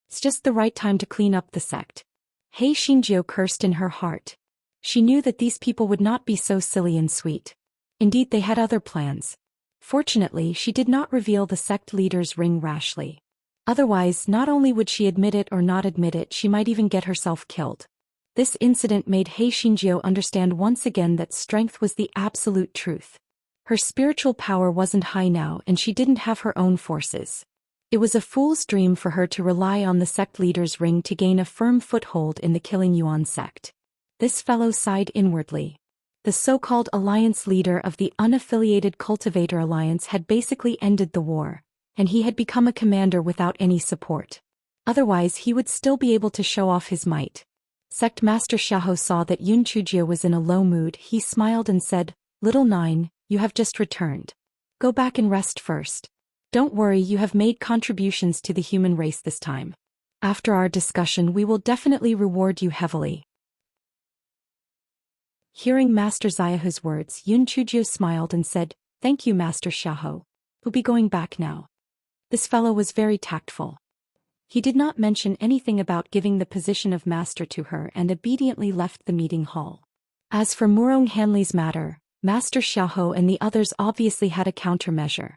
It's just the right time to clean up the sect. Hei Xingjiu cursed in her heart. She knew that these people would not be so silly and sweet. Indeed, they had other plans. Fortunately, she did not reveal the sect leader's ring rashly. Otherwise, not only would she admit it or not admit it, she might even get herself killed. This incident made Hei Xingjiu understand once again that strength was the absolute truth. Her spiritual power wasn't high now, and she didn't have her own forces. It was a fool's dream for her to rely on the sect leader's ring to gain a firm foothold in the Killing Yuan sect. This fellow sighed inwardly. The so-called alliance leader of the unaffiliated Cultivator Alliance had basically ended the war, and he had become a commander without any support. Otherwise, he would still be able to show off his might. Sect Master Xiahou saw that Yun Chujie was in a low mood. He smiled and said, "Little Nine, you have just returned. Go back and rest first. Don't worry, you have made contributions to the human race this time. After our discussion, we will definitely reward you heavily." Hearing Master Xiaohu's words, Yun Chujie smiled and said, "Thank you, Master Xiahou. We'll be going back now." This fellow was very tactful. He did not mention anything about giving the position of master to her and obediently left the meeting hall. As for Murong Hanley's matter, Master Xiahou and the others obviously had a countermeasure.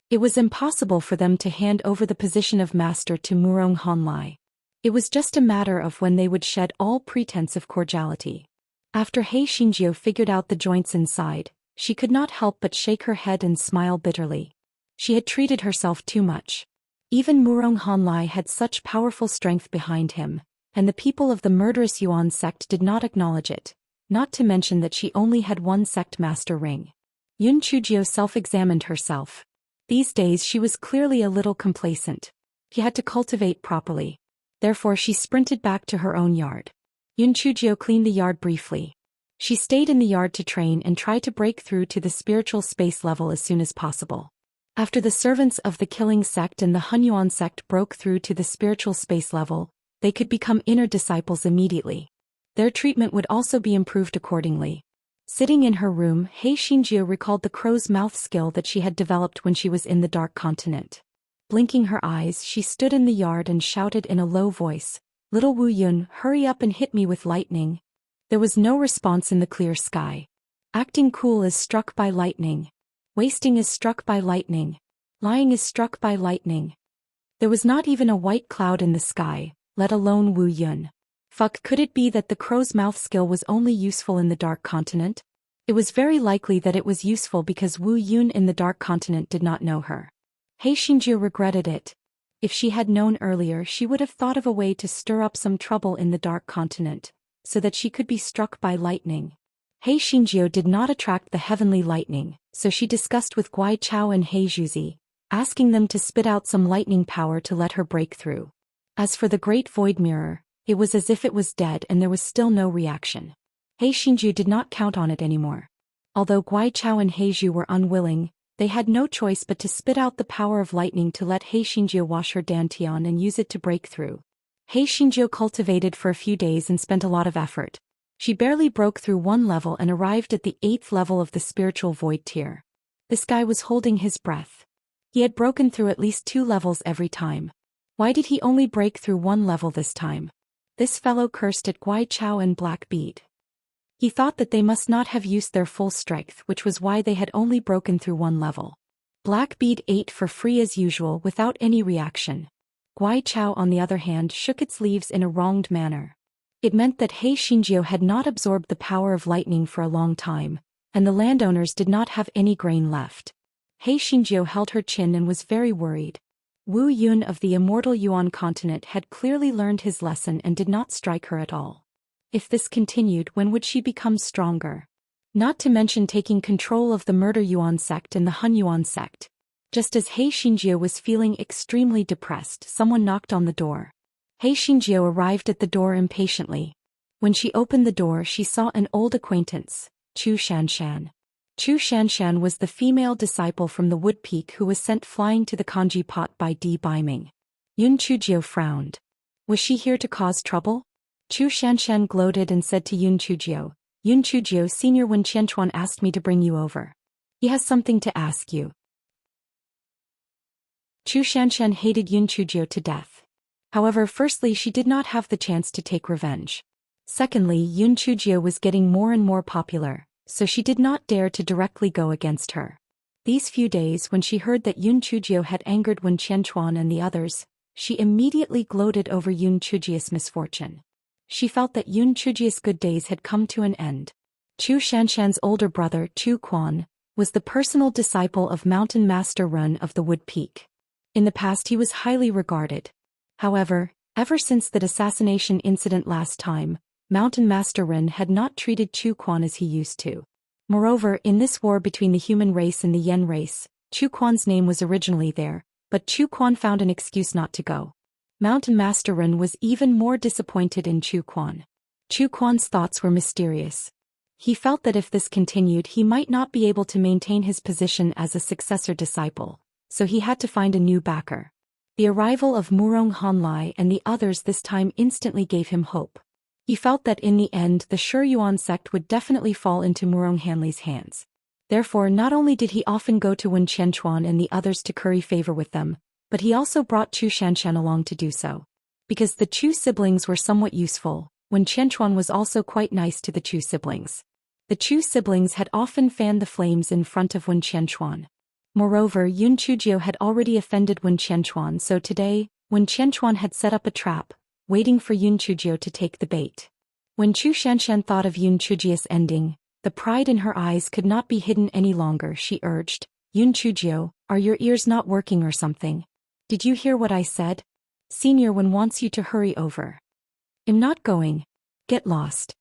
It was impossible for them to hand over the position of master to Murong Hanlei. It was just a matter of when they would shed all pretense of cordiality. After Hei Xingjiu figured out the joints inside, she could not help but shake her head and smile bitterly. She had treated herself too much. Even Murong Hanlei had such powerful strength behind him, and the people of the murderous Yuan sect did not acknowledge it, not to mention that she only had one sect master ring. Yun Chujie self-examined herself. These days she was clearly a little complacent. She had to cultivate properly. Therefore she sprinted back to her own yard. Yun Chujie cleaned the yard briefly. She stayed in the yard to train and try to break through to the spiritual space level as soon as possible. After the servants of the Killing sect and the Hunyuan sect broke through to the spiritual space level, they could become inner disciples immediately. Their treatment would also be improved accordingly. Sitting in her room, Hei Xingjiu recalled the crow's mouth skill that she had developed when she was in the Dark Continent. Blinking her eyes, she stood in the yard and shouted in a low voice, "Little Wu Yun, hurry up and hit me with lightning." There was no response in the clear sky. Acting cool is struck by lightning. Wasting is struck by lightning. Lying is struck by lightning. There was not even a white cloud in the sky, let alone Wu Yun. Fuck, could it be that the crow's mouth skill was only useful in the Dark Continent? It was very likely that it was useful because Wu Yun in the Dark Continent did not know her. Hei Xingjiu regretted it. If she had known earlier, she would have thought of a way to stir up some trouble in the Dark Continent, so that she could be struck by lightning. Hei Xingjiu did not attract the heavenly lightning, so she discussed with Guai Chao and Hei Zhuzi, asking them to spit out some lightning power to let her break through. As for the Great Void Mirror, it was as if it was dead and there was still no reaction. Hei Xingjiu did not count on it anymore. Although Guai Chao and Hei Zhu were unwilling, they had no choice but to spit out the power of lightning to let Hei Xingjiu wash her dantian and use it to break through. Hei Xingjiu cultivated for a few days and spent a lot of effort. She barely broke through one level and arrived at the 8th level of the spiritual void tier. This guy was holding his breath. He had broken through at least 2 levels every time. Why did he only break through 1 level this time? This fellow cursed at Guai Chao and Black Bead. He thought that they must not have used their full strength, which was why they had only broken through 1 level. Black Bead ate for free as usual without any reaction. Guai Chao on the other hand shook its leaves in a wronged manner. It meant that Hei Xingjiu had not absorbed the power of lightning for a long time, and the landowners did not have any grain left. Hei Xingjiu held her chin and was very worried. Wu Yun of the immortal Yuan continent had clearly learned his lesson and did not strike her at all. If this continued, when would she become stronger? Not to mention taking control of the Murder Yuan sect and the Hun Yuan sect. Just as Hei Xingjiu was feeling extremely depressed, someone knocked on the door. Hei Xingjiu arrived at the door impatiently. When she opened the door, she saw an old acquaintance, Chu Shanshan. Chu Shanshan was the female disciple from the Wood Peak who was sent flying to the Kanji pot by Di Baiming. Yun Chujie frowned. Was she here to cause trouble? Chu Shanshan gloated and said to Yun Chujie, "Yun Chujie, Senior Wen Qianchuan asked me to bring you over. He has something to ask you." Chu Shanshan hated Yun Chujie to death. However, firstly, she did not have the chance to take revenge. Secondly, Yun Chujio was getting more and more popular, so she did not dare to directly go against her. These few days when she heard that Yun Chujio had angered Wen Qianchuan and the others, she immediately gloated over Yun Chujio's misfortune. She felt that Yun Chujio's good days had come to an end. Chu Shanshan's older brother, Chu Quan, was the personal disciple of Mountain Master Ren of the Wood Peak. In the past he was highly regarded. However, ever since that assassination incident last time, Mountain Master Ren had not treated Chu Quan as he used to. Moreover, in this war between the human race and the Yen race, Chu Quan's name was originally there, but Chu Quan found an excuse not to go. Mountain Master Ren was even more disappointed in Chu Quan. Chu Quan's thoughts were mysterious. He felt that if this continued he might not be able to maintain his position as a successor disciple, so he had to find a new backer. The arrival of Murong Hanlai and the others this time instantly gave him hope. He felt that in the end the Shuyuan sect would definitely fall into Murong Hanlai's hands. Therefore, not only did he often go to Wen Qianchuan and the others to curry favor with them, but he also brought Chu Shanshan along to do so. Because the Chu siblings were somewhat useful, Wen Qianchuan was also quite nice to the Chu siblings. The Chu siblings had often fanned the flames in front of Wen Qianchuan. Moreover, Yun Chujio had already offended Wen Qianchuan, so today, Wen Qianchuan had set up a trap, waiting for Yun Chujio to take the bait. When Chu Shanshan thought of Yun Chujio's ending, the pride in her eyes could not be hidden any longer. She urged, "Yun Chujio, are your ears not working or something? Did you hear what I said? Senior Wen wants you to hurry over." "I'm not going. Get lost."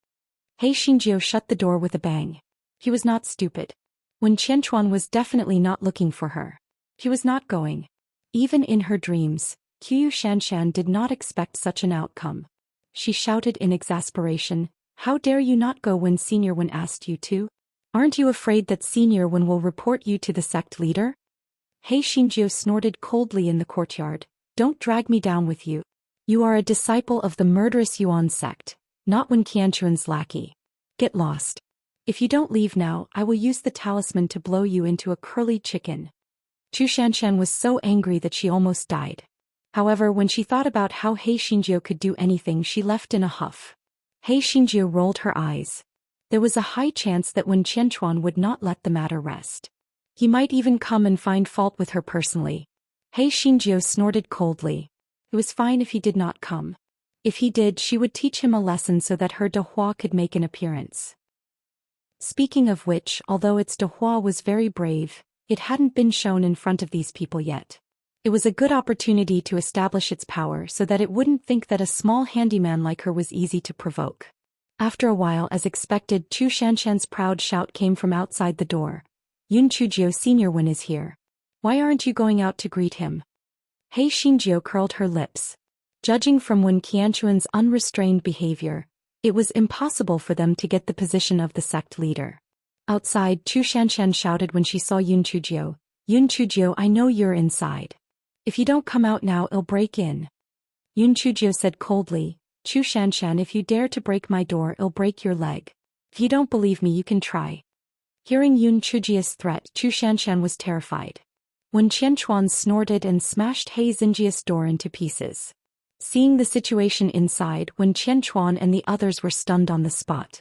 He Xinjiu shut the door with a bang. He was not stupid. Wen Qianchuan was definitely not looking for her. He was not going. Even in her dreams, Qiu Shanshan did not expect such an outcome. She shouted in exasperation, "How dare you not go when Senior Wen asked you to? Aren't you afraid that Senior Wen will report you to the sect leader?" He Xinjiu snorted coldly in the courtyard, "Don't drag me down with you. You are a disciple of the murderous Yuan sect, not Wen Qianchuan's lackey. Get lost. If you don't leave now, I will use the talisman to blow you into a curly chicken." Chu Shanshan was so angry that she almost died. However, when she thought about how He Xinjiu could do anything, she left in a huff. He Xinjiu rolled her eyes. There was a high chance that Wen Qianchuan would not let the matter rest. He might even come and find fault with her personally. He Xinjiu snorted coldly. It was fine if he did not come. If he did, she would teach him a lesson so that her Dehua could make an appearance. Speaking of which, although its Dehua was very brave, it hadn't been shown in front of these people yet. It was a good opportunity to establish its power so that it wouldn't think that a small handyman like her was easy to provoke. After a while, as expected, Chu Shanshan's proud shout came from outside the door. "Yun Chujio, Senior Wen is here. Why aren't you going out to greet him?" He Xinjiu curled her lips. Judging from Wen Qianchuan's unrestrained behavior, it was impossible for them to get the position of the sect leader. Outside, Chu Shanshan shouted when she saw Yun Chujio, "Yun Chujio, I know you're inside. If you don't come out now, I'll break in." Yun Chujio said coldly, "Chu Shanshan, if you dare to break my door, I'll break your leg. If you don't believe me, you can try." Hearing Yun Chujio's threat, Chu Shanshan was terrified. Wen Qianchuan snorted and smashed He Xinjiu's door into pieces. Seeing the situation inside, Wen Qianchuan and the others were stunned on the spot.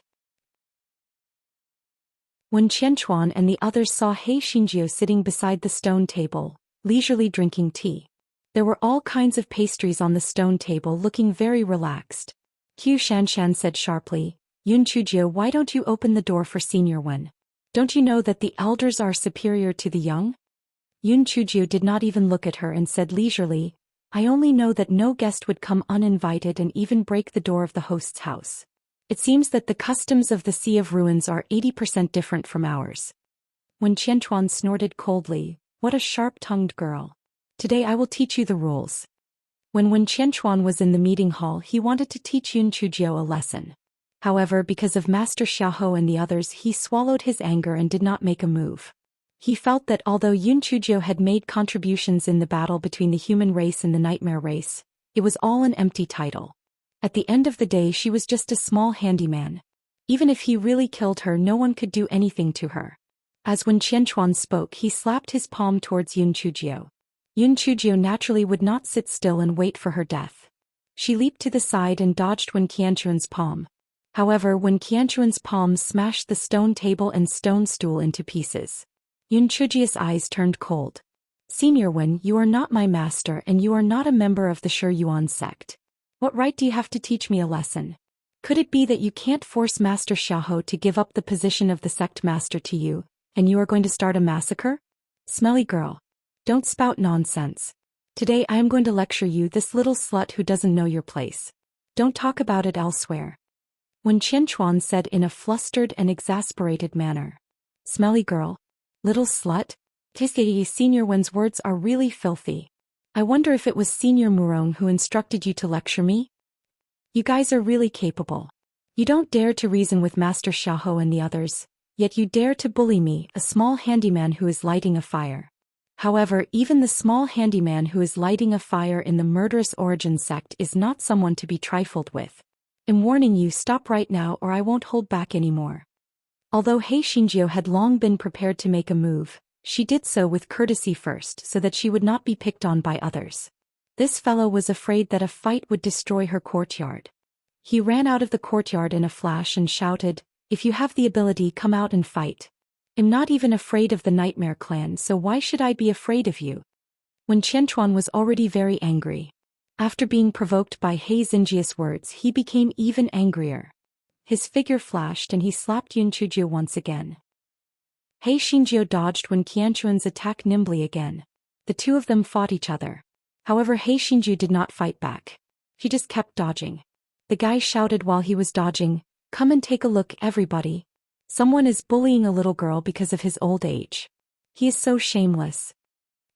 Wen Qianchuan and the others saw He Xinjiu sitting beside the stone table, leisurely drinking tea. There were all kinds of pastries on the stone table, looking very relaxed. Qiu Shanshan said sharply, "Yun Chujio, why don't you open the door for Senior Wen? Don't you know that the elders are superior to the young?" Yun Chujio did not even look at her and said leisurely, "I only know that no guest would come uninvited and even break the door of the host's house. It seems that the customs of the Sea of Ruins are 80% different from ours." Wen Qianchuan snorted coldly, "What a sharp-tongued girl. Today I will teach you the rules." When Wen Qianchuan was in the meeting hall, he wanted to teach Yun Chujio a lesson. However, because of Master Xiaohou and the others, he swallowed his anger and did not make a move. He felt that although Yun Chujio had made contributions in the battle between the human race and the nightmare race, it was all an empty title. At the end of the day, she was just a small handyman. Even if he really killed her, no one could do anything to her. As Wen Qianchuan spoke, he slapped his palm towards Yun Chujio. Yun Chujio naturally would not sit still and wait for her death. She leaped to the side and dodged when Qianchuan's palm. However, when Qianchuan's palm smashed the stone table and stone stool into pieces, Yun Chujia's eyes turned cold. Senior Wen, you are not my master and you are not a member of the Shi Yuan sect. What right do you have to teach me a lesson? Could it be that you can't force Master Xiahou to give up the position of the sect master to you, and you are going to start a massacre? Smelly girl. Don't spout nonsense. Today I am going to lecture you, this little slut who doesn't know your place. Don't talk about it elsewhere. When Qianchuan said in a flustered and exasperated manner. Smelly girl. Little slut? Tisei, Senior Wen's words are really filthy. I wonder if it was Senior Murong who instructed you to lecture me? You guys are really capable. You don't dare to reason with Master Xiahou and the others, yet you dare to bully me, a small handyman who is lighting a fire. However, even the small handyman who is lighting a fire in the murderous origin sect is not someone to be trifled with. I'm warning you, stop right now or I won't hold back anymore. Although He Xinjiu had long been prepared to make a move, she did so with courtesy first so that she would not be picked on by others. This fellow was afraid that a fight would destroy her courtyard. He ran out of the courtyard in a flash and shouted, "If you have the ability, come out and fight. I'm not even afraid of the Nightmare Clan, so why should I be afraid of you?" When Qianchuan was already very angry. After being provoked by He Xinjiu's words, he became even angrier. His figure flashed and he slapped Yun Chujiu once again. He Xinjiu dodged when Qianchuan's attack nimbly again. The two of them fought each other. However, He Xinjiu did not fight back. He just kept dodging. The guy shouted while he was dodging, "Come and take a look, everybody. Someone is bullying a little girl because of his old age. He is so shameless.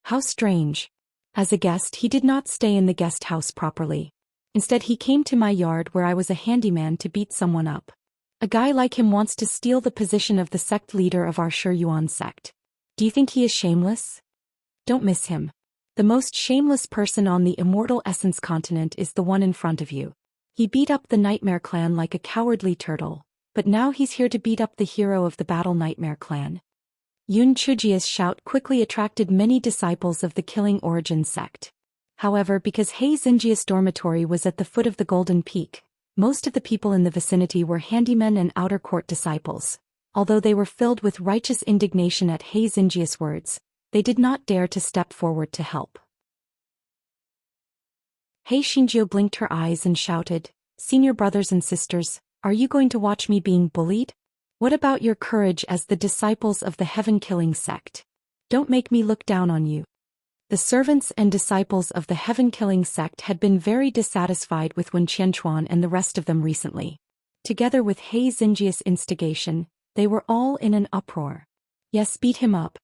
How strange. As a guest, he did not stay in the guest house properly. Instead, he came to my yard where I was a handyman to beat someone up. A guy like him wants to steal the position of the sect leader of our Shi Yuan sect. Do you think he is shameless? Don't miss him. The most shameless person on the Immortal Essence continent is the one in front of you. He beat up the Nightmare Clan like a cowardly turtle, but now he's here to beat up the hero of the battle Nightmare Clan." Yun Chujia's shout quickly attracted many disciples of the Killing Origin sect. However, because He Xinjiu's dormitory was at the foot of the Golden Peak, most of the people in the vicinity were handymen and outer court disciples. Although they were filled with righteous indignation at He Xinjiu's words, they did not dare to step forward to help. He Xinjiu blinked her eyes and shouted, "Senior brothers and sisters, are you going to watch me being bullied? What about your courage as the disciples of the Heaven-Killing sect? Don't make me look down on you." The servants and disciples of the Heaven-Killing sect had been very dissatisfied with Wen Qianchuan and the rest of them recently. Together with He Xinjiu's instigation, they were all in an uproar. Yes, beat him up.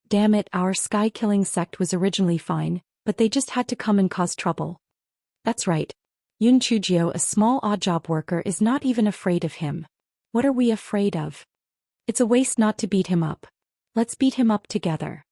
Damn it, our Sky-Killing sect was originally fine, but they just had to come and cause trouble. That's right. Yun Chujiu, a small odd-job worker, is not even afraid of him. What are we afraid of? It's a waste not to beat him up. Let's beat him up together.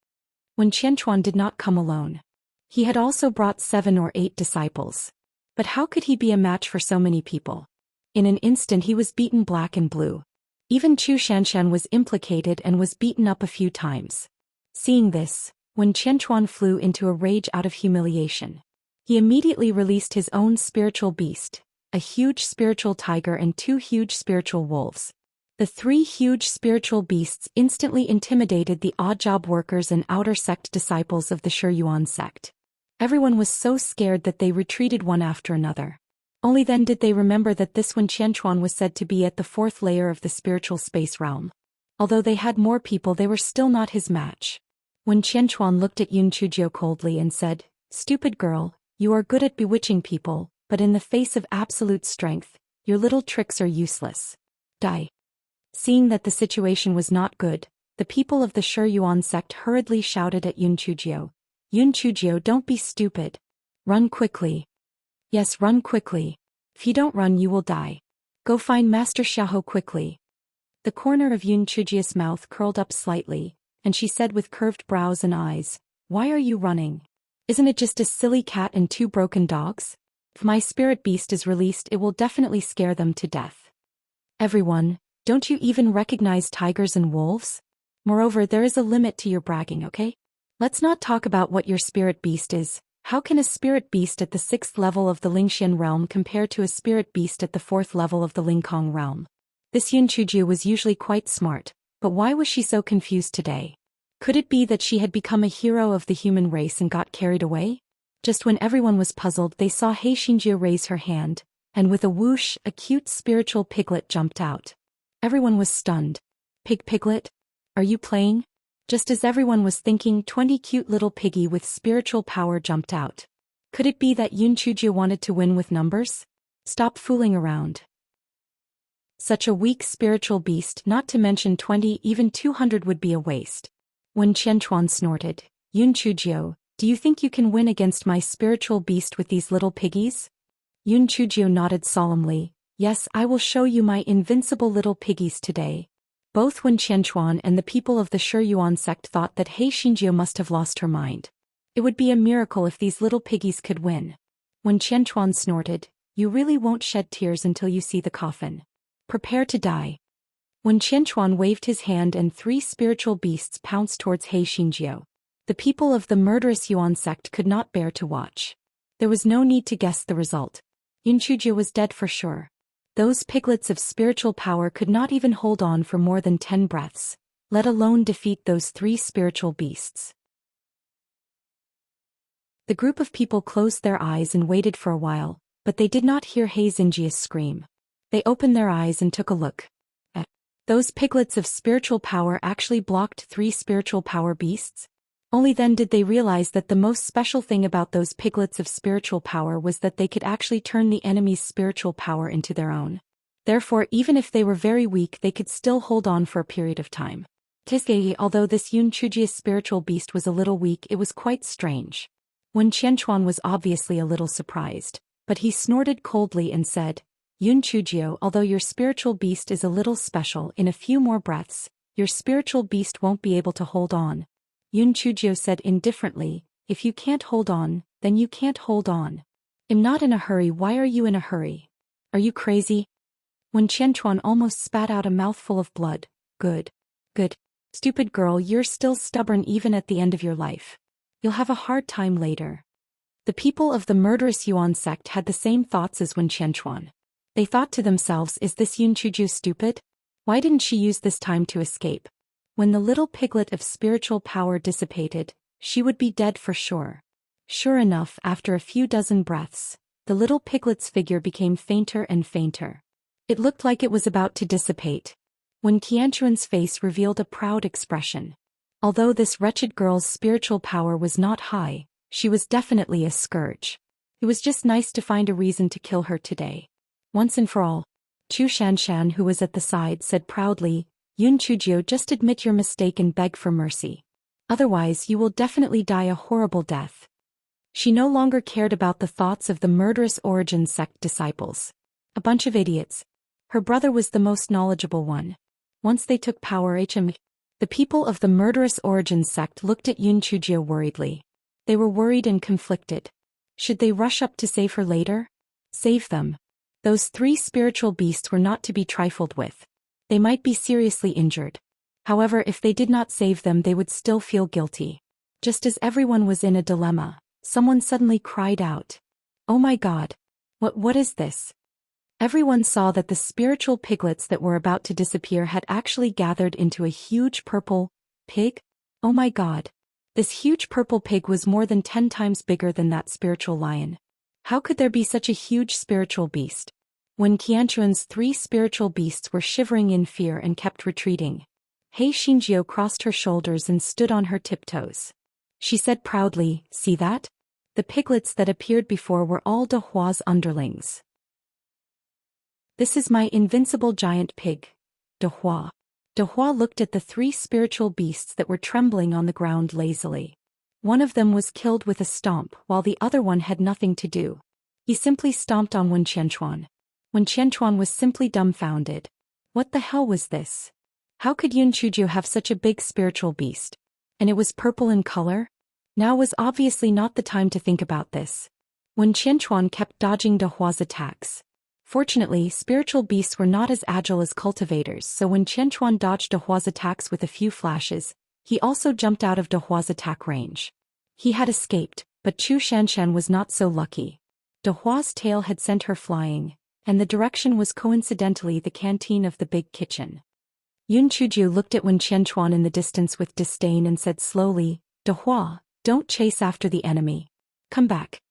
When Qianchuan did not come alone. He had also brought 7 or 8 disciples. But how could he be a match for so many people? In an instant he was beaten black and blue. Even Chu Shanshan was implicated and was beaten up a few times. Seeing this, when Qianchuan flew into a rage out of humiliation, he immediately released his own spiritual beast, a huge spiritual tiger and 2 huge spiritual wolves. The 3 huge spiritual beasts instantly intimidated the odd-job workers and outer sect disciples of the Shi Yuan sect. Everyone was so scared that they retreated one after another. Only then did they remember that this Wen Qianchuan was said to be at the 4th layer of the spiritual space realm. Although they had more people, they were still not his match. When Qianchuan looked at Yun Chujiu coldly and said, "Stupid girl, you are good at bewitching people, but in the face of absolute strength, your little tricks are useless. Die." Seeing that the situation was not good, the people of the Shi Yuan sect hurriedly shouted at Yun Chujiu, "Yun Chujiu, don't be stupid. Run quickly. Yes, run quickly. If you don't run, you will die. Go find Master Xiahou quickly." The corner of Yun Chujiu's mouth curled up slightly, and she said with curved brows and eyes, "Why are you running? Isn't it just a silly cat and 2 broken dogs? If my spirit beast is released, it will definitely scare them to death. Everyone, don't you even recognize tigers and wolves? Moreover, there is a limit to your bragging, okay? Let's not talk about what your spirit beast is. How can a spirit beast at the 6th level of the Lingxian realm compare to a spirit beast at the 4th level of the Lingkong realm? This Yun Chuju was usually quite smart, but why was she so confused today? Could it be that she had become a hero of the human race and got carried away? Just when everyone was puzzled, they saw He Xinjiu raise her hand, and with a whoosh, a cute spiritual piglet jumped out. Everyone was stunned. Piglet? Are you playing? Just as everyone was thinking, 20 cute little piggy with spiritual power jumped out. Could it be that Yun Chuju wanted to win with numbers? Stop fooling around. Such a weak spiritual beast, not to mention 20, even 200 would be a waste. When Qianchuan snorted, Yun Chuju, do you think you can win against my spiritual beast with these little piggies? Yun Chuju nodded solemnly. Yes, I will show you my invincible little piggies today. Both Wen Qianchuan and the people of the Shiyuan sect thought that He Xinjiu must have lost her mind. It would be a miracle if these little piggies could win. When Qianchuan snorted, you really won't shed tears until you see the coffin. Prepare to die. When Qianchuan waved his hand and 3 spiritual beasts pounced towards He Xinjiu. The people of the murderous Yuan sect could not bear to watch. There was no need to guess the result. Yun Chuju was dead for sure. Those piglets of spiritual power could not even hold on for more than 10 breaths, let alone defeat those 3 spiritual beasts. The group of people closed their eyes and waited for a while, but they did not hear He Xinjiu's scream. They opened their eyes and took a look. Those piglets of spiritual power actually blocked 3 spiritual power beasts? Only then did they realize that the most special thing about those piglets of spiritual power was that they could actually turn the enemy's spiritual power into their own. Therefore, even if they were very weak, they could still hold on for a period of time. Although this Yun Chuji's spiritual beast was a little weak, it was quite strange. When Qianchuan was obviously a little surprised, but he snorted coldly and said, Yun Chujiu, although your spiritual beast is a little special, in a few more breaths, your spiritual beast won't be able to hold on. Yun Chujiu said indifferently, if you can't hold on, then you can't hold on. I'm not in a hurry. Why are you in a hurry? Are you crazy? When Qianchuan almost spat out a mouthful of blood, Good. Stupid girl, you're still stubborn even at the end of your life. You'll have a hard time later. The people of the murderous Yuan sect had the same thoughts as Wen Qianchuan. They thought to themselves, is this Yun Chuju stupid? Why didn't she use this time to escape? When the little piglet of spiritual power dissipated, she would be dead for sure. Sure enough, after a few dozen breaths, the little piglet's figure became fainter and fainter. It looked like it was about to dissipate. When Qianchuan's face revealed a proud expression. Although this wretched girl's spiritual power was not high, she was definitely a scourge. It was just nice to find a reason to kill her today. Once and for all. Chu Shanshan, who was at the side, said proudly, Yun Chujiu, just admit your mistake and beg for mercy. Otherwise you will definitely die a horrible death. She no longer cared about the thoughts of the murderous Origin sect disciples. A bunch of idiots. Her brother was the most knowledgeable one. Once they took power, the people of the murderous Origin sect looked at Yun Chujiu worriedly. They were worried and conflicted. Should they rush up to save her later? Save them. Those 3 spiritual beasts were not to be trifled with. They might be seriously injured. However, if they did not save them, they would still feel guilty. Just as everyone was in a dilemma, someone suddenly cried out, Oh my God! What is this? Everyone saw that the spiritual piglets that were about to disappear had actually gathered into a huge purple pig. Oh my God! This huge purple pig was more than 10 times bigger than that spiritual lion. How could there be such a huge spiritual beast? When Qianchuan's 3 spiritual beasts were shivering in fear and kept retreating, He Xinjiu crossed her shoulders and stood on her tiptoes. She said proudly, See that? The piglets that appeared before were all De Hua's underlings. This is my invincible giant pig, De Hua. De Hua looked at the 3 spiritual beasts that were trembling on the ground lazily. One of them was killed with a stomp, while the other one had nothing to do. He simply stomped on Wen Qianchuan. Wen Qianchuan was simply dumbfounded. What the hell was this? How could Yun Chuju have such a big spiritual beast? And it was purple in color? Now was obviously not the time to think about this. Wen Qianchuan kept dodging De Hua's attacks. Fortunately, spiritual beasts were not as agile as cultivators, so when Qianchuan dodged De Hua's attacks with a few flashes, he also jumped out of De Hua's attack range. He had escaped, But Chu Shanshan was not so lucky. De Hua's tail had sent her flying, and the direction was coincidentally the canteen of the big kitchen. Yun Chujiu looked at Wen Qianchuan in the distance with disdain and said slowly, "De Hua, don't chase after the enemy. Come back."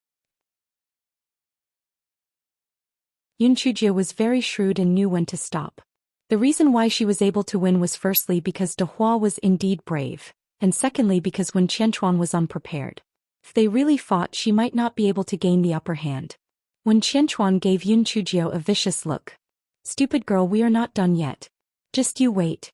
Yun Chujiu was very shrewd and knew when to stop. The reason why she was able to win was firstly because De Hua was indeed brave, and secondly because Wen Qianchuan was unprepared. If they really fought, she might not be able to gain the upper hand. Wen Qianchuan gave Yun Chujiu a vicious look. "Stupid girl, we are not done yet. Just you wait."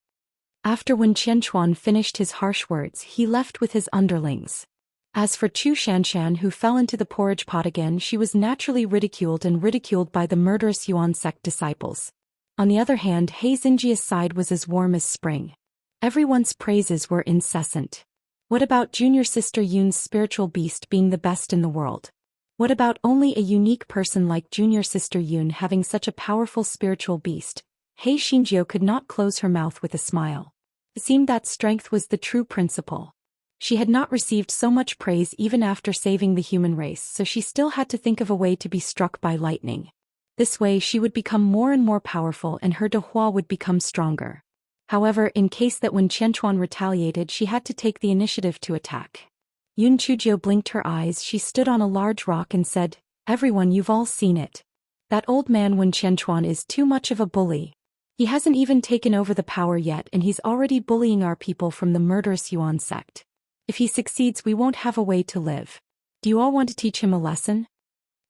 After Wen Qianchuan finished his harsh words, he left with his underlings. As for Chu Shanshan, who fell into the porridge pot again, she was naturally ridiculed by the murderous Yuan sect disciples. On the other hand, He Xinjia's side was as warm as spring. Everyone's praises were incessant. What about junior sister Yun's spiritual beast being the best in the world? What about only a unique person like junior sister Yun having such a powerful spiritual beast? He Xinjiu could not close her mouth with a smile. It seemed that strength was the true principle. She had not received so much praise even after saving the human race, so she still had to think of a way to be struck by lightning. This way she would become more and more powerful and her De Hua would become stronger. However, in case that when Qianchuan retaliated, she had to take the initiative to attack. Yun Chujiu blinked her eyes. She stood on a large rock and said, "Everyone, you've all seen it. That old man Wen Qianchuan is too much of a bully. He hasn't even taken over the power yet and he's already bullying our people from the murderous Yuan sect. If he succeeds, we won't have a way to live. Do you all want to teach him a lesson?"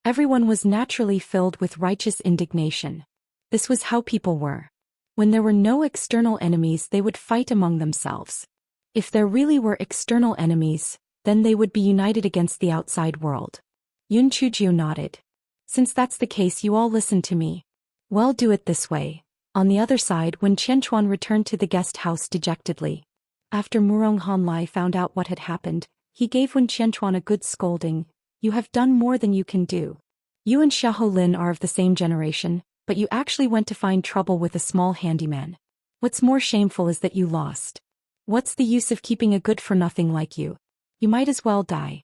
Everyone was naturally filled with righteous indignation. This was how people were. When there were no external enemies, they would fight among themselves. If there really were external enemies, then they would be united against the outside world. Yun Chujiu nodded. "Since that's the case, you all listen to me. Well, do it this way." On the other side, when Qianchuan returned to the guest house dejectedly. After Murong Hanlai found out what had happened, he gave Wen Qianchuan a good scolding. "You have done more than you can do. You and Xiahou Lin are of the same generation, but you actually went to find trouble with a small handyman. What's more shameful is that you lost. What's the use of keeping a good-for-nothing like you? You might as well die."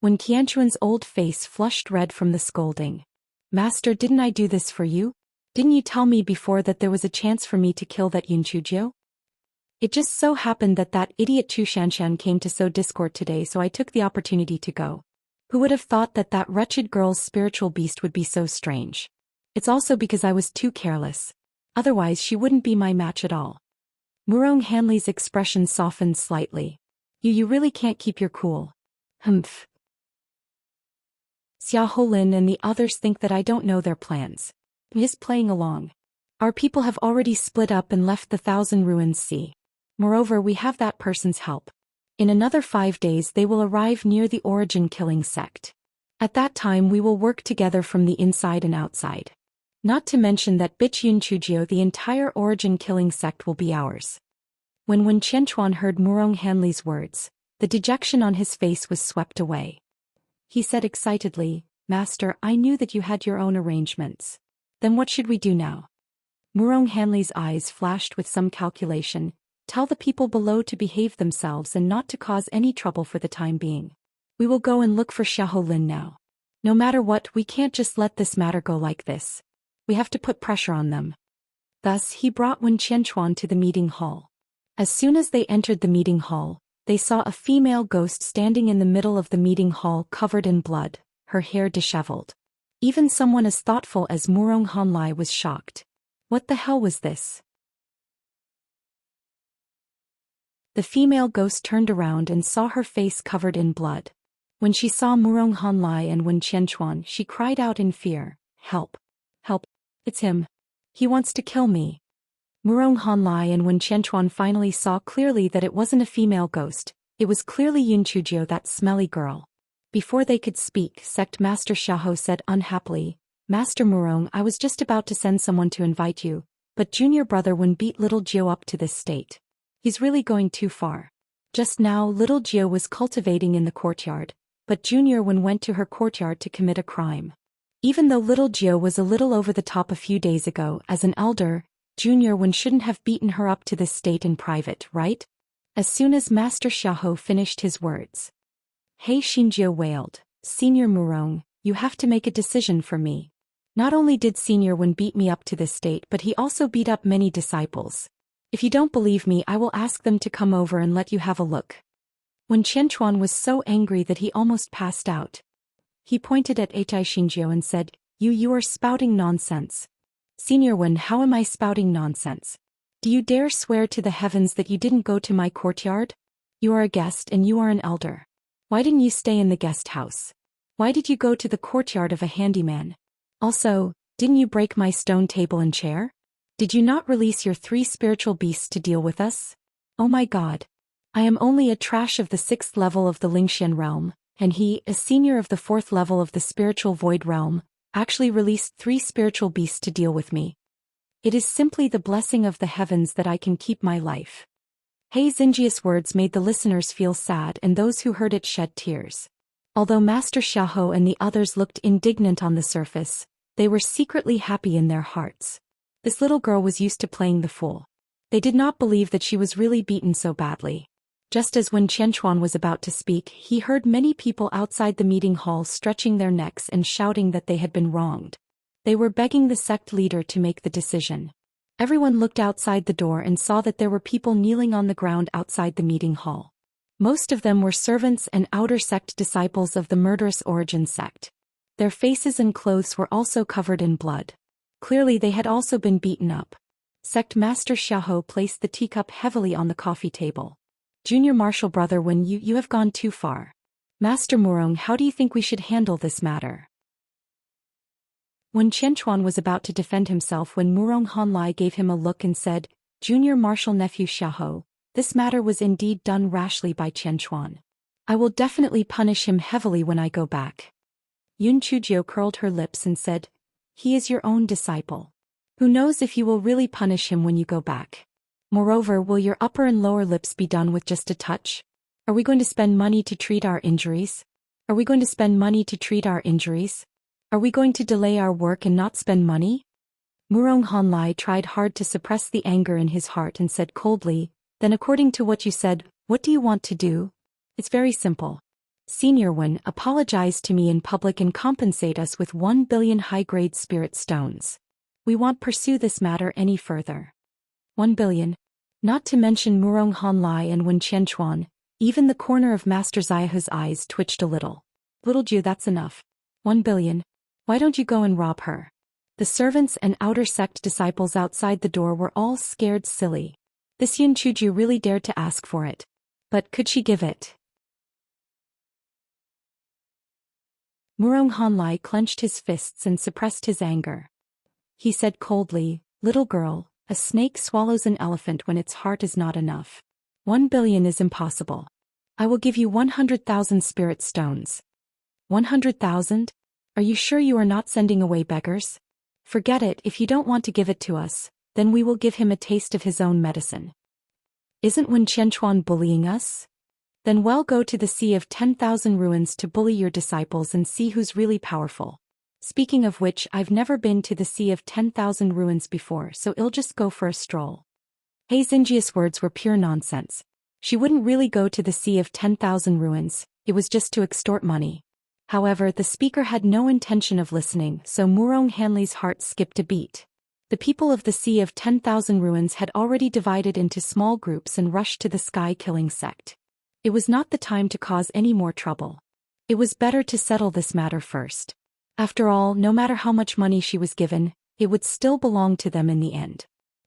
When Qianchuan's old face flushed red from the scolding. "Master, didn't I do this for you? Didn't you tell me before that there was a chance for me to kill that Yun Chujiu? It just so happened that that idiot Chu Shanshan came to sow discord today, so I took the opportunity to go. Who would have thought that that wretched girl's spiritual beast would be so strange? It's also because I was too careless. Otherwise she wouldn't be my match at all." Murong Hanley's expression softened slightly. You really can't keep your cool. Humph. Xiahou Lin and the others think that I don't know their plans. I'm just playing along. Our people have already split up and left the Thousand Ruins Sea. Moreover, we have that person's help. In another 5 days they will arrive near the Origin Killing sect. At that time we will work together from the inside and outside. Not to mention that bitch Yun Chujiu, the entire Origin Killing sect will be ours. When Wen Qianchuan heard Murong Hanley's words, the dejection on his face was swept away. He said excitedly, "Master, I knew that you had your own arrangements. Then what should we do now?" Murong Hanley's eyes flashed with some calculation. "Tell the people below to behave themselves and not to cause any trouble for the time being. We will go and look for Xiahou Lin now. No matter what, we can't just let this matter go like this. We have to put pressure on them." Thus he brought Wen Qianchuan to the meeting hall. As soon as they entered the meeting hall, they saw a female ghost standing in the middle of the meeting hall covered in blood, her hair disheveled. Even someone as thoughtful as Murong Hanlai was shocked. What the hell was this? The female ghost turned around and saw her face covered in blood. When she saw Murong Hanlai and Wen Qianchuan, she cried out in fear, "Help! Help! It's him! He wants to kill me!" Murong Hanlai and Wen Qianchuan finally saw clearly that it wasn't a female ghost, it was clearly Yun Chujiu, that smelly girl. Before they could speak, Sect Master Xiahou said unhappily, "Master Murong, I was just about to send someone to invite you, but junior brother Wen beat little Jiu up to this state. He's really going too far. Just now little Jiu was cultivating in the courtyard, but junior Wen went to her courtyard to commit a crime. Even though little Jiu was a little over the top a few days ago, as an elder, junior Wen shouldn't have beaten her up to this state in private, right?" As soon as Master Xiahou finished his words, He Xinjiu wailed, Senior Murong, you have to make a decision for me. Not only did Senior Wen beat me up to this state, but he also beat up many disciples. If you don't believe me, I will ask them to come over and let you have a look. When Qianchuan was so angry that he almost passed out, he pointed at Hi Xinjiu and said, You are spouting nonsense. Senior Wen, how am I spouting nonsense? Do you dare swear to the heavens that you didn't go to my courtyard? You are a guest and you are an elder. Why didn't you stay in the guest house? Why did you go to the courtyard of a handyman? Also, didn't you break my stone table and chair? Did you not release your 3 spiritual beasts to deal with us? Oh my God. I am only a trash of the 6th level of the Lingxian realm, and he, a senior of the 4th level of the spiritual void realm, actually released 3 spiritual beasts to deal with me. It is simply the blessing of the heavens that I can keep my life. He Xinjiu's words made the listeners feel sad, and those who heard it shed tears. Although Master Xiahou and the others looked indignant on the surface, they were secretly happy in their hearts. This little girl was used to playing the fool. They did not believe that she was really beaten so badly. Just as when Qianchuan was about to speak, he heard many people outside the meeting hall stretching their necks and shouting that they had been wronged. They were begging the sect leader to make the decision. Everyone looked outside the door and saw that there were people kneeling on the ground outside the meeting hall. Most of them were servants and outer sect disciples of the murderous origin sect. Their faces and clothes were also covered in blood. Clearly they had also been beaten up. Sect Master Xiahou placed the teacup heavily on the coffee table. Junior Marshal Brother Wen, you have gone too far. Master Murong, how do you think we should handle this matter? When Qianchuan was about to defend himself, when Murong Honlai gave him a look and said, Junior Marshal Nephew Xiahou, this matter was indeed done rashly by Qianchuan. I will definitely punish him heavily when I go back. Yun Chujio curled her lips and said, He is your own disciple. Who knows if you will really punish him when you go back? Moreover, will your upper and lower lips be done with just a touch? Are we going to spend money to treat our injuries? Are we going to spend money to treat our injuries? Are we going to delay our work and not spend money? Murong Honlai tried hard to suppress the anger in his heart and said coldly, Then according to what you said, what do you want to do? It's very simple. Senior Wen, apologize to me in public and compensate us with 1 billion high-grade spirit stones. We won't pursue this matter any further. 1 billion. Not to mention Murong Honlai and Wen Qianchuan, even the corner of Master Xiaohu's eyes twitched a little. Little Ju, that's enough. 1 billion. Why don't you go and rob her? The servants and outer sect disciples outside the door were all scared silly. This Yun Chuju really dared to ask for it. But could she give it? Murong Honlai clenched his fists and suppressed his anger. He said coldly, Little girl, a snake swallows an elephant when its heart is not enough. 1 billion is impossible. I will give you 100,000 spirit stones. 100,000? Are you sure you are not sending away beggars? Forget it. If you don't want to give it to us, then we will give him a taste of his own medicine. Isn't Wen Qianchuan bullying us? Then well, go to the Sea of 10,000 Ruins to bully your disciples and see who's really powerful. Speaking of which, I've never been to the Sea of 10,000 Ruins before, so I'll just go for a stroll. He Xinjiu's words were pure nonsense. She wouldn't really go to the Sea of 10,000 Ruins, it was just to extort money. However, the speaker had no intention of listening, so Murong Hanley's heart skipped a beat. The people of the Sea of 10,000 Ruins had already divided into small groups and rushed to the sky-killing sect. It was not the time to cause any more trouble. It was better to settle this matter first. After all, no matter how much money she was given, it would still belong to them in the end.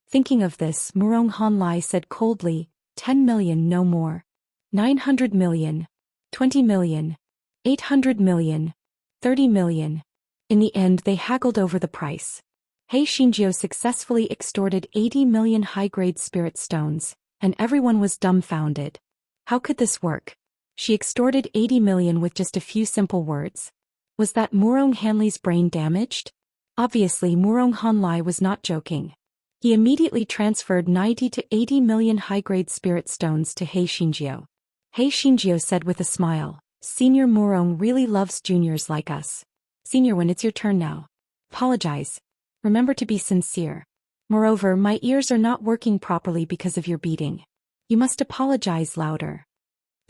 Thinking of this, Murong Honlai said coldly, 10 million, no more. 900 million. 20 million. 800 million. 30 million. In the end, they haggled over the price. He Xinjiu successfully extorted 80 million high-grade spirit stones, and everyone was dumbfounded. How could this work? She extorted 80 million with just a few simple words. Was that Murong Hanley's brain damaged? Obviously, Murong Honlai was not joking. He immediately transferred 90 to 80 million high-grade spirit stones to He Xinjiu. He Xinjiu said with a smile, Senior Murong really loves juniors like us. Senior Wen, it's your turn now. Apologize. Remember to be sincere. Moreover, my ears are not working properly because of your beating. You must apologize louder.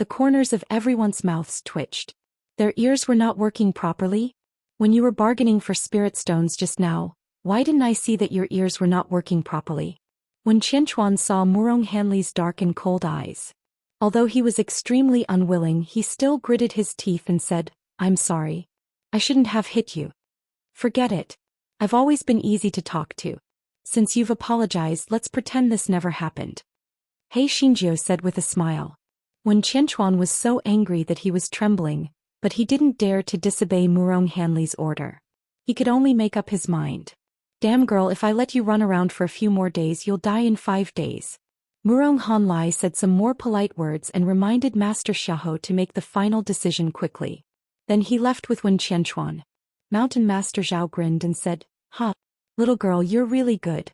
The corners of everyone's mouths twitched. Their ears were not working properly? When you were bargaining for spirit stones just now, why didn't I see that your ears were not working properly? When Qianchuan saw Murong Hanli's dark and cold eyes. Although he was extremely unwilling, he still gritted his teeth and said, I'm sorry. I shouldn't have hit you. Forget it. I've always been easy to talk to. Since you've apologized, let's pretend this never happened. He Xinjiu said with a smile. When Qianchuan was so angry that he was trembling, but he didn't dare to disobey Murong Hanli's order. He could only make up his mind. Damn girl, if I let you run around for a few more days you'll die in 5 days. Murong Hanlai said some more polite words and reminded Master Xiahou to make the final decision quickly. Then he left with Wen Qianchuan. Mountain Master Zhao grinned and said, "Ha, little girl, you're really good.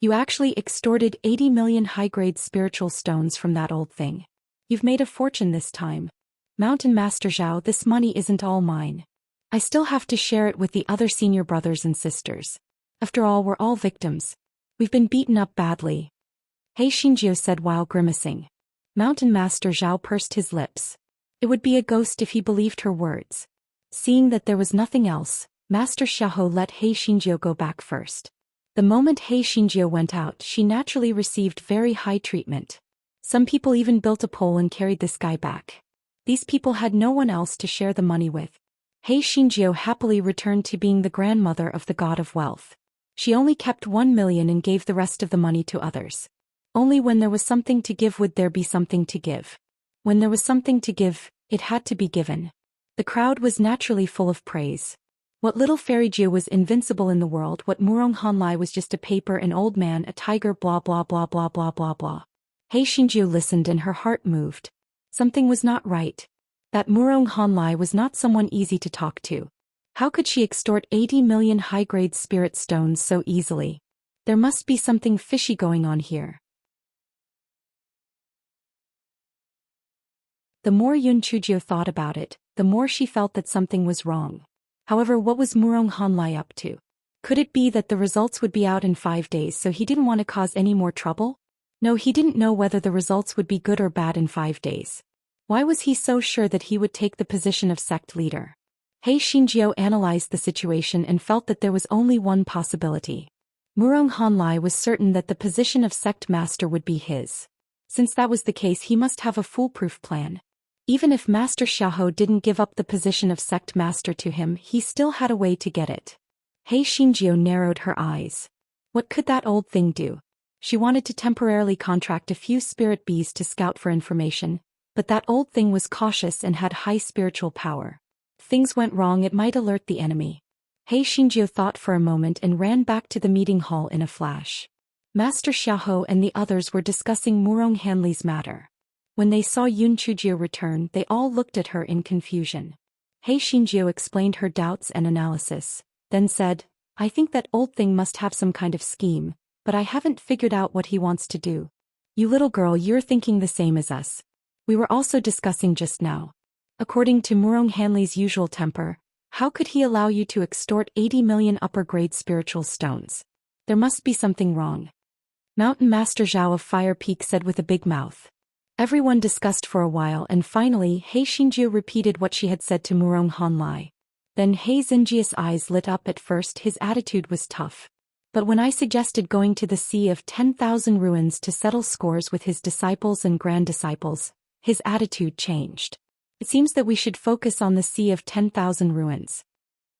You actually extorted 80 million high-grade spiritual stones from that old thing. You've made a fortune this time. Mountain Master Zhao, this money isn't all mine. I still have to share it with the other senior brothers and sisters. After all, we're all victims. We've been beaten up badly." He Xinjiu said while grimacing. Mountain Master Zhao pursed his lips. It would be a ghost if he believed her words. Seeing that there was nothing else, Master Xiahou let He Xinjiu go back first. The moment He Xinjiu went out, she naturally received very high treatment. Some people even built a pole and carried this guy back. These people had no one else to share the money with. He Xinjiu happily returned to being the grandmother of the god of wealth. She only kept 1 million and gave the rest of the money to others. Only when there was something to give would there be something to give. When there was something to give, it had to be given. The crowd was naturally full of praise. What little Fairy Jiu was invincible in the world, what Murong Hanlai was just a paper, an old man, a tiger, blah blah blah blah blah blah blah. He Xinjiu listened and her heart moved. Something was not right. That Murong Hanlai was not someone easy to talk to. How could she extort 80 million high-grade spirit stones so easily? There must be something fishy going on here. The more Yun Chujiu thought about it, the more she felt that something was wrong. However, what was Murong Hanlai up to? Could it be that the results would be out in 5 days, so he didn't want to cause any more trouble? No, he didn't know whether the results would be good or bad in 5 days. Why was he so sure that he would take the position of sect leader? He Xinjiu analyzed the situation and felt that there was only one possibility. Murong Hanlai was certain that the position of sect master would be his. Since that was the case, he must have a foolproof plan. Even if Master Xiahou didn't give up the position of sect master to him, he still had a way to get it. He Xinjiu narrowed her eyes. What could that old thing do? She wanted to temporarily contract a few spirit bees to scout for information, but that old thing was cautious and had high spiritual power. If things went wrong, it might alert the enemy. He Xinjiu thought for a moment and ran back to the meeting hall in a flash. Master Xiahou and the others were discussing Murong Hanli's matter. When they saw Yun Chujiu return, they all looked at her in confusion. He Xinjiu explained her doubts and analysis, then said, "I think that old thing must have some kind of scheme, but I haven't figured out what he wants to do. You little girl, you're thinking the same as us. We were also discussing just now. According to Murong Hanli's usual temper, how could he allow you to extort 80 million upper-grade spiritual stones? There must be something wrong." Mountain Master Zhao of Fire Peak said with a big mouth. Everyone discussed for a while, and finally He Xinjiu repeated what she had said to Murong Hanlai. Then He Xinjiu's eyes lit up. At first his attitude was tough. But when I suggested going to the Sea of 10,000 Ruins to settle scores with his disciples and grand-disciples, his attitude changed. It seems that we should focus on the Sea of 10,000 Ruins.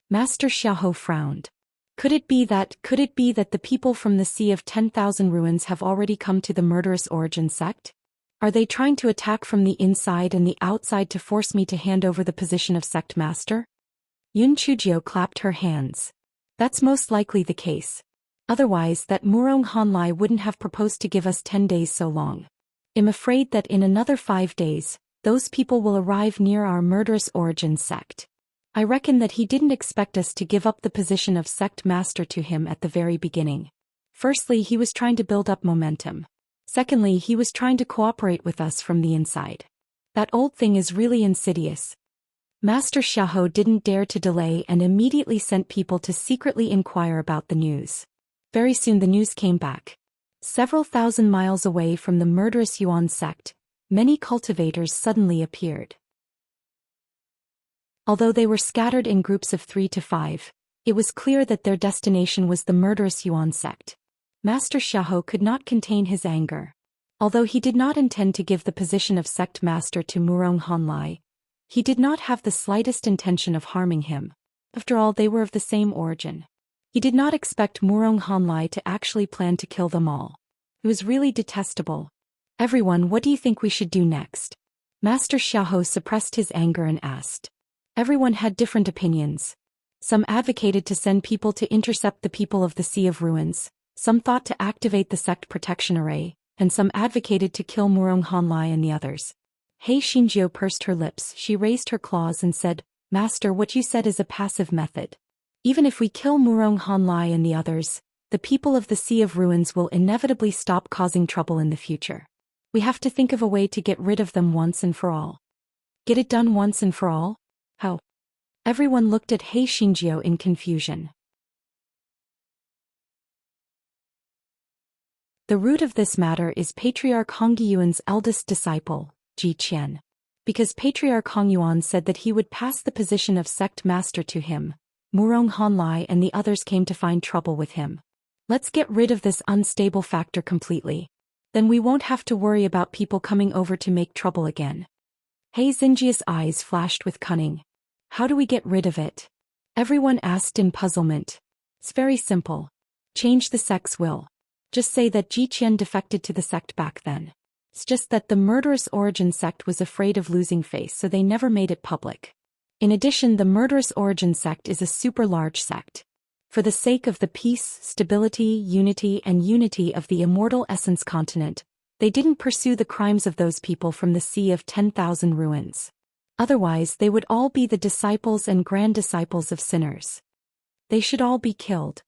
Master Xiahou frowned. Could it be that the people from the Sea of 10,000 Ruins have already come to the murderous origin sect? Are they trying to attack from the inside and the outside to force me to hand over the position of sect master? Yun Chujiu clapped her hands. That's most likely the case. Otherwise, that Murong Hanlai wouldn't have proposed to give us 10 days so long. I'm afraid that in another 5 days, those people will arrive near our murderous origin sect. I reckon that he didn't expect us to give up the position of sect master to him at the very beginning. Firstly, he was trying to build up momentum. Secondly, he was trying to cooperate with us from the inside. That old thing is really insidious. Master Xiahou didn't dare to delay and immediately sent people to secretly inquire about the news. Very soon the news came back. Several thousand miles away from the murderous Yuan sect, many cultivators suddenly appeared. Although they were scattered in groups of 3 to 5, it was clear that their destination was the murderous Yuan sect. Master Xiahou could not contain his anger. Although he did not intend to give the position of sect master to Murong Honlai, he did not have the slightest intention of harming him. After all, they were of the same origin. He did not expect Murong Honlai to actually plan to kill them all. It was really detestable. Everyone, what do you think we should do next? Master Xiahou suppressed his anger and asked. Everyone had different opinions. Some advocated to send people to intercept the people of the Sea of Ruins, some thought to activate the sect protection array, and some advocated to kill Murong Honlai and the others. He Xinjiu pursed her lips, she raised her claws and said, Master, what you said is a passive method. Even if we kill Murong Honlai and the others, the people of the Sea of Ruins will inevitably stop causing trouble in the future. We have to think of a way to get rid of them once and for all. Get it done once and for all? How? Everyone looked at He Xinjiu in confusion. The root of this matter is Patriarch Hongyuan's eldest disciple, Ji Qian. Because Patriarch Hongyuan said that he would pass the position of sect master to him, Murong Honlai and the others came to find trouble with him. Let's get rid of this unstable factor completely. Then we won't have to worry about people coming over to make trouble again. He Xinjiu's eyes flashed with cunning. How do we get rid of it? Everyone asked in puzzlement. It's very simple. Change the sect's will. Just say that Ji Qian defected to the sect back then. It's just that the murderous origin sect was afraid of losing face, so they never made it public. In addition, the murderous origin sect is a super large sect. For the sake of the peace, stability, unity of the immortal essence continent, they didn't pursue the crimes of those people from the Sea of 10,000 Ruins. Otherwise, they would all be the disciples and grand disciples of sinners. They should all be killed.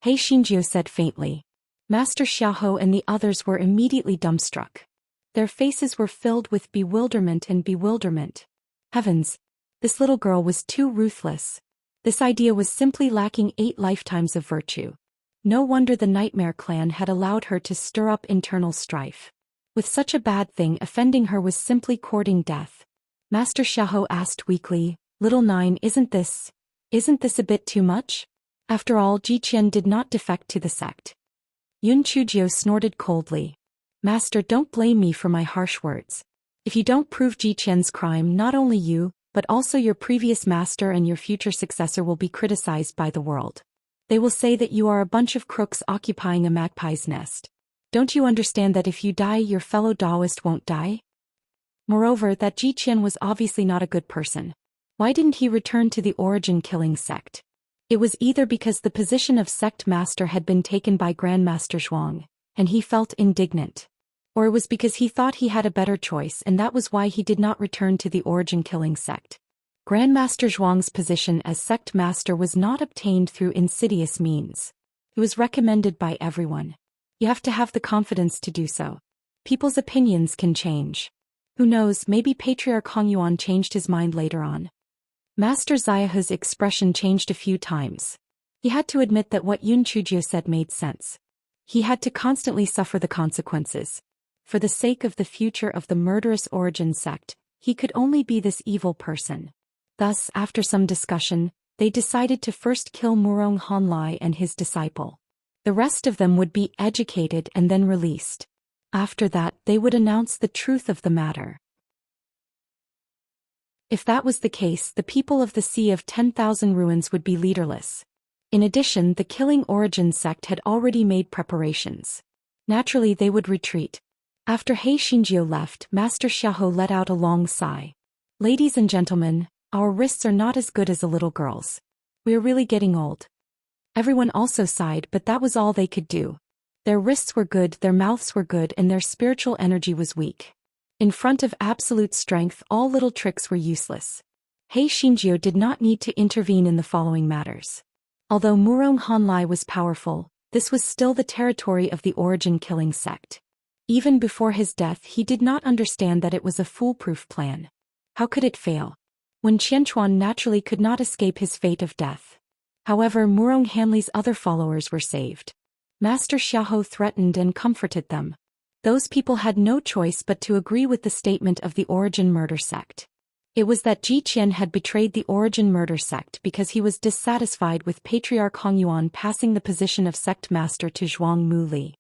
He Xinjiu said faintly. Master Xiahou and the others were immediately dumbstruck. Their faces were filled with bewilderment and bewilderment. Heavens! This little girl was too ruthless. This idea was simply lacking 8 lifetimes of virtue. No wonder the Nightmare Clan had allowed her to stir up internal strife. With such a bad thing, offending her was simply courting death. Master Xiahou asked weakly, Little Nine, isn't this a bit too much? After all, Ji Qian did not defect to the sect. Yun Chujiu snorted coldly. Master, don't blame me for my harsh words. If you don't prove Ji Qian's crime, not only you, but also your previous master and your future successor will be criticized by the world. They will say that you are a bunch of crooks occupying a magpie's nest. Don't you understand that if you die, your fellow Taoist won't die? Moreover, that Ji Qian was obviously not a good person. Why didn't he return to the origin killing sect? It was either because the position of sect master had been taken by Grandmaster Zhuang, and he felt indignant. Or it was because he thought he had a better choice and that was why he did not return to the origin killing sect. Grandmaster Zhuang's position as sect master was not obtained through insidious means. It was recommended by everyone. You have to have the confidence to do so. People's opinions can change. Who knows, maybe Patriarch Hongyuan changed his mind later on. Master Xiaohu's expression changed a few times. He had to admit that what Yun Chujiu said made sense. He had to constantly suffer the consequences. For the sake of the future of the murderous origin sect, he could only be this evil person. Thus, after some discussion, they decided to first kill Murong Honlai and his disciple. The rest of them would be educated and then released. After that, they would announce the truth of the matter. If that was the case, the people of the Sea of 10,000 Ruins would be leaderless. In addition, the killing origin sect had already made preparations. Naturally, they would retreat. After He Xinjiu left, Master Xiahou let out a long sigh. Ladies and gentlemen, our wrists are not as good as a little girl's. We are really getting old. Everyone also sighed, but that was all they could do. Their wrists were good, their mouths were good, and their spiritual energy was weak. In front of absolute strength, all little tricks were useless. He Xinjiu did not need to intervene in the following matters. Although Murong Honlai was powerful, this was still the territory of the origin killing sect. Even before his death, he did not understand that it was a foolproof plan. How could it fail? When Qianchuan naturally could not escape his fate of death. However, Murong Hanli's other followers were saved. Master Xiahou threatened and comforted them. Those people had no choice but to agree with the statement of the Origin murder sect. It was that Ji Qian had betrayed the Origin murder sect because he was dissatisfied with Patriarch Hongyuan passing the position of sect master to Zhuang Muli.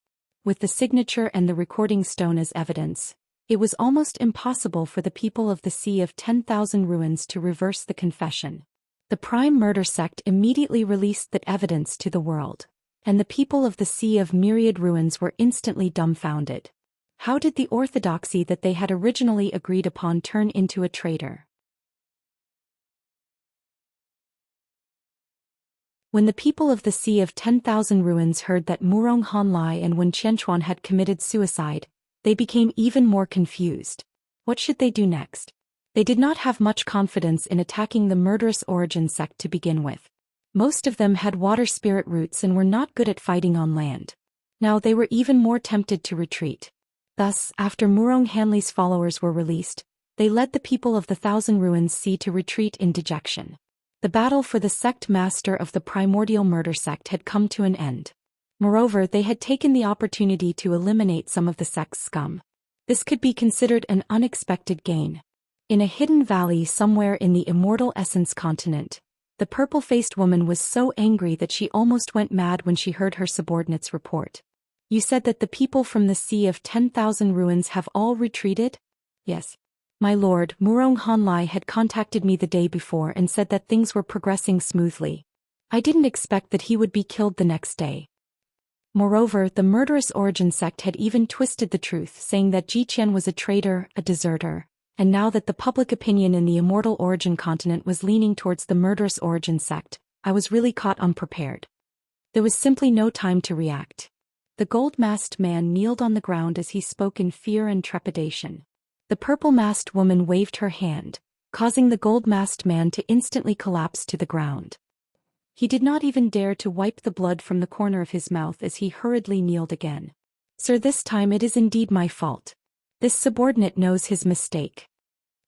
With the signature and the recording stone as evidence, it was almost impossible for the people of the Sea of 10,000 Ruins to reverse the confession. The Prime Murder Sect immediately released that evidence to the world, and the people of the Sea of Myriad Ruins were instantly dumbfounded. How did the orthodoxy that they had originally agreed upon turn into a traitor? When the people of the Sea of 10,000 Ruins heard that Murong Hanlai and Wen Qianchuan had committed suicide, they became even more confused. What should they do next? They did not have much confidence in attacking the murderous Origin sect to begin with. Most of them had water spirit roots and were not good at fighting on land. Now they were even more tempted to retreat. Thus, after Murong Hanlai's followers were released, they led the people of the Thousand Ruins Sea to retreat in dejection. The battle for the sect master of the primordial murder sect had come to an end. Moreover, they had taken the opportunity to eliminate some of the sect's scum. This could be considered an unexpected gain. In a hidden valley somewhere in the immortal Essence continent, the purple-faced woman was so angry that she almost went mad when she heard her subordinates report. You said that the people from the Sea of 10,000 Ruins have all retreated? Yes. My lord, Murong Hanlai had contacted me the day before and said that things were progressing smoothly. I didn't expect that he would be killed the next day. Moreover, the murderous Origin sect had even twisted the truth, saying that Ji Qian was a traitor, a deserter, and now that the public opinion in the immortal Origin continent was leaning towards the murderous Origin sect, I was really caught unprepared. There was simply no time to react. The gold-masked man kneeled on the ground as he spoke in fear and trepidation. The purple-masked woman waved her hand, causing the gold-masked man to instantly collapse to the ground. He did not even dare to wipe the blood from the corner of his mouth as he hurriedly kneeled again. Sir, this time it is indeed my fault. This subordinate knows his mistake.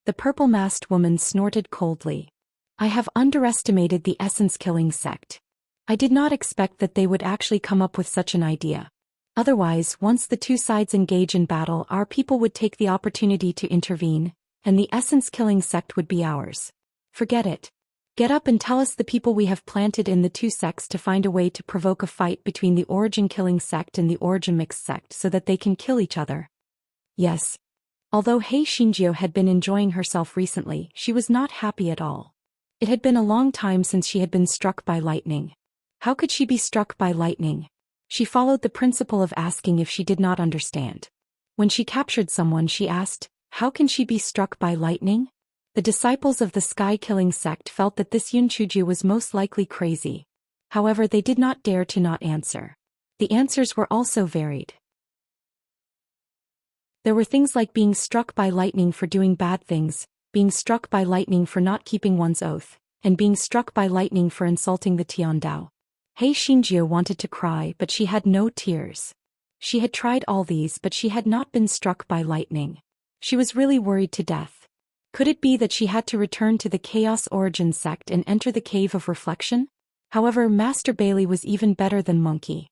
The purple-masked woman snorted coldly. I have underestimated the essence-killing sect. I did not expect that they would actually come up with such an idea. Otherwise, once the two sides engage in battle, our people would take the opportunity to intervene, and the essence-killing sect would be ours. Forget it. Get up and tell us the people we have planted in the two sects to find a way to provoke a fight between the Origin-killing sect and the Origin-mixed sect so that they can kill each other. Yes. Although Hei Xinjiu had been enjoying herself recently, she was not happy at all. It had been a long time since she had been struck by lightning. How could she be struck by lightning? She followed the principle of asking if she did not understand. When she captured someone, she asked, how can she be struck by lightning? The disciples of the sky-killing sect felt that this Yunchuju was most likely crazy. However, they did not dare to not answer. The answers were also varied. There were things like being struck by lightning for doing bad things, being struck by lightning for not keeping one's oath, and being struck by lightning for insulting the Tiandao. Hei Xinjiu wanted to cry, but she had no tears. She had tried all these, but she had not been struck by lightning. She was really worried to death. Could it be that she had to return to the Chaos Origin sect and enter the Cave of Reflection? However, Master Bailey was even better than Monkey.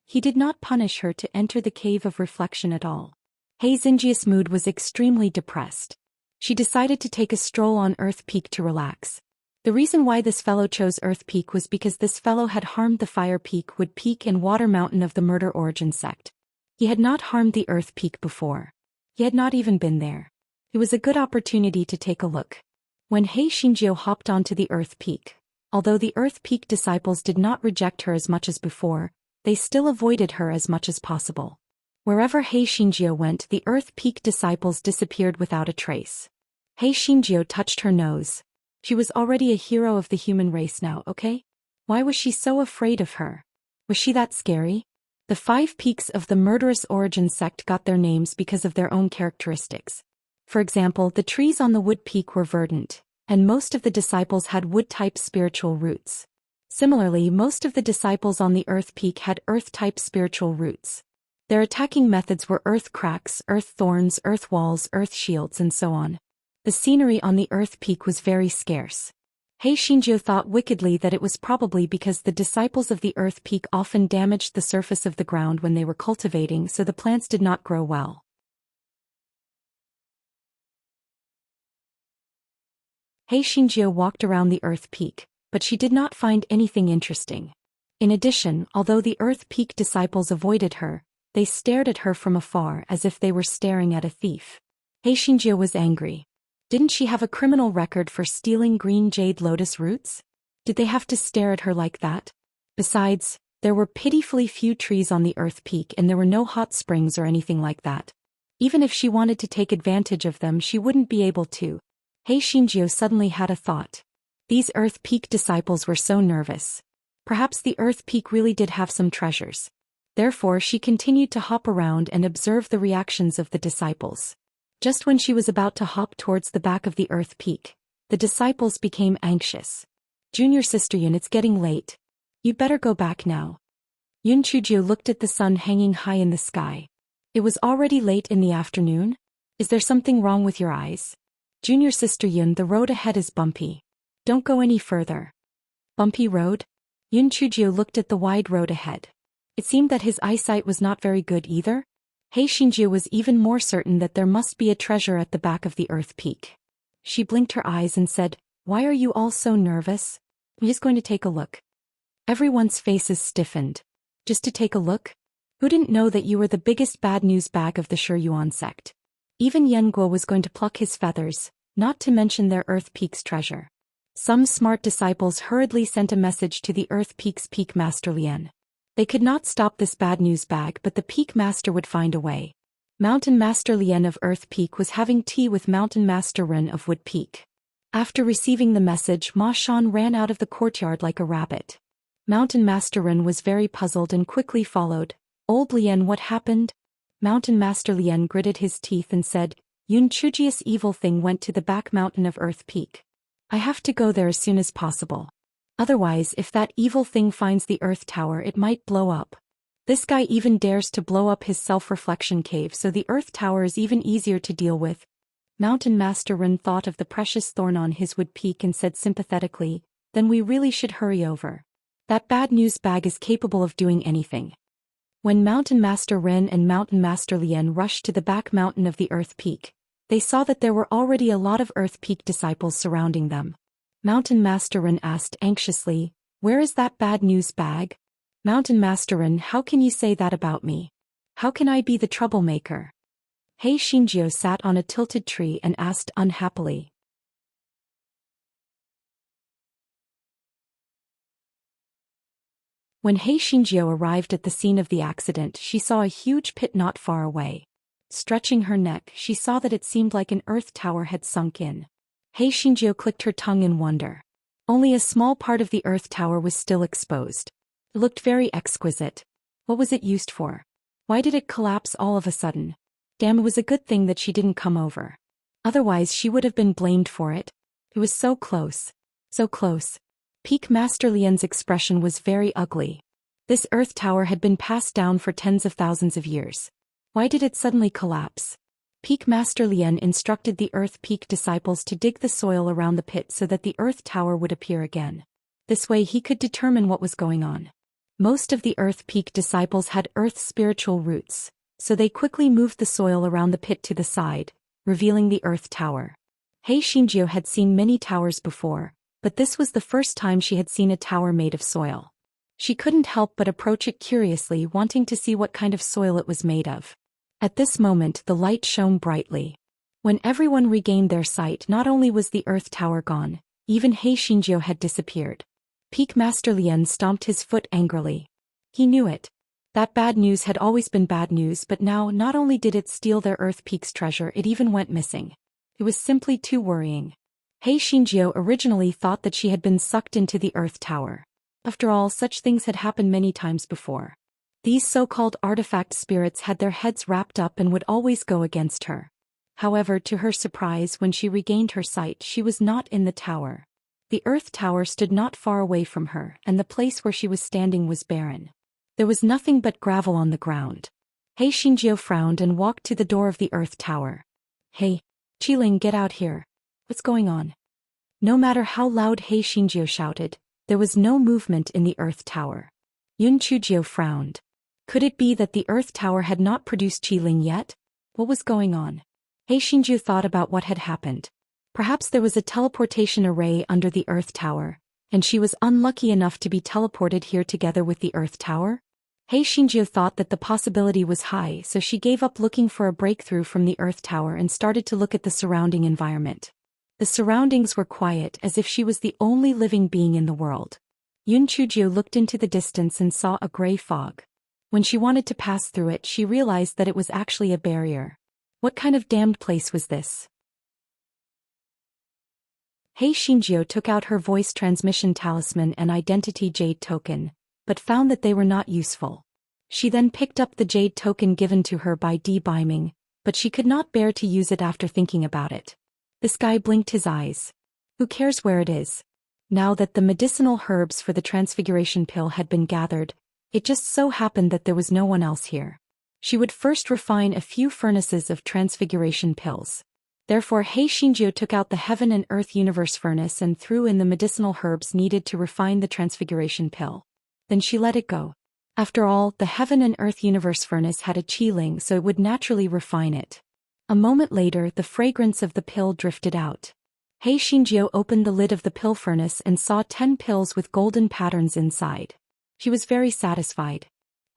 He did not punish her to enter the Cave of Reflection at all. Hei Xinjiu's mood was extremely depressed. She decided to take a stroll on Earth Peak to relax. The reason why this fellow chose Earth Peak was because this fellow had harmed the Fire Peak, Wood Peak and Water Mountain of the Murder Origin sect. He had not harmed the Earth Peak before. He had not even been there. It was a good opportunity to take a look. When Hei Xinjiu hopped onto the Earth Peak, although the Earth Peak disciples did not reject her as much as before, they still avoided her as much as possible. Wherever Hei Xinjiu went, the Earth Peak disciples disappeared without a trace. Hei Xinjiu touched her nose. She was already a hero of the human race now, okay? Why was she so afraid of her? Was she that scary? The 5 peaks of the murderous Origin sect got their names because of their own characteristics. For example, the trees on the Wood Peak were verdant, and most of the disciples had wood-type spiritual roots. Similarly, most of the disciples on the Earth Peak had earth-type spiritual roots. Their attacking methods were earth cracks, earth thorns, earth walls, earth shields, and so on. The scenery on the Earth Peak was very scarce. He Xinjiu thought wickedly that it was probably because the disciples of the Earth Peak often damaged the surface of the ground when they were cultivating, so the plants did not grow well. He Xinjiu walked around the Earth Peak, but she did not find anything interesting. In addition, although the Earth Peak disciples avoided her, they stared at her from afar as if they were staring at a thief. He Xinjiu was angry. Didn't she have a criminal record for stealing green jade lotus roots? Did they have to stare at her like that? Besides, there were pitifully few trees on the Earth Peak and there were no hot springs or anything like that. Even if she wanted to take advantage of them, she wouldn't be able to. He Xinjiu suddenly had a thought. These Earth Peak disciples were so nervous. Perhaps the Earth Peak really did have some treasures. Therefore, she continued to hop around and observe the reactions of the disciples. Just when she was about to hop towards the back of the Earth Peak, the disciples became anxious. Junior sister Yun, it's getting late. You'd better go back now. Yun Chujio looked at the sun hanging high in the sky. It was already late in the afternoon? Is there something wrong with your eyes? Junior sister Yun, the road ahead is bumpy. Don't go any further. Bumpy road? Yun Chujio looked at the wide road ahead. It seemed that his eyesight was not very good either. He Xinjiu was even more certain that there must be a treasure at the back of the Earth Peak. She blinked her eyes and said, "Why are you all so nervous? I'm just going to take a look." Everyone's faces stiffened. Just to take a look? Who didn't know that you were the biggest bad news bag of the Shiyuan sect? Even Yen Guo was going to pluck his feathers, not to mention their Earth Peak's treasure. Some smart disciples hurriedly sent a message to the Earth Peak's Peak Master Lien. They could not stop this bad news bag, but the Peak Master would find a way. Mountain Master Lien of Earth Peak was having tea with Mountain Master Ren of Wood Peak. After receiving the message, Ma Shan ran out of the courtyard like a rabbit. Mountain Master Ren was very puzzled and quickly followed. "Old Lien, what happened?" Mountain Master Lien gritted his teeth and said, "Yun Chuji's evil thing went to the back mountain of Earth Peak. I have to go there as soon as possible. Otherwise, if that evil thing finds the Earth Tower, it might blow up. This guy even dares to blow up his self-reflection cave, so the Earth Tower is even easier to deal with." Mountain Master Ren thought of the precious thorn on his wood peak and said sympathetically, "Then we really should hurry over. That bad news bag is capable of doing anything." When Mountain Master Ren and Mountain Master Lien rushed to the back mountain of the Earth Peak, they saw that there were already a lot of Earth Peak disciples surrounding them. Mountain Master Ren asked anxiously, "Where is that bad news bag?" "Mountain Master Ren, how can you say that about me? How can I be the troublemaker?" He Xinjiu sat on a tilted tree and asked unhappily. When He Xinjiu arrived at the scene of the accident, she saw a huge pit not far away. Stretching her neck, she saw that it seemed like an earth tower had sunk in. He Xinjiu clicked her tongue in wonder. Only a small part of the Earth Tower was still exposed. It looked very exquisite. What was it used for? Why did it collapse all of a sudden? Damn, it was a good thing that she didn't come over. Otherwise she would have been blamed for it. It was so close. So close. Peak Master Lien's expression was very ugly. This Earth Tower had been passed down for tens of thousands of years. Why did it suddenly collapse? Peak Master Lien instructed the Earth Peak disciples to dig the soil around the pit so that the Earth Tower would appear again. This way he could determine what was going on. Most of the Earth Peak disciples had Earth's spiritual roots, so they quickly moved the soil around the pit to the side, revealing the Earth Tower. He Xinjiu had seen many towers before, but this was the first time she had seen a tower made of soil. She couldn't help but approach it curiously, wanting to see what kind of soil it was made of. At this moment the light shone brightly. When everyone regained their sight, not only was the Earth Tower gone, even He Xinjiu had disappeared. Peak Master Lien stomped his foot angrily. He knew it. That bad news had always been bad news, but now not only did it steal their Earth Peak's treasure, it even went missing. It was simply too worrying. He Xinjiu originally thought that she had been sucked into the Earth Tower. After all, such things had happened many times before. These so-called artifact spirits had their heads wrapped up and would always go against her. However, to her surprise, when she regained her sight, she was not in the tower. The Earth Tower stood not far away from her, and the place where she was standing was barren. There was nothing but gravel on the ground. He Xinjiu frowned and walked to the door of the Earth Tower. "Hey, Qiling, get out here. What's going on?" No matter how loud He Xinjiu shouted, there was no movement in the Earth Tower. Yun Chujiu frowned. Could it be that the Earth Tower had not produced Qiling yet? What was going on? He Xinjiu thought about what had happened. Perhaps there was a teleportation array under the Earth Tower, and she was unlucky enough to be teleported here together with the Earth Tower? He Xinjiu thought that the possibility was high, so she gave up looking for a breakthrough from the Earth Tower and started to look at the surrounding environment. The surroundings were quiet, as if she was the only living being in the world. Yun Chujiu looked into the distance and saw a gray fog. When she wanted to pass through it, she realized that it was actually a barrier. What kind of damned place was this? He Xinjiu took out her voice transmission talisman and identity jade token, but found that they were not useful. She then picked up the jade token given to her by D-Biming, but she could not bear to use it after thinking about it. This guy blinked his eyes. Who cares where it is? Now that the medicinal herbs for the transfiguration pill had been gathered, it just so happened that there was no one else here. She would first refine a few furnaces of transfiguration pills. Therefore He Xinjiu took out the Heaven and Earth Universe furnace and threw in the medicinal herbs needed to refine the transfiguration pill. Then she let it go. After all, the Heaven and Earth Universe furnace had a Qiling, so it would naturally refine it. A moment later, the fragrance of the pill drifted out. He Xinjiu opened the lid of the pill furnace and saw 10 pills with golden patterns inside. She was very satisfied.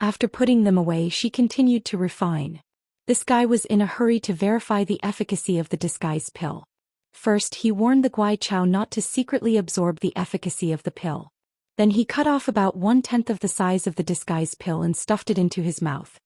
After putting them away, she continued to refine. This guy was in a hurry to verify the efficacy of the disguise pill. First, he warned the Guai Chao not to secretly absorb the efficacy of the pill. Then he cut off about 1/10 of the size of the disguise pill and stuffed it into his mouth.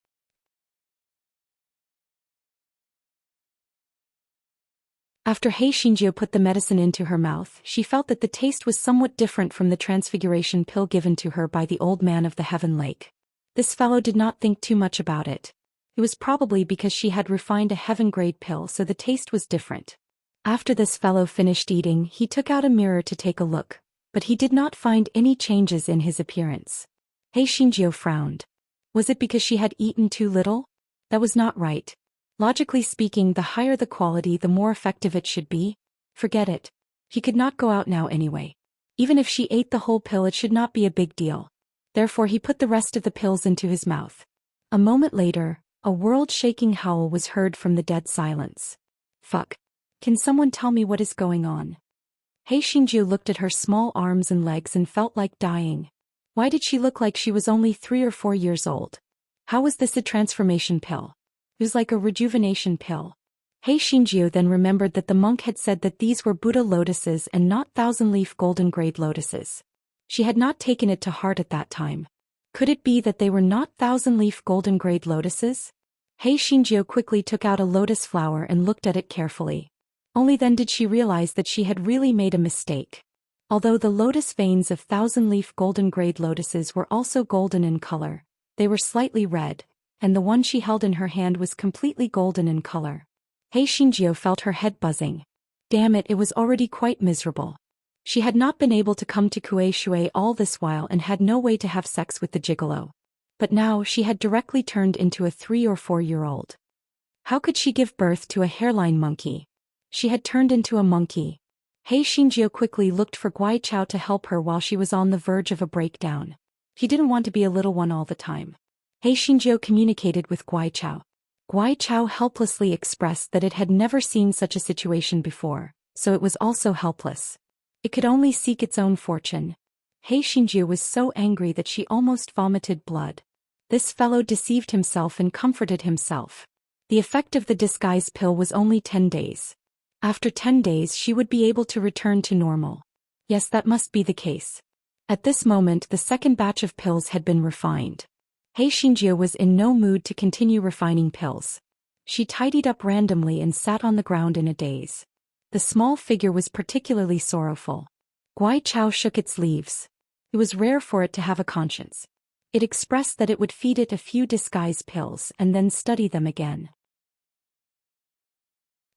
After He Xinjiu put the medicine into her mouth, she felt that the taste was somewhat different from the transfiguration pill given to her by the old man of the Heaven Lake. This fellow did not think too much about it. It was probably because she had refined a heaven-grade pill, so the taste was different. After this fellow finished eating, he took out a mirror to take a look, but he did not find any changes in his appearance. He Xinjiu frowned. Was it because she had eaten too little? That was not right. Logically speaking, the higher the quality, the more effective it should be. Forget it. He could not go out now anyway. Even if she ate the whole pill, it should not be a big deal. Therefore he put the rest of the pills into his mouth. A moment later, a world-shaking howl was heard from the dead silence. Fuck. Can someone tell me what is going on? He Xinjiu looked at her small arms and legs and felt like dying. Why did she look like she was only 3 or 4 years old? How was this a transformation pill? It was like a rejuvenation pill. He Xinjiu then remembered that the monk had said that these were Buddha lotuses and not thousand-leaf golden-grade lotuses. She had not taken it to heart at that time. Could it be that they were not thousand-leaf golden-grade lotuses? He Xinjiu quickly took out a lotus flower and looked at it carefully. Only then did she realize that she had really made a mistake. Although the lotus veins of thousand-leaf golden-grade lotuses were also golden in color, they were slightly red, and the one she held in her hand was completely golden in color. He Xinjiu felt her head buzzing. Damn it, it was already quite miserable. She had not been able to come to Kue Shui all this while and had no way to have sex with the gigolo. But now she had directly turned into a 3 or 4-year-old. How could she give birth to a hairline monkey? She had turned into a monkey. He Xinjiu quickly looked for Guai Chao to help her while she was on the verge of a breakdown. He didn't want to be a little one all the time. He Xinjiu communicated with Guai Chao. Guai Chao helplessly expressed that it had never seen such a situation before, so it was also helpless. It could only seek its own fortune. He Xinjiu was so angry that she almost vomited blood. This fellow deceived himself and comforted himself. The effect of the disguise pill was only 10 days. After 10 days she would be able to return to normal. Yes, that must be the case. At this moment the second batch of pills had been refined. He Xinjiu was in no mood to continue refining pills. She tidied up randomly and sat on the ground in a daze. The small figure was particularly sorrowful. Guai Chao shook its leaves. It was rare for it to have a conscience. It expressed that it would feed it a few disguise pills and then study them again.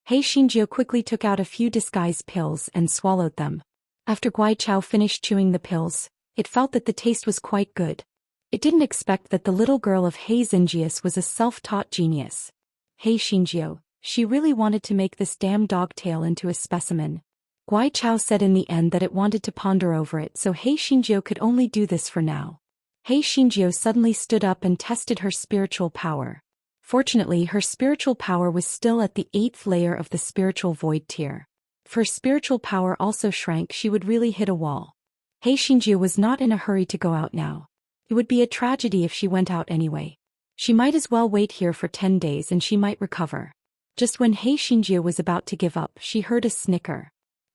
He Xinjiu quickly took out a few disguise pills and swallowed them. After Guai Chao finished chewing the pills, it felt that the taste was quite good. It didn't expect that the little girl of He Xinjius was a self-taught genius. He Xinjiu, she really wanted to make this damn dog tail into a specimen. Guai Chao said in the end that it wanted to ponder over it, so He Xingjiu could only do this for now. He Xingjiu suddenly stood up and tested her spiritual power. Fortunately, her spiritual power was still at the 8th layer of the spiritual void tier. If her spiritual power also shrank, she would really hit a wall. He Xingjiu was not in a hurry to go out now. It would be a tragedy if she went out anyway. She might as well wait here for 10 days and she might recover. Just when He Xingjiu was about to give up, she heard a snicker.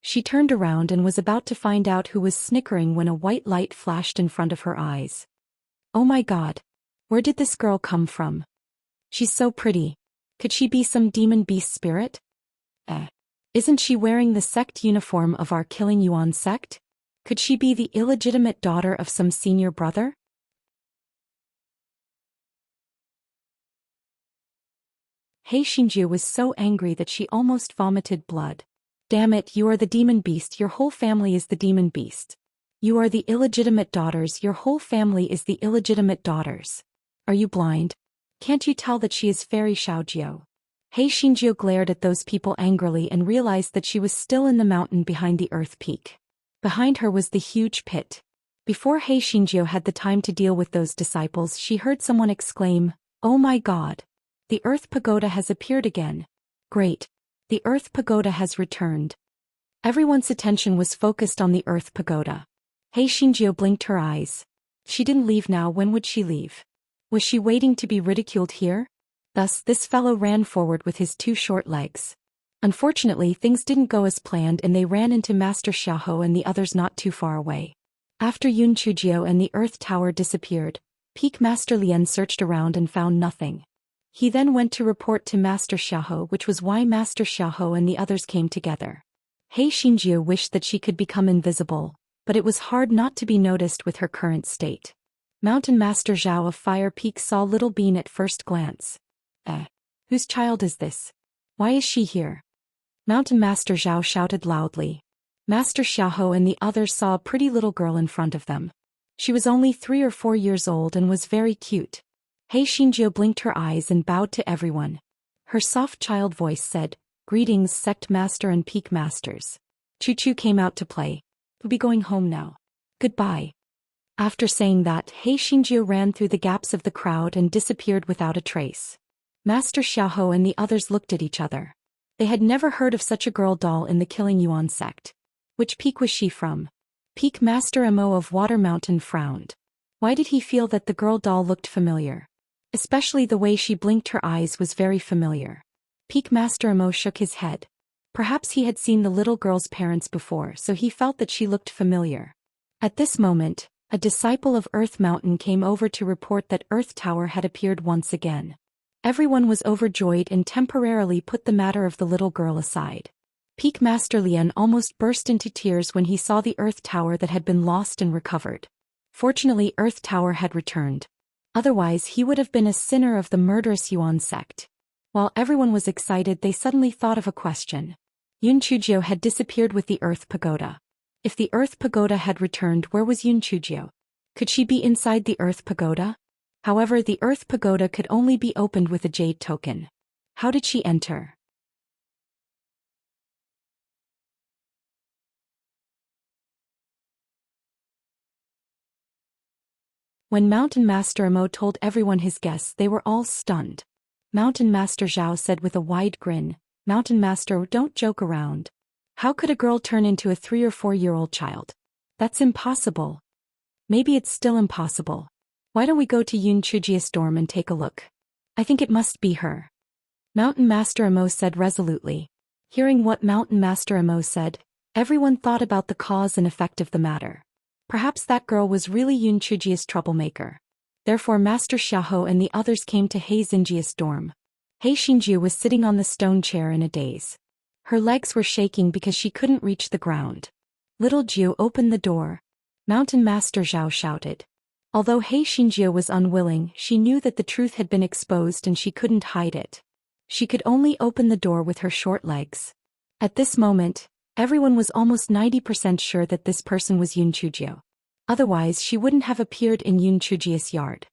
She turned around and was about to find out who was snickering when a white light flashed in front of her eyes. Oh my God! Where did this girl come from? She's so pretty. Could she be some demon beast spirit? Isn't she wearing the sect uniform of our Killing Yuan sect? Could she be the illegitimate daughter of some senior brother? He Xingjiu was so angry that she almost vomited blood. Damn it, you are the demon beast, your whole family is the demon beast. You are the illegitimate daughters, your whole family is the illegitimate daughters. Are you blind? Can't you tell that she is Fairy Xiaojiu? He Xingjiu glared at those people angrily and realized that she was still in the mountain behind the earth peak. Behind her was the huge pit. Before He Xingjiu had the time to deal with those disciples, she heard someone exclaim, "Oh my God! The earth pagoda has appeared again. Great! The earth pagoda has returned." Everyone's attention was focused on the earth pagoda. He Xingjiu blinked her eyes. She didn't leave now. When would she leave? Was she waiting to be ridiculed here? Thus, this fellow ran forward with his 2 short legs. Unfortunately, things didn't go as planned and they ran into Master Xiahou and the others not too far away. After Yun Chujiu and the Earth Tower disappeared, Peak Master Lian searched around and found nothing. He then went to report to Master Xiahou, which was why Master Xiahou and the others came together. He Xingjiu wished that she could become invisible, but it was hard not to be noticed with her current state. Mountain Master Zhao of Fire Peak saw Little Bean at first glance. Whose child is this? Why is she here? Mountain Master Zhao shouted loudly. Master Xiahou and the others saw a pretty little girl in front of them. She was only 3 or 4 years old and was very cute. He Xingjiu blinked her eyes and bowed to everyone. Her soft child voice said, "Greetings, Sect Master and Peak Masters. Choo-choo came out to play. We'll be going home now. Goodbye." After saying that, He Xingjiu ran through the gaps of the crowd and disappeared without a trace. Master Xiahou and the others looked at each other. They had never heard of such a girl doll in the Killing Yuan sect. Which peak was she from? Peak Master Mo of Water Mountain frowned. Why did he feel that the girl doll looked familiar? Especially the way she blinked her eyes was very familiar. Peak Master Mo shook his head. Perhaps he had seen the little girl's parents before, so he felt that she looked familiar. At this moment, a disciple of Earth Mountain came over to report that Earth Tower had appeared once again. Everyone was overjoyed and temporarily put the matter of the little girl aside. Peak Master Lian almost burst into tears when he saw the Earth Tower that had been lost and recovered. Fortunately, Earth Tower had returned. Otherwise, he would have been a sinner of the murderous Yuan sect. While everyone was excited, they suddenly thought of a question. Yun Chujiu had disappeared with the Earth Pagoda. If the Earth Pagoda had returned, where was Yun Chujiu? Could she be inside the Earth Pagoda? However, the Earth Pagoda could only be opened with a jade token. How did she enter? When Mountain Master Mo told everyone his guess, they were all stunned. Mountain Master Zhao said with a wide grin, "Mountain Master, don't joke around. How could a girl turn into a 3 or 4-year-old child? That's impossible." "Maybe it's still impossible. Why don't we go to Yun Chujia's dorm and take a look? I think it must be her," Mountain Master Mo said resolutely. Hearing what Mountain Master Mo said, everyone thought about the cause and effect of the matter. Perhaps that girl was really Yun Chujia's troublemaker. Therefore Master Xiahou and the others came to He Xingjia's dorm. He Xingjiu was sitting on the stone chair in a daze. Her legs were shaking because she couldn't reach the ground. "Little Jiu, open the door," Mountain Master Zhao shouted. Although He Xingjiu was unwilling, she knew that the truth had been exposed and she couldn't hide it. She could only open the door with her short legs. At this moment, everyone was almost 90% sure that this person was Yun Chujiu. Otherwise, she wouldn't have appeared in Yun Chujia's yard.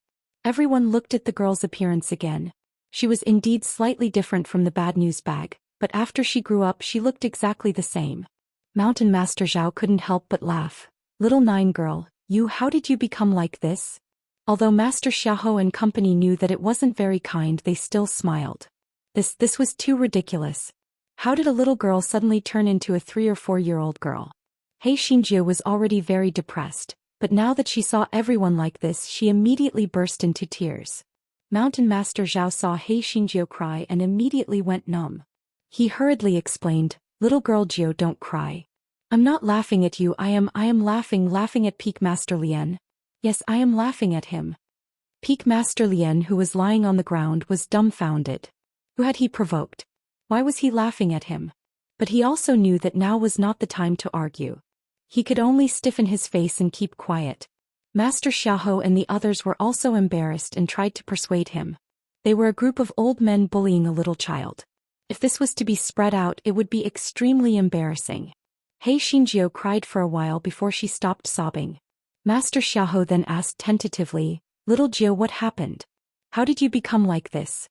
Everyone looked at the girl's appearance again. She was indeed slightly different from the bad news bag, but after she grew up she looked exactly the same. Mountain Master Zhao couldn't help but laugh. Little nine girl, how did you become like this? Although Master Xiahou and company knew that it wasn't very kind, they still smiled. This was too ridiculous. How did a little girl suddenly turn into a 3 or 4-year-old girl? He Xinjie was already very depressed, but now that she saw everyone like this, she immediately burst into tears. Mountain Master Zhao saw He Xinjie cry and immediately went numb. He hurriedly explained, "Little girl Jiu, don't cry. I'm not laughing at you, I am laughing at Peak Master Lien. Yes, I am laughing at him." Peak Master Lien, who was lying on the ground, was dumbfounded. Who had he provoked? Why was he laughing at him? But he also knew that now was not the time to argue. He could only stiffen his face and keep quiet. Master Xiahou and the others were also embarrassed and tried to persuade him. They were a group of old men bullying a little child. If this was to be spread out, it would be extremely embarrassing. He Xinjie cried for a while before she stopped sobbing. Master Xiahou then asked tentatively, "Little Jiu, what happened? How did you become like this?"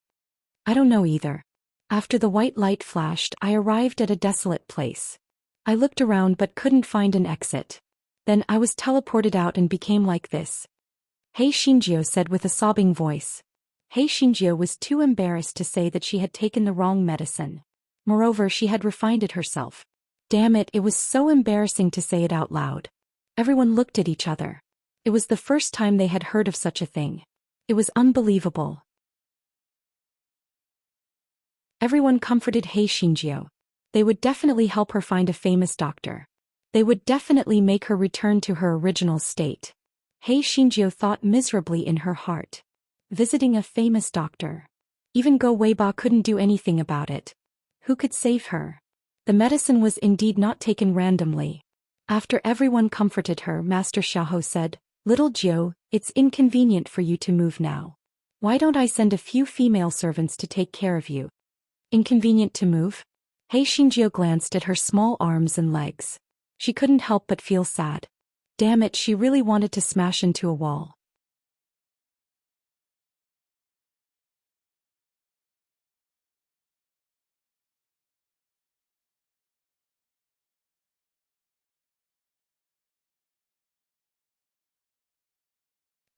"I don't know either. After the white light flashed, I arrived at a desolate place. I looked around but couldn't find an exit. Then I was teleported out and became like this," He Xinjie said with a sobbing voice. He Xinjie was too embarrassed to say that she had taken the wrong medicine. Moreover, she had refined it herself. Damn it, it was so embarrassing to say it out loud. Everyone looked at each other. It was the first time they had heard of such a thing. It was unbelievable. Everyone comforted He Xinjie. They would definitely help her find a famous doctor. They would definitely make her return to her original state. He Xinjie thought miserably in her heart. Visiting a famous doctor. Even Go Weiba couldn't do anything about it. Who could save her? The medicine was indeed not taken randomly. After everyone comforted her, Master Xiahou said, "Little Jiu, it's inconvenient for you to move now. Why don't I send a few female servants to take care of you?" Inconvenient to move? He Xinjie glanced at her small arms and legs. She couldn't help but feel sad. Damn it, she really wanted to smash into a wall.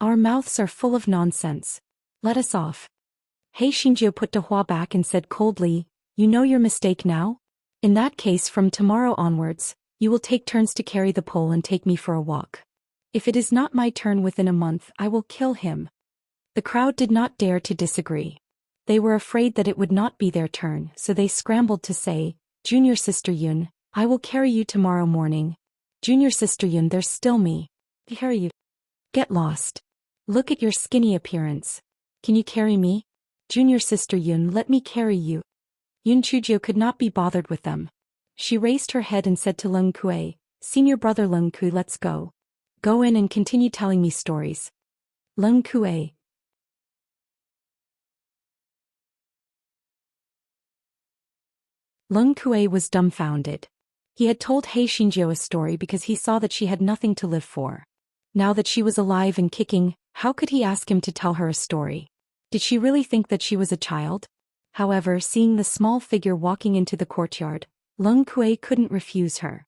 Our mouths are full of nonsense. Let us off. He Xinjie put Dehua back and said coldly, "You know your mistake now? In that case, from tomorrow onwards, you will take turns to carry the pole and take me for a walk. If it is not my turn within a month, I will kill him." The crowd did not dare to disagree. They were afraid that it would not be their turn, so they scrambled to say, "Junior Sister Yun, I will carry you tomorrow morning." "Junior Sister Yun, there's still me. Carry you. Get lost. Look at your skinny appearance. Can you carry me? Junior Sister Yun, let me carry you." Yun Chujio could not be bothered with them. She raised her head and said to Leng Kui, "Senior brother Leng Kui, let's go. Go in and continue telling me stories." Leng Kui. Leng Kui was dumbfounded. He had told He Xinjie a story because he saw that she had nothing to live for. Now that she was alive and kicking, how could he ask him to tell her a story? Did she really think that she was a child? However, seeing the small figure walking into the courtyard, Leng Kui couldn't refuse her.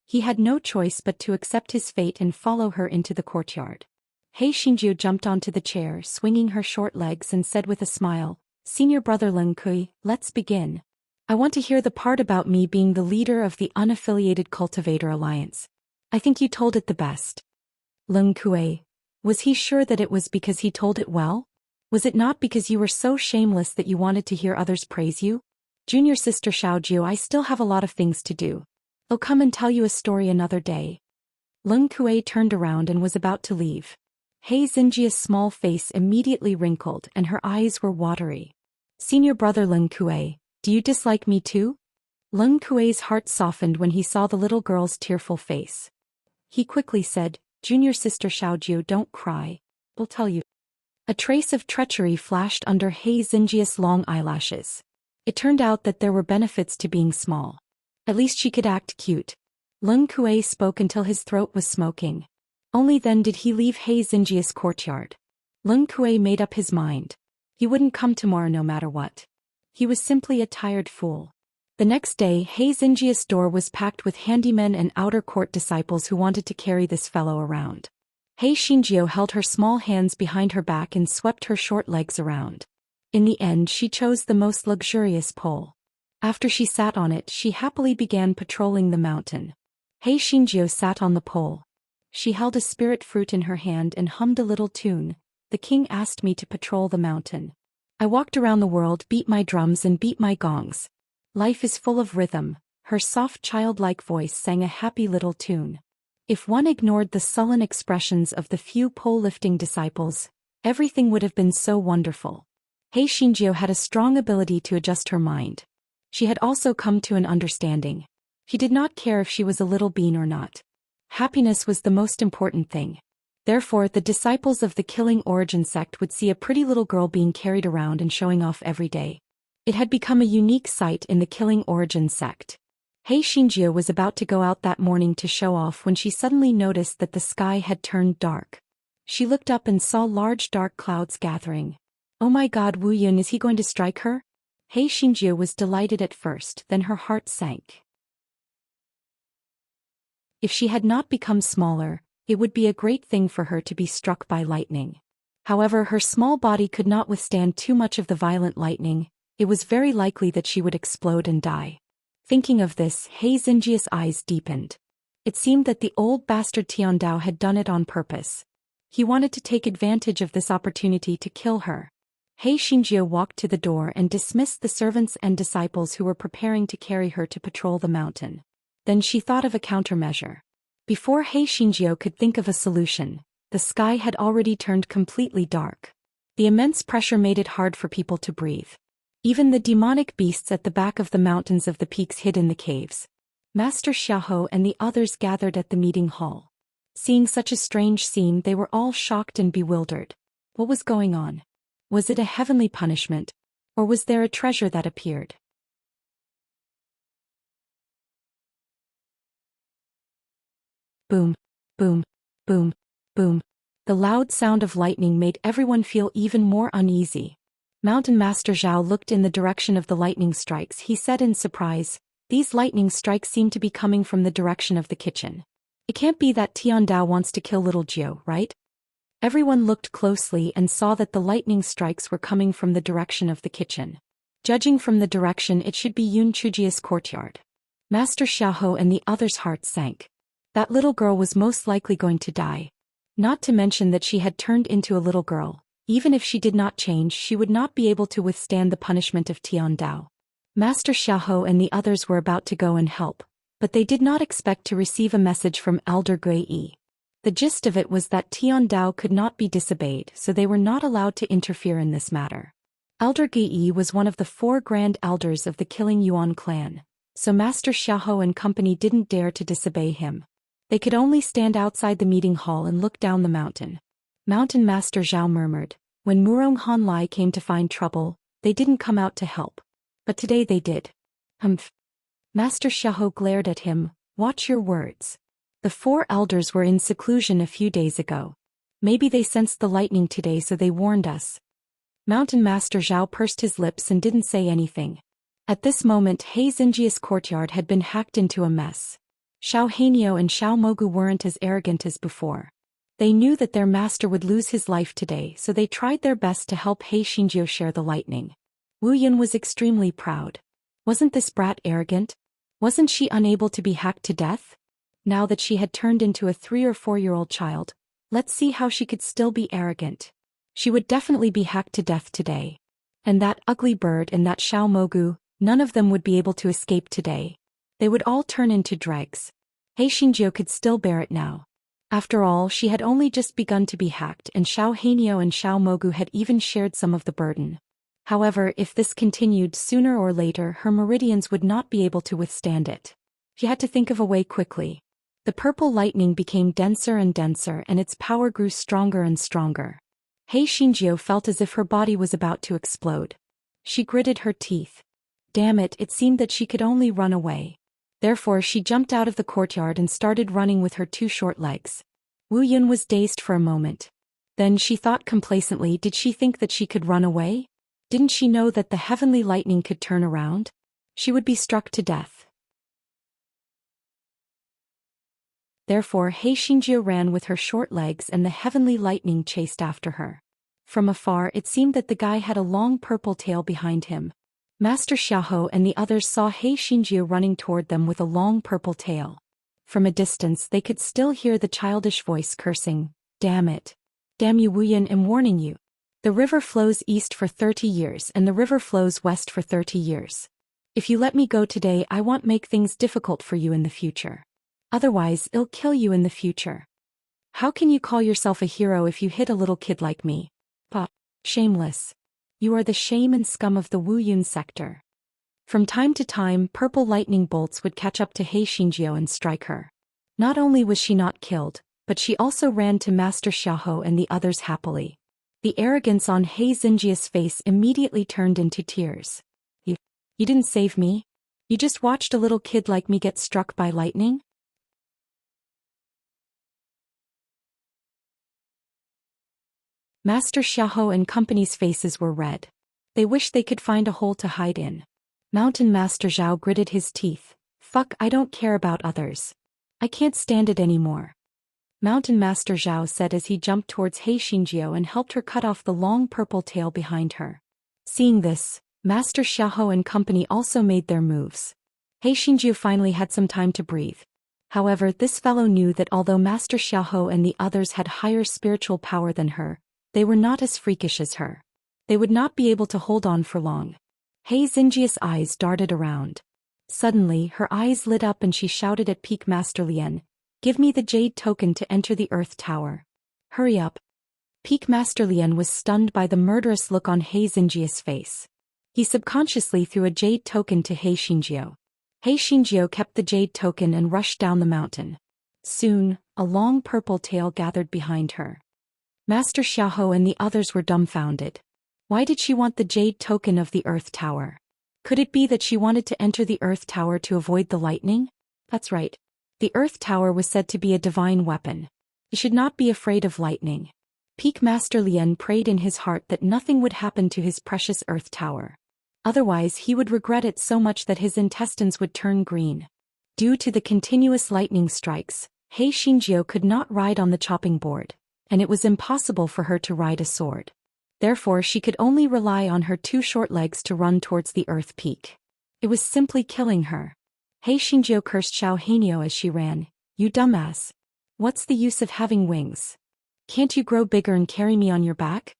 He had no choice but to accept his fate and follow her into the courtyard. He Xinjie jumped onto the chair, swinging her short legs, and said with a smile, "Senior brother Leng Kui, let's begin. I want to hear the part about me being the leader of the Unaffiliated Cultivator Alliance. I think you told it the best." Leng Kui. Was he sure that it was because he told it well? Was it not because you were so shameless that you wanted to hear others praise you? Junior Sister Xiaojiu, I still have a lot of things to do. I'll come and tell you a story another day. Leng Kui turned around and was about to leave. He Xinjie's small face immediately wrinkled and her eyes were watery. "Senior brother Leng Kui, do you dislike me too?" Leng Kui's heart softened when he saw the little girl's tearful face. He quickly said, "Junior Sister Xiaojiu, don't cry. I'll tell you." A trace of treachery flashed under He Xinjie's long eyelashes. It turned out that there were benefits to being small. At least she could act cute. Leng Kui spoke until his throat was smoking. Only then did he leave He Xinjie's courtyard. Leng Kui made up his mind. He wouldn't come tomorrow no matter what. He was simply a tired fool. The next day, He Xinjia's door was packed with handymen and outer court disciples who wanted to carry this fellow around. He Xinjio held her small hands behind her back and swept her short legs around. In the end, she chose the most luxurious pole. After she sat on it, she happily began patrolling the mountain. He Xinjio sat on the pole. She held a spirit fruit in her hand and hummed a little tune. The king asked me to patrol the mountain. I walked around the world, beat my drums and beat my gongs. Life is full of rhythm. Her soft childlike voice sang a happy little tune. If one ignored the sullen expressions of the few pole-lifting disciples, everything would have been so wonderful. He Xinjio had a strong ability to adjust her mind. She had also come to an understanding. She did not care if she was a little bean or not. Happiness was the most important thing. Therefore, the disciples of the Killing Origin sect would see a pretty little girl being carried around and showing off every day. It had become a unique sight in the Killing Origin sect. He Xinjio was about to go out that morning to show off when she suddenly noticed that the sky had turned dark. She looked up and saw large dark clouds gathering. Oh my God, Wu Yun, is he going to strike her? He Xinjio was delighted at first, then her heart sank. If she had not become smaller, it would be a great thing for her to be struck by lightning. However, her small body could not withstand too much of the violent lightning. It was very likely that she would explode and die. Thinking of this, He Xinjia's eyes deepened. It seemed that the old bastard Tiandao had done it on purpose. He wanted to take advantage of this opportunity to kill her. He Xinjio walked to the door and dismissed the servants and disciples who were preparing to carry her to patrol the mountain. Then she thought of a countermeasure. Before He Xinjio could think of a solution, the sky had already turned completely dark. The immense pressure made it hard for people to breathe. Even the demonic beasts at the back of the mountains of the peaks hid in the caves. Master Xiahou and the others gathered at the meeting hall. Seeing such a strange scene, they were all shocked and bewildered. What was going on? Was it a heavenly punishment? Or was there a treasure that appeared? Boom, boom, boom, boom. The loud sound of lightning made everyone feel even more uneasy. Mountain Master Zhao looked in the direction of the lightning strikes. He said in surprise, "These lightning strikes seem to be coming from the direction of the kitchen. It can't be that Tiandao wants to kill little Jiu, right?" Everyone looked closely and saw that the lightning strikes were coming from the direction of the kitchen. Judging from the direction, it should be Yun Chujia's courtyard. Master Xiahou and the others' hearts sank. That little girl was most likely going to die. Not to mention that she had turned into a little girl. Even if she did not change, she would not be able to withstand the punishment of Tiandao. Master Xiahou and the others were about to go and help, but they did not expect to receive a message from Elder Gui Yi. The gist of it was that Tiandao could not be disobeyed, so they were not allowed to interfere in this matter. Elder Gui Yi was one of the 4 grand elders of the Killing Yuan clan, so Master Xiahou and company didn't dare to disobey him. They could only stand outside the meeting hall and look down the mountain. Mountain Master Zhao murmured, "When Murong Hanlai came to find trouble, they didn't come out to help. But today they did." Humph. Master Xiahou glared at him, "Watch your words. The 4 elders were in seclusion a few days ago. Maybe they sensed the lightning today, so they warned us." Mountain Master Zhao pursed his lips and didn't say anything. At this moment, He Xinjia's courtyard had been hacked into a mess. Xiao Hanyo and Xiao Mogu weren't as arrogant as before. They knew that their master would lose his life today, so they tried their best to help He Xinjio share the lightning. Wu Yun was extremely proud. Wasn't this brat arrogant? Wasn't she unable to be hacked to death? Now that she had turned into a 3 or 4-year-old child, let's see how she could still be arrogant. She would definitely be hacked to death today. And that ugly bird and that Xiao Mogu, none of them would be able to escape today. They would all turn into dregs. He Xinjio could still bear it now. After all, she had only just begun to be hacked, and Xiao Hanyo and Xiao Mogu had even shared some of the burden. However, if this continued, sooner or later her meridians would not be able to withstand it. She had to think of a way quickly. The purple lightning became denser and denser, and its power grew stronger and stronger. He Xinjio felt as if her body was about to explode. She gritted her teeth. Damn it, it seemed that she could only run away. Therefore she jumped out of the courtyard and started running with her 2 short legs. Wu Yun was dazed for a moment. Then she thought complacently, did she think that she could run away? Didn't she know that the heavenly lightning could turn around? she would be struck to death. Therefore Hei Xinjiu ran with her short legs and the heavenly lightning chased after her. From afar it seemed that the guy had a long purple tail behind him. Master Xiaohou and the others saw Hei Xinjiu running toward them with a long purple tail. From a distance they could still hear the childish voice cursing, "Damn it. Damn you Wuyan, I'm warning you. The river flows east for 30 years and the river flows west for 30 years. If you let me go today I won't make things difficult for you in the future. Otherwise I'll kill you in the future. How can you call yourself a hero if you hit a little kid like me? Pa. Shameless. You are the shame and scum of the Wuyun sector." From time to time purple lightning bolts would catch up to Hei Xinjiu and strike her. Not only was she not killed, but she also ran to Master Xiaohou and the others happily. The arrogance on Hei Xinjiu's face immediately turned into tears. You didn't save me? You just watched a little kid like me get struck by lightning? Master Xiaohou and company's faces were red. They wished they could find a hole to hide in. Mountain Master Zhao gritted his teeth. Fuck, I don't care about others. I can't stand it anymore. Mountain Master Zhao said as he jumped towards Hei Xinjiu and helped her cut off the long purple tail behind her. Seeing this, Master Xiaohou and company also made their moves. Hei Xinjiu finally had some time to breathe. However, this fellow knew that although Master Xiaohou and the others had higher spiritual power than her, they were not as freakish as her. They would not be able to hold on for long. Hei Xinjiu's eyes darted around. Suddenly, her eyes lit up and she shouted at Peak Master Lien, "Give me the jade token to enter the Earth Tower. Hurry up." Peak Master Lien was stunned by the murderous look on Hei Xinjiu's face. He subconsciously threw a jade token to Hei Xinjiu. Hei Xinjiu kept the jade token and rushed down the mountain. Soon, a long purple tail gathered behind her. Master Xiaohou and the others were dumbfounded. Why did she want the jade token of the Earth Tower? Could it be that she wanted to enter the Earth Tower to avoid the lightning? That's right. The Earth Tower was said to be a divine weapon. He should not be afraid of lightning. Peak Master Lien prayed in his heart that nothing would happen to his precious Earth Tower. Otherwise he would regret it so much that his intestines would turn green. Due to the continuous lightning strikes, Hei Xinjiu could not ride on the chopping board, and it was impossible for her to ride a sword. Therefore she could only rely on her two short legs to run towards the Earth Peak. It was simply killing her. Hei Xinjiu cursed Xiao Hanyo as she ran. "You dumbass. What's the use of having wings? Can't you grow bigger and carry me on your back?"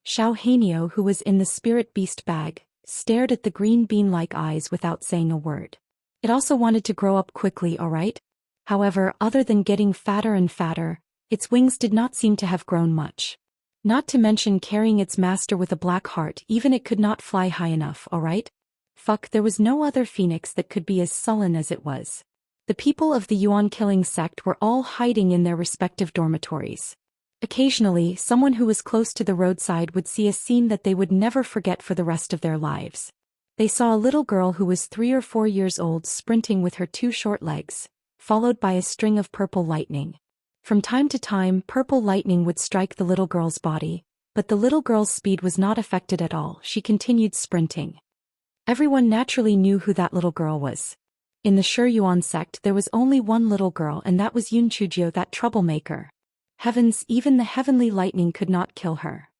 Xiao Hanyo, who was in the spirit beast bag, stared at the green bean-like eyes without saying a word. It also wanted to grow up quickly, alright? However, other than getting fatter and fatter, its wings did not seem to have grown much. Not to mention carrying its master with a black heart, even it could not fly high enough, alright? Fuck, there was no other phoenix that could be as sullen as it was. The people of the Yuan killing sect were all hiding in their respective dormitories. Occasionally, someone who was close to the roadside would see a scene that they would never forget for the rest of their lives. They saw a little girl who was 3 or 4 years old sprinting with her two short legs, followed by a string of purple lightning. From time to time, purple lightning would strike the little girl's body, but the little girl's speed was not affected at all. She continued sprinting. Everyone naturally knew who that little girl was. In the Shi Yuan sect there was only one little girl, and that was Yun Chujio, that troublemaker. Heavens, even the heavenly lightning could not kill her.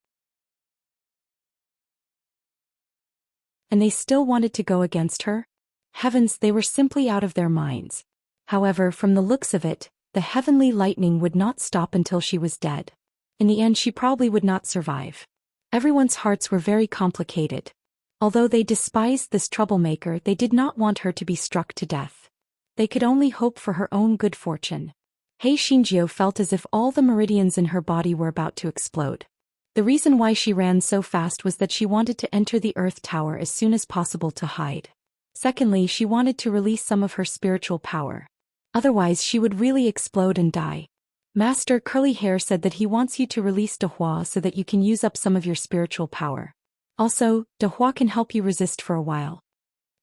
And they still wanted to go against her? Heavens, they were simply out of their minds. However, from the looks of it, the heavenly lightning would not stop until she was dead. In the end she probably would not survive. Everyone's hearts were very complicated. Although they despised this troublemaker, they did not want her to be struck to death. They could only hope for her own good fortune. Hei Xinjiu felt as if all the meridians in her body were about to explode. The reason why she ran so fast was that she wanted to enter the Earth Tower as soon as possible to hide. Secondly, she wanted to release some of her spiritual power. Otherwise she would really explode and die. Master Curly Hair said that he wants you to release Dehua so that you can use up some of your spiritual power. Also, Dehua can help you resist for a while.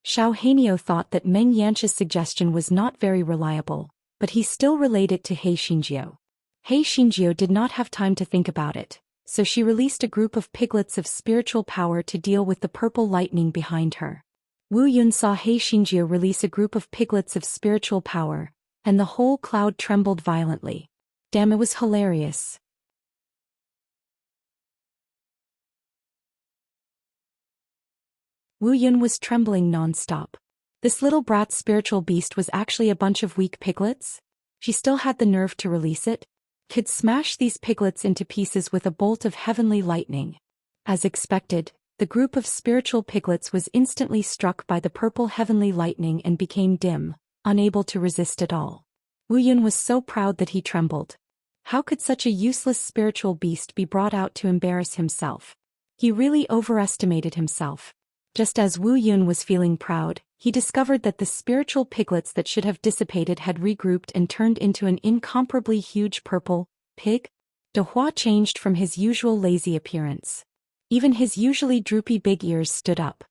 Xiao Hanyo thought that Meng Yanche's suggestion was not very reliable, but he still relayed it to Hei Xinjiu. Hei Xinjiu did not have time to think about it, so she released a group of piglets of spiritual power to deal with the purple lightning behind her. Wu Yun saw He Xinjiu release a group of piglets of spiritual power, and the whole cloud trembled violently. Damn, it was hilarious. Wu Yun was trembling non-stop. This little brat's spiritual beast was actually a bunch of weak piglets? She still had the nerve to release it? Could smash these piglets into pieces with a bolt of heavenly lightning. As expected, the group of spiritual piglets was instantly struck by the purple heavenly lightning and became dim, unable to resist at all. Wu Yun was so proud that he trembled. How could such a useless spiritual beast be brought out to embarrass himself? He really overestimated himself. Just as Wu Yun was feeling proud, he discovered that the spiritual piglets that should have dissipated had regrouped and turned into an incomparably huge purple pig. De Hua changed from his usual lazy appearance. Even his usually droopy big ears stood up.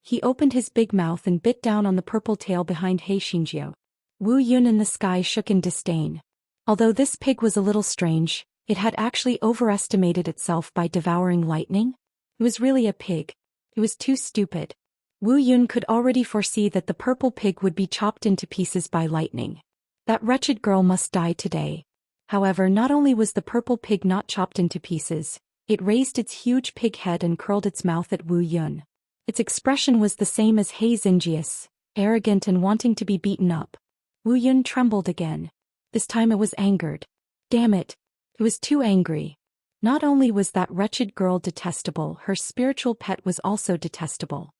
He opened his big mouth and bit down on the purple tail behind He Xinjiu. Wu Yun in the sky shook in disdain. Although this pig was a little strange, it had actually overestimated itself by devouring lightning. It was really a pig. It was too stupid. Wu Yun could already foresee that the purple pig would be chopped into pieces by lightning. That wretched girl must die today. However, not only was the purple pig not chopped into pieces, it raised its huge pig head and curled its mouth at Wu Yun. Its expression was the same as He Xinjiu's, arrogant and wanting to be beaten up. Wu Yun trembled again. This time it was angered. Damn it. It was too angry. Not only was that wretched girl detestable, her spiritual pet was also detestable.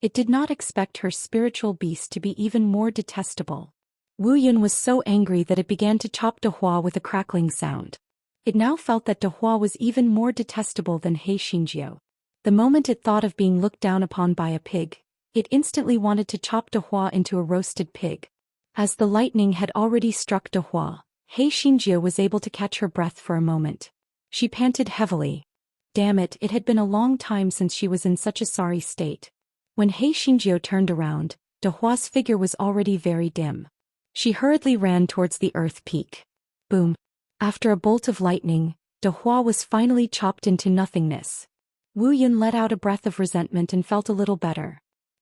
It did not expect her spiritual beast to be even more detestable. Wu Yun was so angry that it began to chop De Hua with a crackling sound. It now felt that De Hua was even more detestable than He Xinjiu. The moment it thought of being looked down upon by a pig, it instantly wanted to chop De Hua into a roasted pig. As the lightning had already struck De Hua, He Xinjiu was able to catch her breath for a moment. She panted heavily. Damn it, it had been a long time since she was in such a sorry state. When He Xinjiu turned around, De Hua's figure was already very dim. She hurriedly ran towards the earth peak. Boom. After a bolt of lightning, De Hua was finally chopped into nothingness. Wu Yun let out a breath of resentment and felt a little better.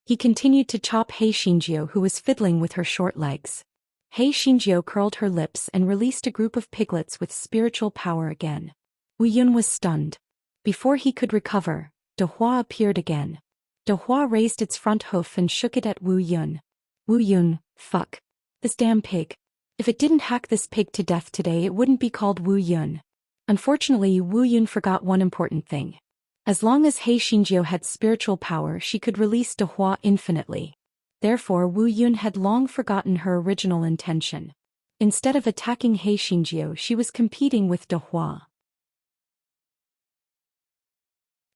He continued to chop He Xinjiu, who was fiddling with her short legs. He Xinjiu curled her lips and released a group of piglets with spiritual power again. Wu Yun was stunned. Before he could recover, De Hua appeared again. De Hua raised its front hoof and shook it at Wu Yun. Wu Yun, fuck. This damn pig. If it didn't hack this pig to death today, it wouldn't be called Wu Yun. Unfortunately, Wu Yun forgot one important thing. As long as He Xinjiu had spiritual power, she could release De Hua infinitely. Therefore, Wu Yun had long forgotten her original intention. Instead of attacking He Xinjiu, she was competing with De Hua.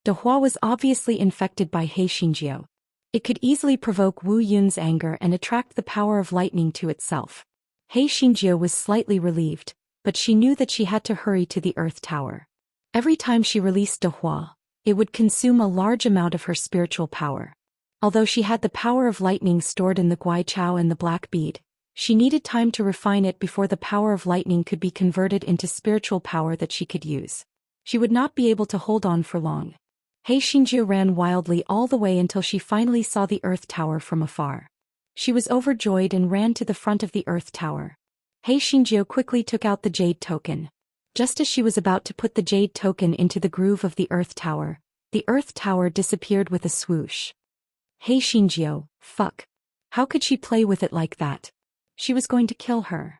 De Hua was obviously infected by He Xinjiu. It could easily provoke Wu Yun's anger and attract the power of lightning to itself. He Xinjiu was slightly relieved, but she knew that she had to hurry to the Earth Tower. Every time she released De Hua, it would consume a large amount of her spiritual power. Although she had the power of lightning stored in the Guai Chao and the Black Bead, she needed time to refine it before the power of lightning could be converted into spiritual power that she could use. She would not be able to hold on for long. He Xinjiu ran wildly all the way until she finally saw the Earth Tower from afar. She was overjoyed and ran to the front of the Earth Tower. He Xinjiu quickly took out the jade token. Just as she was about to put the jade token into the groove of the Earth Tower disappeared with a swoosh. He Xinjiu, fuck. How could she play with it like that? She was going to kill her.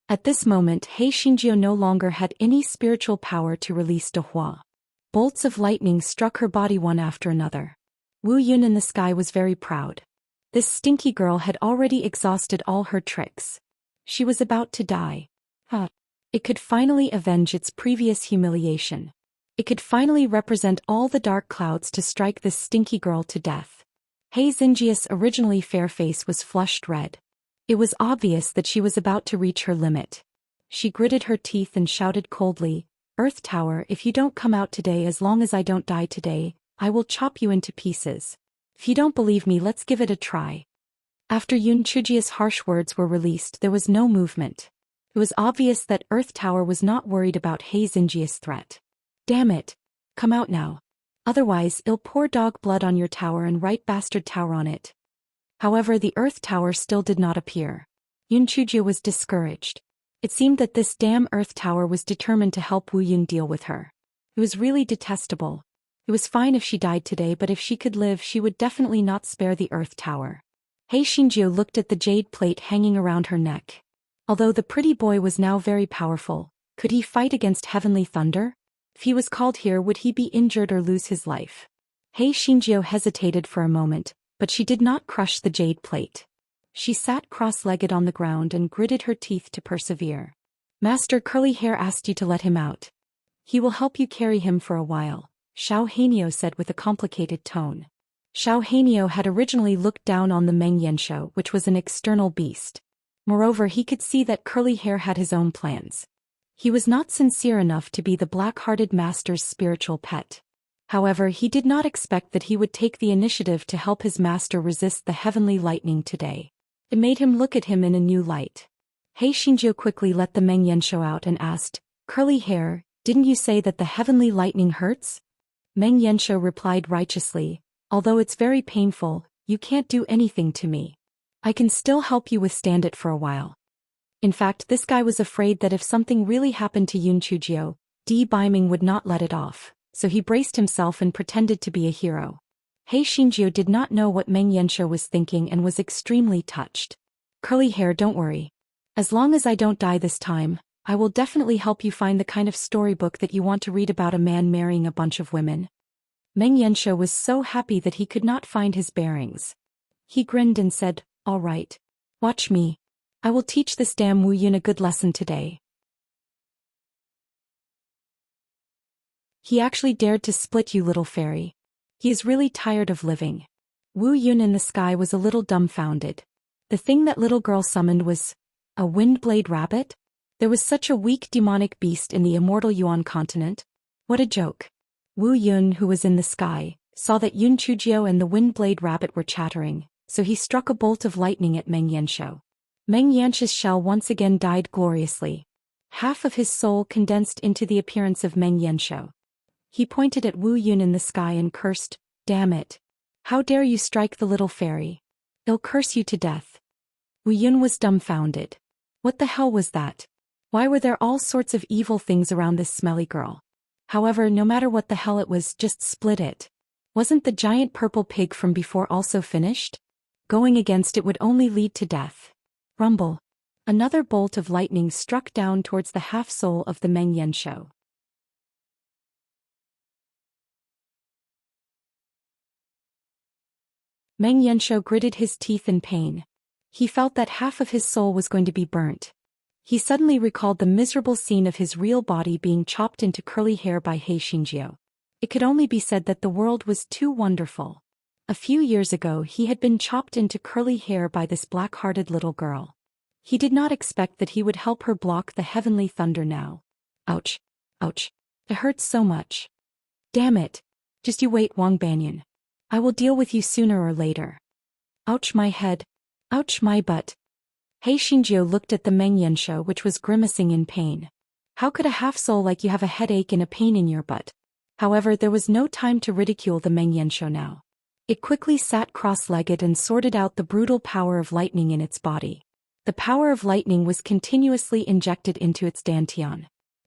At this moment, He Xinjiu no longer had any spiritual power to release De Hua. Bolts of lightning struck her body one after another. Wu Yun in the sky was very proud. This stinky girl had already exhausted all her tricks. She was about to die. It could finally avenge its previous humiliation. It could finally represent all the dark clouds to strike this stinky girl to death. He Xinjiu's originally fair face was flushed red. It was obvious that she was about to reach her limit. She gritted her teeth and shouted coldly, "Earth Tower, if you don't come out today, as long as I don't die today, I will chop you into pieces. If you don't believe me, let's give it a try." After Yun Chujia's harsh words were released, there was no movement. It was obvious that Earth Tower was not worried about He Xinjiu's threat. Damn it, Come out now. Otherwise, I'll pour dog blood on your tower and write bastard tower on it. However, the Earth Tower still did not appear. Yunchujie was discouraged. It seemed that this damn Earth Tower was determined to help Wu Yun deal with her. It was really detestable. It was fine if she died today, but if she could live, she would definitely not spare the Earth Tower. He Xingjiu looked at the jade plate hanging around her neck. Although the pretty boy was now very powerful, could he fight against heavenly thunder? If he was called here, would he be injured or lose his life? He Xingjiu hesitated for a moment, but she did not crush the jade plate. She sat cross-legged on the ground and gritted her teeth to persevere. Master Curly Hair asked you to let him out. He will help you carry him for a while, Xiao Hanio said with a complicated tone. Xiao Hanio had originally looked down on the Meng Yanshou, which was an external beast. Moreover, he could see that Curly Hair had his own plans. He was not sincere enough to be the black-hearted master's spiritual pet. However, he did not expect that he would take the initiative to help his master resist the heavenly lightning today. It made him look at him in a new light. He Xingjiu quickly let the Meng Yanshou out and asked, Curly Hair, didn't you say that the heavenly lightning hurts? Meng Yanshou replied righteously, although it's very painful, you can't do anything to me. I can still help you withstand it for a while. In fact, this guy was afraid that if something really happened to Yun Chujio, Di Biming would not let it off, so he braced himself and pretended to be a hero. He Xingjiu did not know what Meng Yanshou was thinking and was extremely touched. Curly Hair, don't worry. As long as I don't die this time, I will definitely help you find the kind of storybook that you want to read about a man marrying a bunch of women. Meng Yanshou was so happy that he could not find his bearings. He grinned and said, all right. Watch me. I will teach this damn Wu Yun a good lesson today. He actually dared to split you, little fairy. He is really tired of living. Wu Yun in the sky was a little dumbfounded. The thing that little girl summoned was a wind-blade rabbit? There was such a weak demonic beast in the immortal Yuan continent? What a joke. Wu Yun, who was in the sky, saw that Yun Chujio and the wind-blade rabbit were chattering, so he struck a bolt of lightning at Meng Yanshou. Meng Yanshou's shell once again died gloriously. Half of his soul condensed into the appearance of Meng Yanshou. He pointed at Wu Yun in the sky and cursed, damn it. How dare you strike the little fairy? I'll curse you to death. Wu Yun was dumbfounded. What the hell was that? Why were there all sorts of evil things around this smelly girl? However, no matter what the hell it was, just split it. Wasn't the giant purple pig from before also finished? Going against it would only lead to death. Rumble. Another bolt of lightning struck down towards the half-soul of the Meng Yanshou. Meng Yanshou gritted his teeth in pain. He felt that half of his soul was going to be burnt. He suddenly recalled the miserable scene of his real body being chopped into curly hair by He Xingjiu. It could only be said that the world was too wonderful. A few years ago he had been chopped into curly hair by this black-hearted little girl. He did not expect that he would help her block the heavenly thunder now. Ouch. Ouch. It hurts so much. Damn it. Just you wait, Wang Banyan. I will deal with you sooner or later. Ouch my head. Ouch my butt. He Xingjiu looked at the Meng Yanshou, which was grimacing in pain. How could a half-soul like you have a headache and a pain in your butt? However, there was no time to ridicule the Meng Yanshou now. It quickly sat cross-legged and sorted out the brutal power of lightning in its body. The power of lightning was continuously injected into its dantian.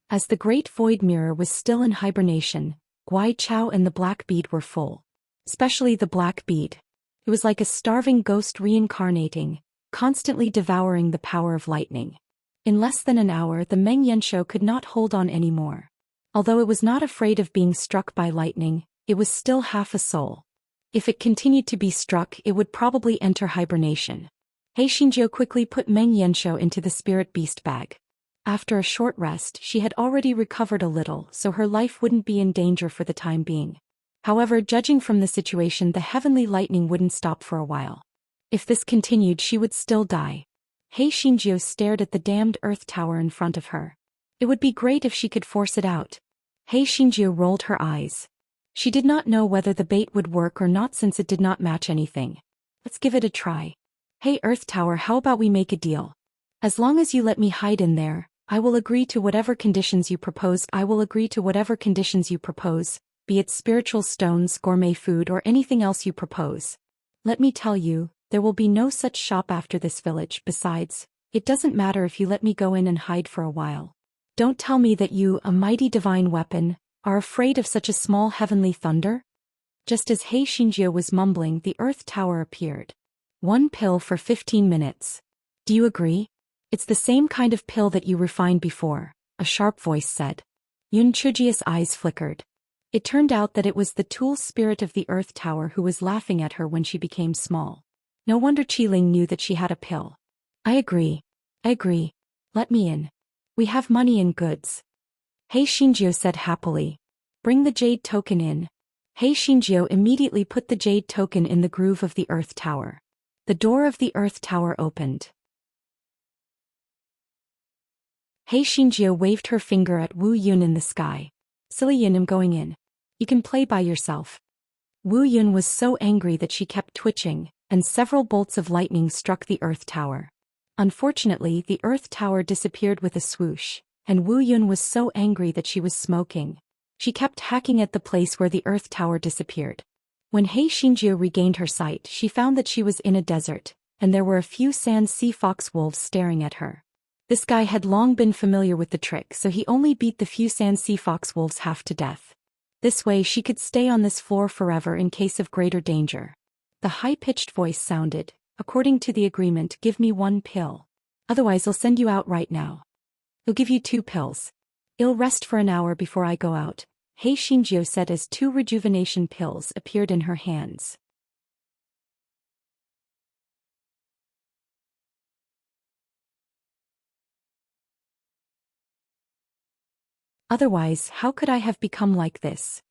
As the great void mirror was still in hibernation, Guai Chao and the black bead were full. Especially the black bead. It was like a starving ghost reincarnating, constantly devouring the power of lightning. In less than an hour the Meng Yanshou could not hold on anymore. Although it was not afraid of being struck by lightning, it was still half a soul. If it continued to be struck, it would probably enter hibernation. He Xingjiu quickly put Meng Yanshou into the spirit beast bag. After a short rest, she had already recovered a little, so her life wouldn't be in danger for the time being. However, judging from the situation, the heavenly lightning wouldn't stop for a while. If this continued, she would still die. He Xingjiu stared at the damned earth tower in front of her. It would be great if she could force it out. He Xingjiu rolled her eyes. She did not know whether the bait would work or not since it did not match anything. Let's give it a try. Hey Earth Tower, how about we make a deal? As long as you let me hide in there, I will agree to whatever conditions you propose. be it spiritual stones, gourmet food, or anything else you propose. Let me tell you, there will be no such shop after this village. Besides, it doesn't matter if you let me go in and hide for a while. Don't tell me that you, a mighty divine weapon, are afraid of such a small heavenly thunder? Just as Hei Xinjiu was mumbling, the Earth Tower appeared. 1 pill for 15 minutes. Do you agree? It's the same kind of pill that you refined before, a sharp voice said. Yun Chujia's eyes flickered. It turned out that it was the tool spirit of the Earth Tower who was laughing at her when she became small. No wonder Qiling knew that she had a pill. I agree. Let me in. We have money and goods. Hei Xinjiu said happily. Bring the jade token in. Hei Xinjiu immediately put the jade token in the groove of the Earth Tower. The door of the Earth Tower opened. Hei Xinjiu waved her finger at Wu Yun in the sky. Silly Yun, I'm going in. You can play by yourself. Wu Yun was so angry that she kept twitching, and several bolts of lightning struck the Earth Tower. Unfortunately, the Earth Tower disappeared with a swoosh, and Wu Yun was so angry that she was smoking. She kept hacking at the place where the Earth Tower disappeared. When Hei Xinjiu regained her sight, she found that she was in a desert, and there were a few sand sea fox wolves staring at her. This guy had long been familiar with the trick, so he only beat the few sand sea fox wolves half to death. This way she could stay on this floor forever in case of greater danger. The high-pitched voice sounded, according to the agreement, give me 1 pill. Otherwise I'll send you out right now. I'll give you 2 pills. I'll rest for an hour before I go out, Hei Xinjiu said as 2 rejuvenation pills appeared in her hands. Otherwise, how could I have become like this?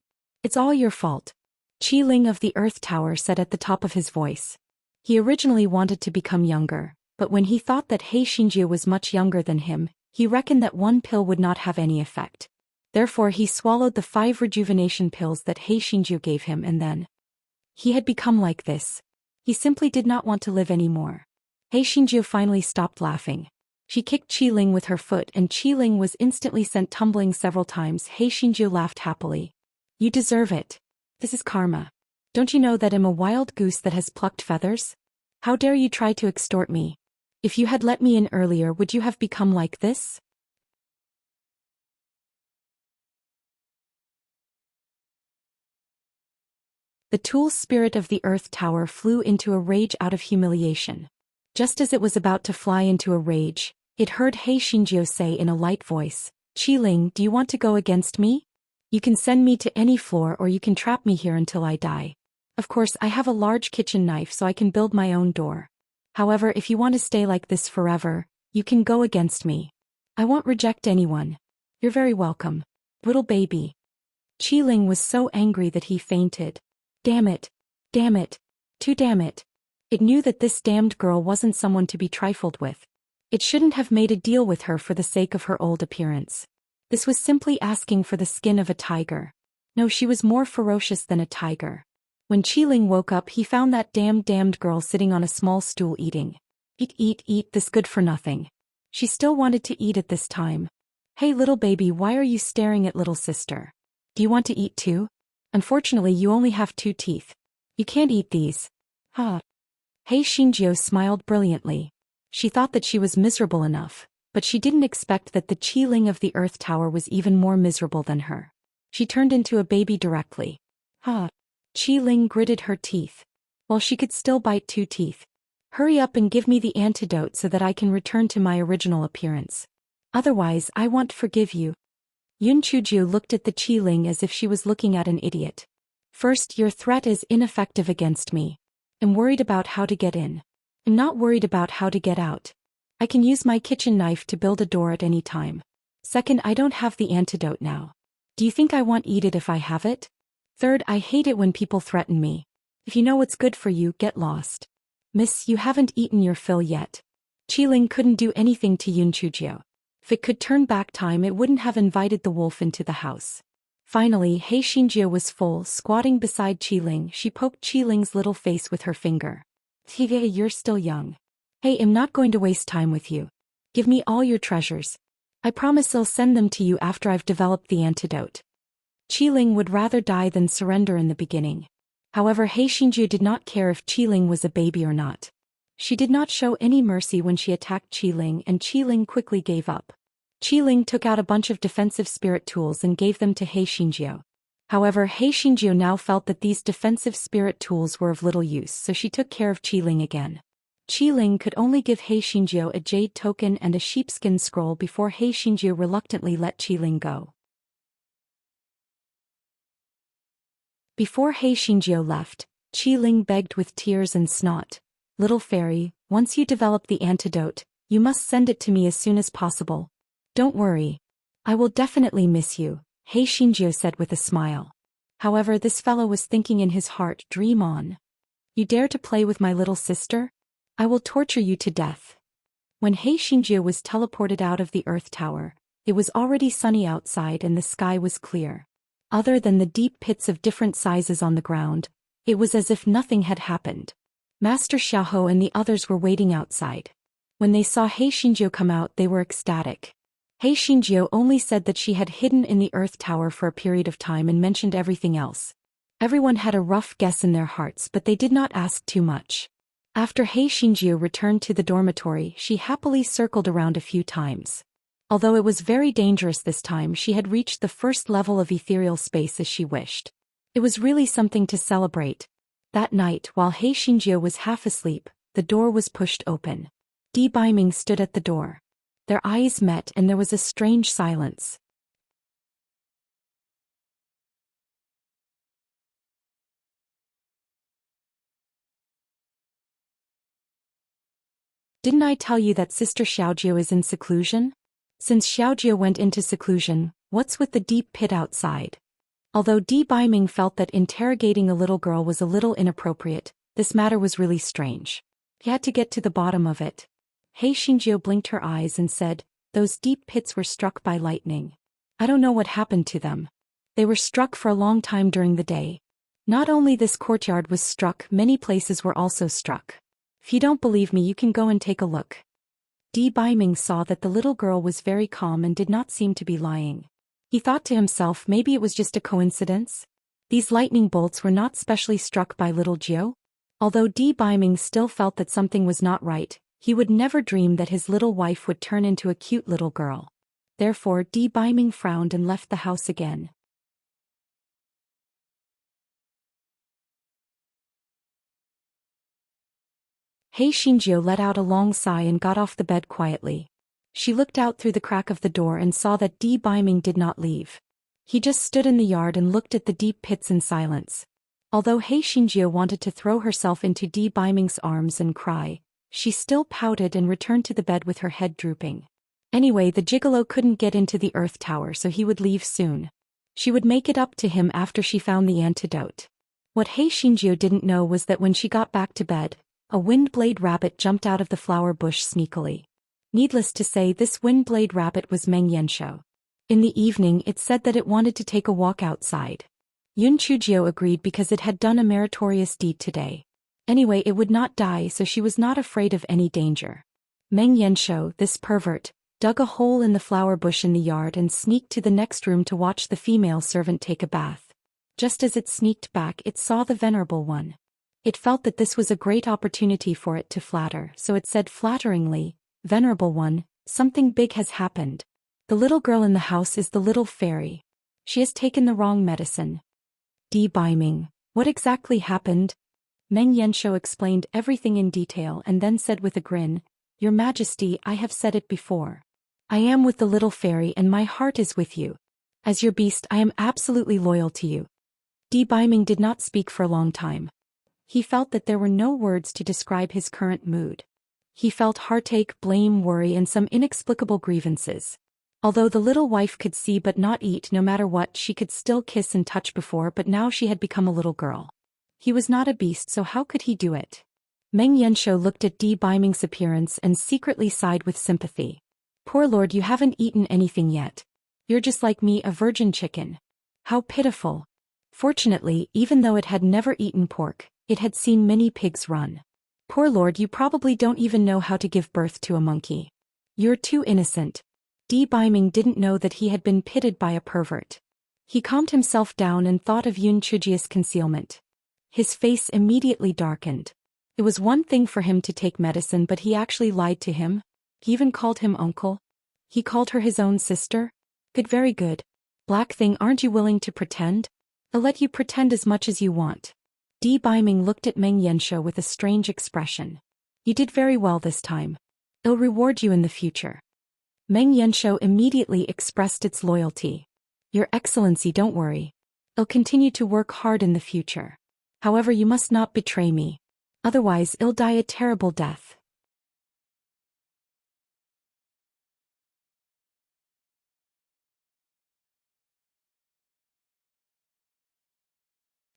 It's all your fault. Qiling of the Earth Tower said at the top of his voice. He originally wanted to become younger, but when he thought that Hei Xinjiu was much younger than him, he reckoned that 1 pill would not have any effect. Therefore he swallowed the 5 rejuvenation pills that Hei Xinjiu gave him, and then he had become like this. He simply did not want to live anymore. Hei Xinjiu finally stopped laughing. She kicked Qiling with her foot and Qiling was instantly sent tumbling several times. Hei Xinjiu laughed happily. You deserve it. This is karma. Don't you know that I'm a wild goose that has plucked feathers? How dare you try to extort me? If you had let me in earlier, would you have become like this? The tool spirit of the Earth Tower flew into a rage out of humiliation. Just as it was about to fly into a rage, it heard Hei Xinjiu say in a light voice, Qiling, do you want to go against me? You can send me to any floor or you can trap me here until I die. Of course, I have a large kitchen knife so I can build my own door. However, if you want to stay like this forever, you can go against me. I won't reject anyone. You're very welcome. Little baby. Qiling was so angry that he fainted. Damn it. Damn it. Too damn it. It knew that this damned girl wasn't someone to be trifled with. It shouldn't have made a deal with her for the sake of her old appearance. This was simply asking for the skin of a tiger. No, she was more ferocious than a tiger. When Qiling woke up, he found that damned girl sitting on a small stool eating. Eat, this good for nothing. She still wanted to eat at this time. Hey little baby, why are you staring at little sister? Do you want to eat too? Unfortunately, you only have 2 teeth. You can't eat these. Ha. Hei Xinjiu smiled brilliantly. She thought that she was miserable enough, but she didn't expect that the Qiling of the Earth Tower was even more miserable than her. She turned into a baby directly. Ha. Qiling gritted her teeth. Well, she could still bite 2 teeth. Hurry up and give me the antidote so that I can return to my original appearance. Otherwise, I won't forgive you. Yun Chuju looked at the Qiling as if she was looking at an idiot. First, your threat is ineffective against me. I'm worried about how to get in. I'm not worried about how to get out. I can use my kitchen knife to build a door at any time. Second, I don't have the antidote now. Do you think I won't eat it if I have it? Third, I hate it when people threaten me. If you know what's good for you, get lost. Miss, you haven't eaten your fill yet. Qiling couldn't do anything to Yun Chuju. If it could turn back time, it wouldn't have invited the wolf into the house. Finally, Hei Xinjiu was full, squatting beside Qiling. She poked Qiling's little face with her finger. Hey, you're still young. Hey, I'm not going to waste time with you. Give me all your treasures. I promise I'll send them to you after I've developed the antidote. Qiling would rather die than surrender in the beginning. However, He Xingjiu did not care if Qiling was a baby or not. She did not show any mercy when she attacked Qiling, and Qiling quickly gave up. Qiling took out a bunch of defensive spirit tools and gave them to He Xingjiu. However, He Xingjiu now felt that these defensive spirit tools were of little use, so she took care of Qiling again. Qiling could only give He Xingjiu a jade token and a sheepskin scroll before He Xingjiu reluctantly let Qiling go. Before He Xingjiu left, Qiling begged with tears and snot, "Little fairy, once you develop the antidote, you must send it to me as soon as possible. Don't worry. I will definitely miss you," He Xingjiu said with a smile. However, this fellow was thinking in his heart, "Dream on. You dare to play with my little sister? I will torture you to death." When He Xingjiu was teleported out of the Earth Tower, it was already sunny outside and the sky was clear. Other than the deep pits of different sizes on the ground, it was as if nothing had happened. Master Xiaohou and the others were waiting outside. When they saw He Xingjiu come out, they were ecstatic. He Xingjiu only said that she had hidden in the Earth Tower for a period of time and mentioned everything else. Everyone had a rough guess in their hearts, but they did not ask too much. After He Xingjiu returned to the dormitory, she happily circled around a few times. Although it was very dangerous this time, she had reached the first level of ethereal space as she wished. It was really something to celebrate. That night, while He Xingjiu was half asleep, the door was pushed open. Di Baiming stood at the door. Their eyes met and there was a strange silence. "Didn't I tell you that Sister Xiaojiu is in seclusion? Since Xiaojiu went into seclusion, what's with the deep pit outside?" Although Di Baiming felt that interrogating a little girl was a little inappropriate, this matter was really strange. He had to get to the bottom of it. He Xingjiu blinked her eyes and said, "Those deep pits were struck by lightning. I don't know what happened to them. They were struck for a long time during the day. Not only this courtyard was struck, many places were also struck. If you don't believe me, you can go and take a look." Di Baiming saw that the little girl was very calm and did not seem to be lying. He thought to himself, maybe it was just a coincidence. These lightning bolts were not specially struck by little Jiu. Although Di Baiming still felt that something was not right, he would never dream that his little wife would turn into a cute little girl. Therefore, Di Baiming frowned and left the house again. He Xingjiu let out a long sigh and got off the bed quietly. She looked out through the crack of the door and saw that Di Baiming did not leave. He just stood in the yard and looked at the deep pits in silence. Although He Xingjiu wanted to throw herself into Di Baiming's arms and cry, she still pouted and returned to the bed with her head drooping. Anyway, the gigolo couldn't get into the Earth Tower, so he would leave soon. She would make it up to him after she found the antidote. What He Xingjiu didn't know was that when she got back to bed, a windblade rabbit jumped out of the flower bush sneakily. Needless to say, this windblade rabbit was Meng Yanshou. In the evening, it said that it wanted to take a walk outside. Yun Chujio agreed because it had done a meritorious deed today. Anyway, it would not die, so she was not afraid of any danger. Meng Yanshou, this pervert, dug a hole in the flower bush in the yard and sneaked to the next room to watch the female servant take a bath. Just as it sneaked back, it saw the venerable one. It felt that this was a great opportunity for it to flatter, so it said flatteringly, "Venerable one, something big has happened. The little girl in the house is the little fairy. She has taken the wrong medicine." Di Baiming, what exactly happened? Meng Yanshou explained everything in detail and then said with a grin, "Your Majesty, I have said it before. I am with the little fairy and my heart is with you. As your beast, I am absolutely loyal to you." Di Baiming did not speak for a long time. He felt that there were no words to describe his current mood. He felt heartache, blame, worry, and some inexplicable grievances. Although the little wife could see but not eat, no matter what, she could still kiss and touch before, but now she had become a little girl. He was not a beast, so how could he do it? Meng Yanshou looked at Di Baiming's appearance and secretly sighed with sympathy. "Poor lord, you haven't eaten anything yet. You're just like me, a virgin chicken. How pitiful." Fortunately, even though it had never eaten pork, it had seen many pigs run. "Poor lord, you probably don't even know how to give birth to a monkey. You're too innocent." Di Baiming didn't know that he had been pitted by a pervert. He calmed himself down and thought of Yun Chujia's concealment. His face immediately darkened. It was one thing for him to take medicine, but he actually lied to him. He even called him uncle. He called her his own sister. Good, very good. Black thing, aren't you willing to pretend? I'll let you pretend as much as you want. Di Baiming looked at Meng Yanshou with a strange expression. You did very well this time. I'll reward you in the future. Meng Yanshou immediately expressed its loyalty. Your Excellency, don't worry. I'll continue to work hard in the future. However, you must not betray me. Otherwise, I'll die a terrible death.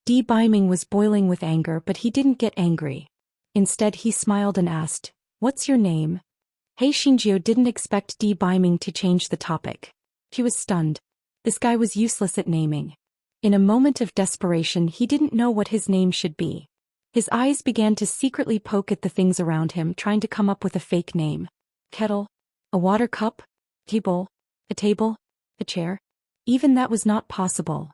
Di Baiming was boiling with anger, but he didn't get angry. Instead, he smiled and asked, "What's your name?" He Xingjiu didn't expect Di Baiming to change the topic. He was stunned. This guy was useless at naming. In a moment of desperation, he didn't know what his name should be. His eyes began to secretly poke at the things around him, trying to come up with a fake name. Kettle? A water cup? Tea bowl? A table? A chair? Even that was not possible.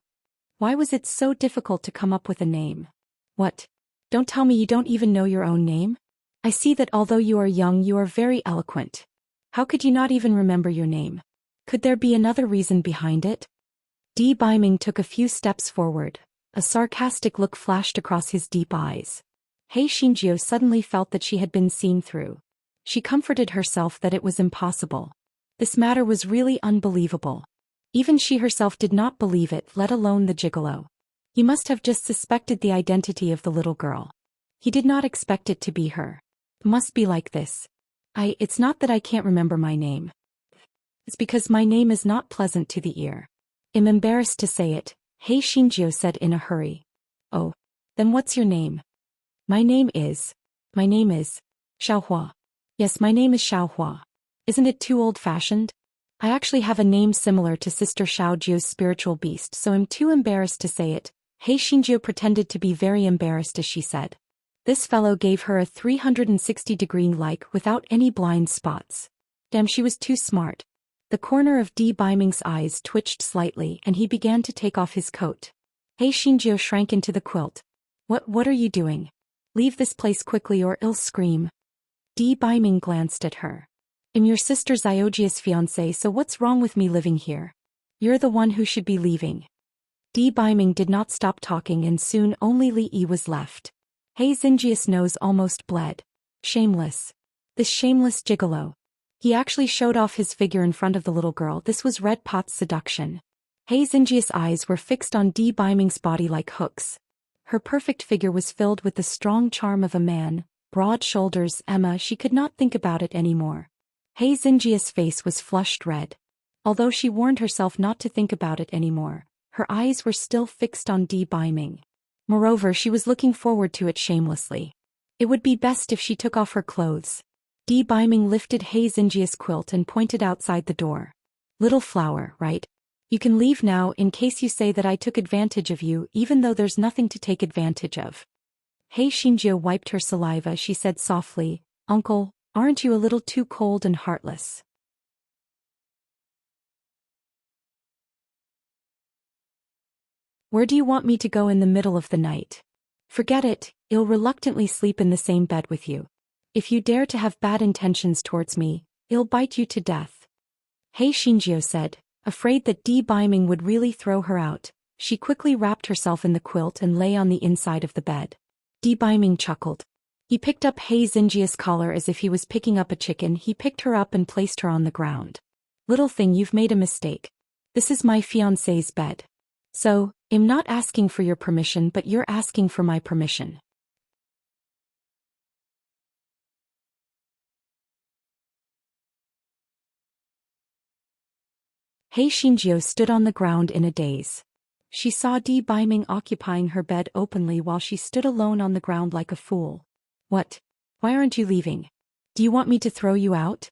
Why was it so difficult to come up with a name? What? Don't tell me you don't even know your own name? I see that although you are young, you are very eloquent. How could you not even remember your name? Could there be another reason behind it? Di Baiming took a few steps forward. A sarcastic look flashed across his deep eyes. He Xingjiu suddenly felt that she had been seen through. She comforted herself that it was impossible. This matter was really unbelievable. Even she herself did not believe it, let alone the gigolo. He must have just suspected the identity of the little girl. He did not expect it to be her. It must be like this. It's not that I can't remember my name. It's because my name is not pleasant to the ear. I'm embarrassed to say it, He Xingjiu said in a hurry. Oh, then what's your name? My name is Xiaohua. Yes, my name is Xiaohua. Isn't it too old-fashioned? I actually have a name similar to Sister Xiaojiu's spiritual beast, so I'm too embarrassed to say it. He Xingjiu pretended to be very embarrassed as she said. This fellow gave her a 360-degree like without any blind spots. Damn, she was too smart. The corner of Di Baiming's eyes twitched slightly and he began to take off his coat. He Xingjiu shrank into the quilt. What are you doing? Leave this place quickly or I'll scream. Di Baiming glanced at her. I'm your sister Xiaojia's fiancé, so what's wrong with me living here? You're the one who should be leaving. Di Baiming did not stop talking and soon only Li Yi was left. He Xingjiu's nose almost bled. Shameless. This shameless gigolo. He actually showed off his figure in front of the little girl. This was Red Pot's seduction. He Xingjiu's eyes were fixed on Di Baiming's body like hooks. Her perfect figure was filled with the strong charm of a man, broad shoulders. She could not think about it anymore. He Xingjiu's face was flushed red. Although she warned herself not to think about it anymore, her eyes were still fixed on Di Baiming. Moreover, she was looking forward to it shamelessly. It would be best if she took off her clothes. Di Baiming lifted He Xingjiu's quilt and pointed outside the door. Little flower, right? You can leave now in case you say that I took advantage of you, even though there's nothing to take advantage of. He Xingjiu wiped her saliva. She said softly, Uncle, aren't you a little too cold and heartless? Where do you want me to go in the middle of the night? Forget it, I'll reluctantly sleep in the same bed with you. If you dare to have bad intentions towards me, I'll bite you to death. He Xingjiu said, afraid that Di Baiming would really throw her out. She quickly wrapped herself in the quilt and lay on the inside of the bed. Di Baiming chuckled. He picked up He Xingjiu's collar as if he was picking up a chicken. He picked her up and placed her on the ground. Little thing, you've made a mistake. This is my fiancé's bed. So, I'm not asking for your permission, but you're asking for my permission. He Xingjiu stood on the ground in a daze. She saw Di Baiming occupying her bed openly while she stood alone on the ground like a fool. What? Why aren't you leaving? Do you want me to throw you out?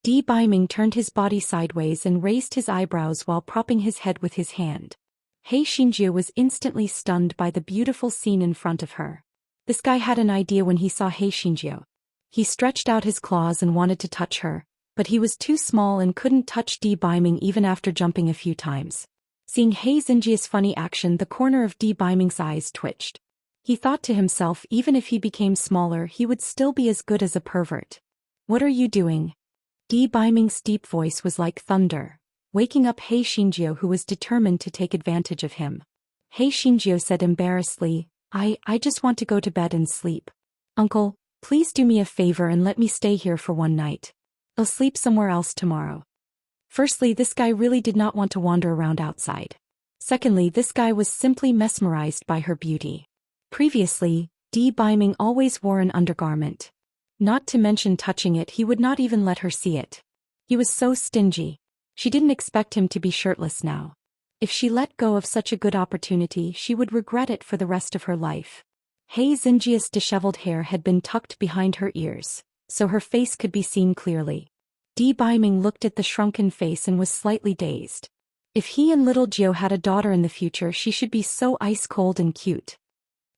Di Baiming turned his body sideways and raised his eyebrows while propping his head with his hand. He Xingjiu was instantly stunned by the beautiful scene in front of her. This guy had an idea when he saw He Xingjiu. He stretched out his claws and wanted to touch her, but he was too small and couldn't touch Di Baiming even after jumping a few times. Seeing He Xinjia's funny action, the corner of Di Biming's eyes twitched. He thought to himself, even if he became smaller, he would still be as good as a pervert. What are you doing? Di Biming's deep voice was like thunder, waking up He Xinjio, who was determined to take advantage of him. He Xinjio said embarrassedly, I just want to go to bed and sleep. Uncle, please do me a favor and let me stay here for one night. I'll sleep somewhere else tomorrow. Firstly, this guy really did not want to wander around outside. Secondly, this guy was simply mesmerized by her beauty. Previously, Di Biming always wore an undergarment. Not to mention touching it, he would not even let her see it. He was so stingy. She didn't expect him to be shirtless now. If she let go of such a good opportunity, she would regret it for the rest of her life. He Xinjia's disheveled hair had been tucked behind her ears, so her face could be seen clearly. Di Biming looked at the shrunken face and was slightly dazed. If he and little Jiu had a daughter in the future, she should be so ice-cold and cute.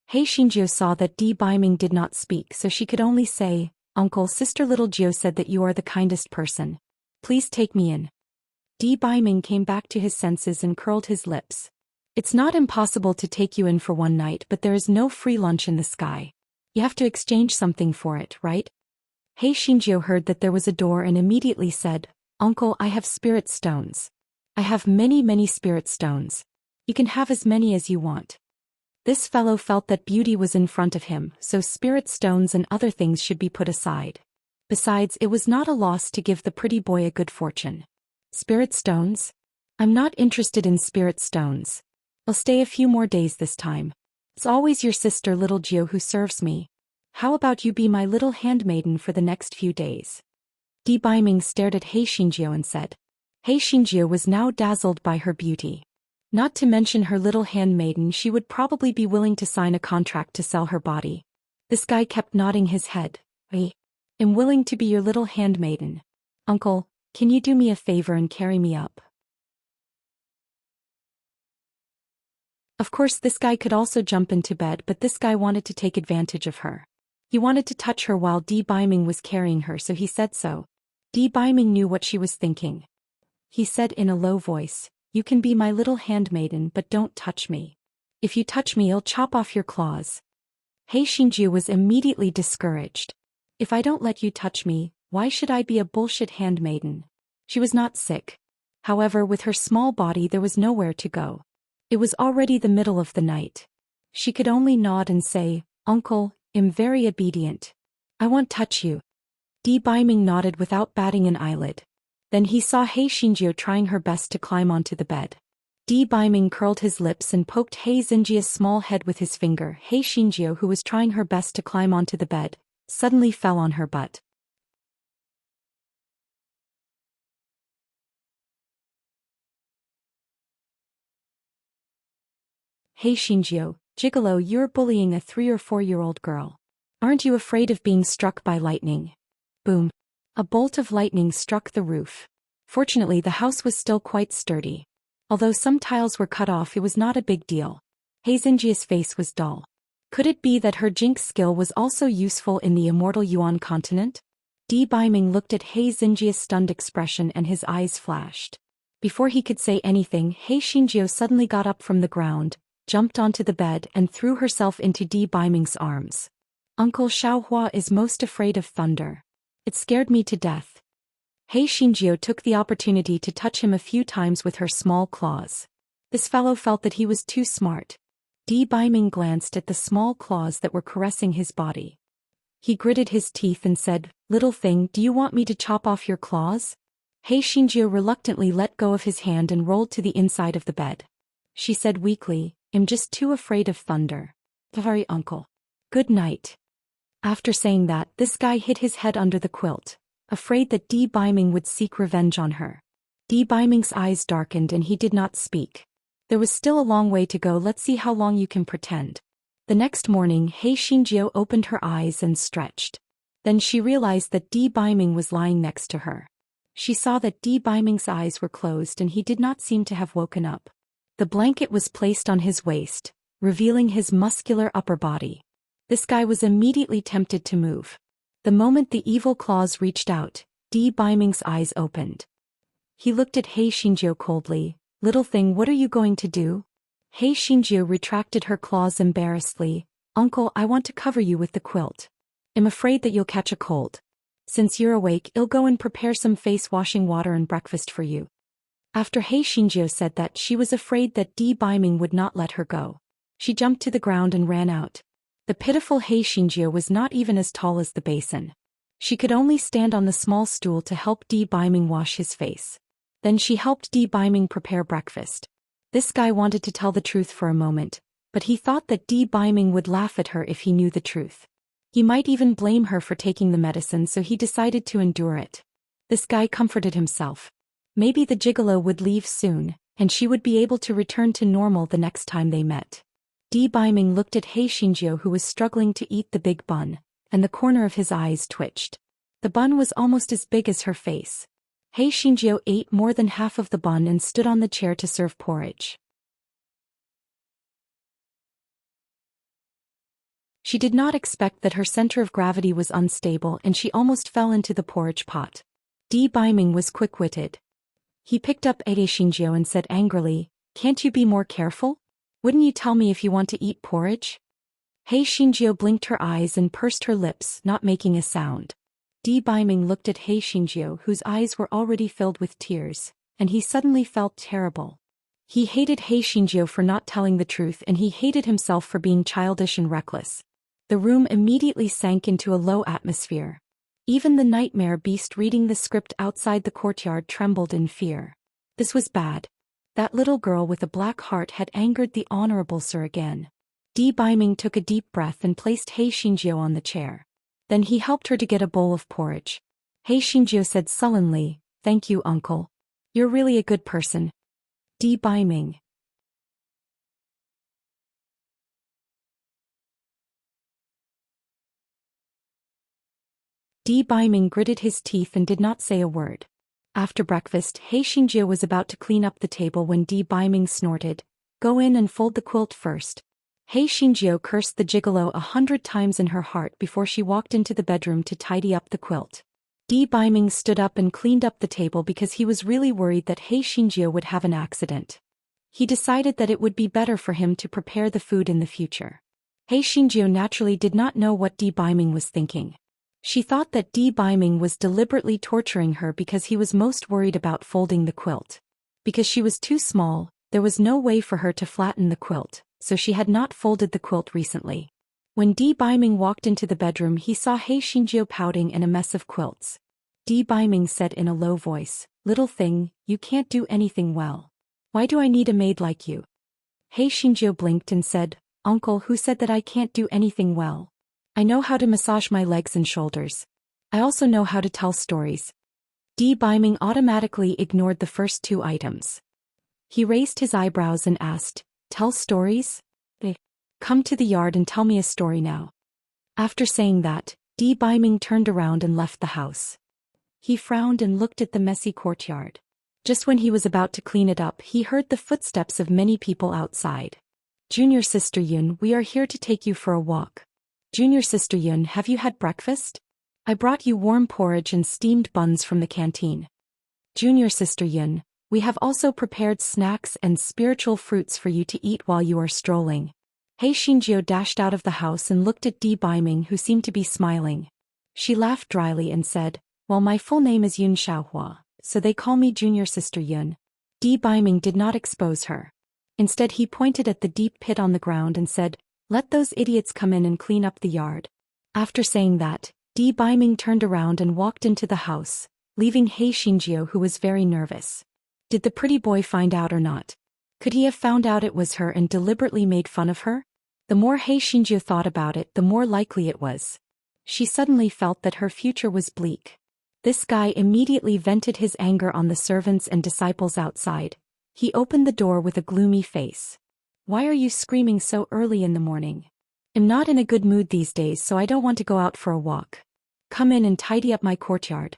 He Xinjiu saw that Di Biming did not speak, so she could only say, Uncle, Sister Little Jiu said that you are the kindest person. Please take me in. Di Biming came back to his senses and curled his lips. It's not impossible to take you in for one night, but there is no free lunch in the sky. You have to exchange something for it, right? He Xinjiu heard that there was a door and immediately said, Uncle, I have spirit stones. I have many spirit stones. You can have as many as you want. This fellow felt that beauty was in front of him, so spirit stones and other things should be put aside. Besides, it was not a loss to give the pretty boy a good fortune. Spirit stones? I'm not interested in spirit stones. I'll stay a few more days this time. It's always your sister Little Jiu who serves me. How about you be my little handmaiden for the next few days? Di Biming stared at He Xinjiu and said. He Xinjiu was now dazzled by her beauty. Not to mention her little handmaiden, she would probably be willing to sign a contract to sell her body. This guy kept nodding his head. I am willing to be your little handmaiden. Uncle, can you do me a favor and carry me up? Of course, this guy could also jump into bed, but this guy wanted to take advantage of her. He wanted to touch her while Di Biming was carrying her, so he said so. Di Biming knew what she was thinking. He said in a low voice, You can be my little handmaiden, but don't touch me. If you touch me, I'll chop off your claws. He Xinjiu was immediately discouraged. If I don't let you touch me, why should I be a bullshit handmaiden? She was not sick. However, with her small body there was nowhere to go. It was already the middle of the night. She could only nod and say, Uncle, I'm very obedient. I won't touch you. Di Biming nodded without batting an eyelid. Then he saw He Xinjiu trying her best to climb onto the bed. Di Biming curled his lips and poked He Xinjia's small head with his finger. He Xinjiu, who was trying her best to climb onto the bed, suddenly fell on her butt. He Xinjiu, Gigolo, you're bullying a 3 or 4-year-old girl. Aren't you afraid of being struck by lightning? Boom. A bolt of lightning struck the roof. Fortunately, the house was still quite sturdy. Although some tiles were cut off, it was not a big deal. He Xinjia's face was dull. Could it be that her jinx skill was also useful in the immortal Yuan continent? Di Biming looked at He Xinjia's stunned expression and his eyes flashed. Before he could say anything, He Xinjiu suddenly got up from the ground, jumped onto the bed and threw herself into Di Biming's arms. Uncle Xiaohua is most afraid of thunder. It scared me to death. He Xinjiu took the opportunity to touch him a few times with her small claws. This fellow felt that he was too smart. Di Biming glanced at the small claws that were caressing his body. He gritted his teeth and said, Little thing, do you want me to chop off your claws? He Xinjiu reluctantly let go of his hand and rolled to the inside of the bed. She said weakly, I'm just too afraid of thunder. Sorry, uncle. Good night. After saying that, this guy hid his head under the quilt, afraid that Di Biming would seek revenge on her. Di Biming's eyes darkened and he did not speak. There was still a long way to go. Let's see how long you can pretend. The next morning, He Xinjiu opened her eyes and stretched. Then she realized that Di Biming was lying next to her. She saw that Di Biming's eyes were closed and he did not seem to have woken up. The blanket was placed on his waist, revealing his muscular upper body. This guy was immediately tempted to move. The moment the evil claws reached out, Di Biming's eyes opened. He looked at He Xinjiu coldly, Little thing, what are you going to do? Hei Xinjiu retracted her claws embarrassedly. Uncle, I want to cover you with the quilt. I'm afraid that you'll catch a cold. Since you're awake, I'll go and prepare some face-washing water and breakfast for you. After Hei Xinjiu said that, she was afraid that Di Biming would not let her go. She jumped to the ground and ran out. The pitiful Hei Xinjiu was not even as tall as the basin. She could only stand on the small stool to help Di Biming wash his face. Then she helped Di Biming prepare breakfast. This guy wanted to tell the truth for a moment, but he thought that Di Biming would laugh at her if he knew the truth. He might even blame her for taking the medicine, so he decided to endure it. This guy comforted himself. Maybe the gigolo would leave soon, and she would be able to return to normal the next time they met. Di Biming looked at Hei Xinjiu, who was struggling to eat the big bun, and the corner of his eyes twitched. The bun was almost as big as her face. Hei Xinjiu ate more than half of the bun and stood on the chair to serve porridge. She did not expect that her center of gravity was unstable and she almost fell into the porridge pot. Di Biming was quick-witted. He picked up Hei Xinjiu and said angrily, "Can't you be more careful? Wouldn't you tell me if you want to eat porridge?" Hei Xinjiu blinked her eyes and pursed her lips, not making a sound. Di Biming looked at Hei Xinjiu, whose eyes were already filled with tears, and he suddenly felt terrible. He hated Hei Xinjiu for not telling the truth, and he hated himself for being childish and reckless. The room immediately sank into a low atmosphere. Even the nightmare beast reading the script outside the courtyard trembled in fear. This was bad. That little girl with a black heart had angered the Honorable Sir again. Di Biming took a deep breath and placed Hei Xinjiu on the chair. Then he helped her to get a bowl of porridge. Hei Xinjiu said sullenly, "Thank you, uncle. You're really a good person." Di Biming. Di Biming gritted his teeth and did not say a word. After breakfast, Hei Xinjiu was about to clean up the table when Di Biming snorted, "Go in and fold the quilt first." Hei Xinjiu cursed the gigolo 100 times in her heart before she walked into the bedroom to tidy up the quilt. Di Biming stood up and cleaned up the table because he was really worried that Hei Xinjiu would have an accident. He decided that it would be better for him to prepare the food in the future. Hei Xinjiu naturally did not know what Di Biming was thinking. She thought that Di Biming was deliberately torturing her because he was most worried about folding the quilt. Because she was too small, there was no way for her to flatten the quilt, so she had not folded the quilt recently. When Di Biming walked into the bedroom, he saw Hei Xinjiu pouting and a mess of quilts. Di Biming said in a low voice, "Little thing, you can't do anything well. Why do I need a maid like you?" Hei Xinjiu blinked and said, "Uncle, who said that I can't do anything well? I know how to massage my legs and shoulders. I also know how to tell stories." Di Biming automatically ignored the first two items. He raised his eyebrows and asked, "Tell stories? Come to the yard and tell me a story now." After saying that, Di Biming turned around and left the house. He frowned and looked at the messy courtyard. Just when he was about to clean it up, he heard the footsteps of many people outside. "Junior Sister Yun, we are here to take you for a walk." "Junior Sister Yun, have you had breakfast? I brought you warm porridge and steamed buns from the canteen." "Junior Sister Yun, we have also prepared snacks and spiritual fruits for you to eat while you are strolling." Hei Xinjiu dashed out of the house and looked at Di Biming, who seemed to be smiling. She laughed dryly and said, "Well, my full name is Yun Xiaohua, so they call me Junior Sister Yun." Di Biming did not expose her. Instead, he pointed at the deep pit on the ground and said, "Let those idiots come in and clean up the yard." After saying that, Di Biming turned around and walked into the house, leaving Hei Xinjiu, who was very nervous. Did the pretty boy find out or not? Could he have found out it was her and deliberately made fun of her? The more Hei Xinjiu thought about it, the more likely it was. She suddenly felt that her future was bleak. This guy immediately vented his anger on the servants and disciples outside. He opened the door with a gloomy face. "Why are you screaming so early in the morning? I'm not in a good mood these days, so I don't want to go out for a walk. Come in and tidy up my courtyard."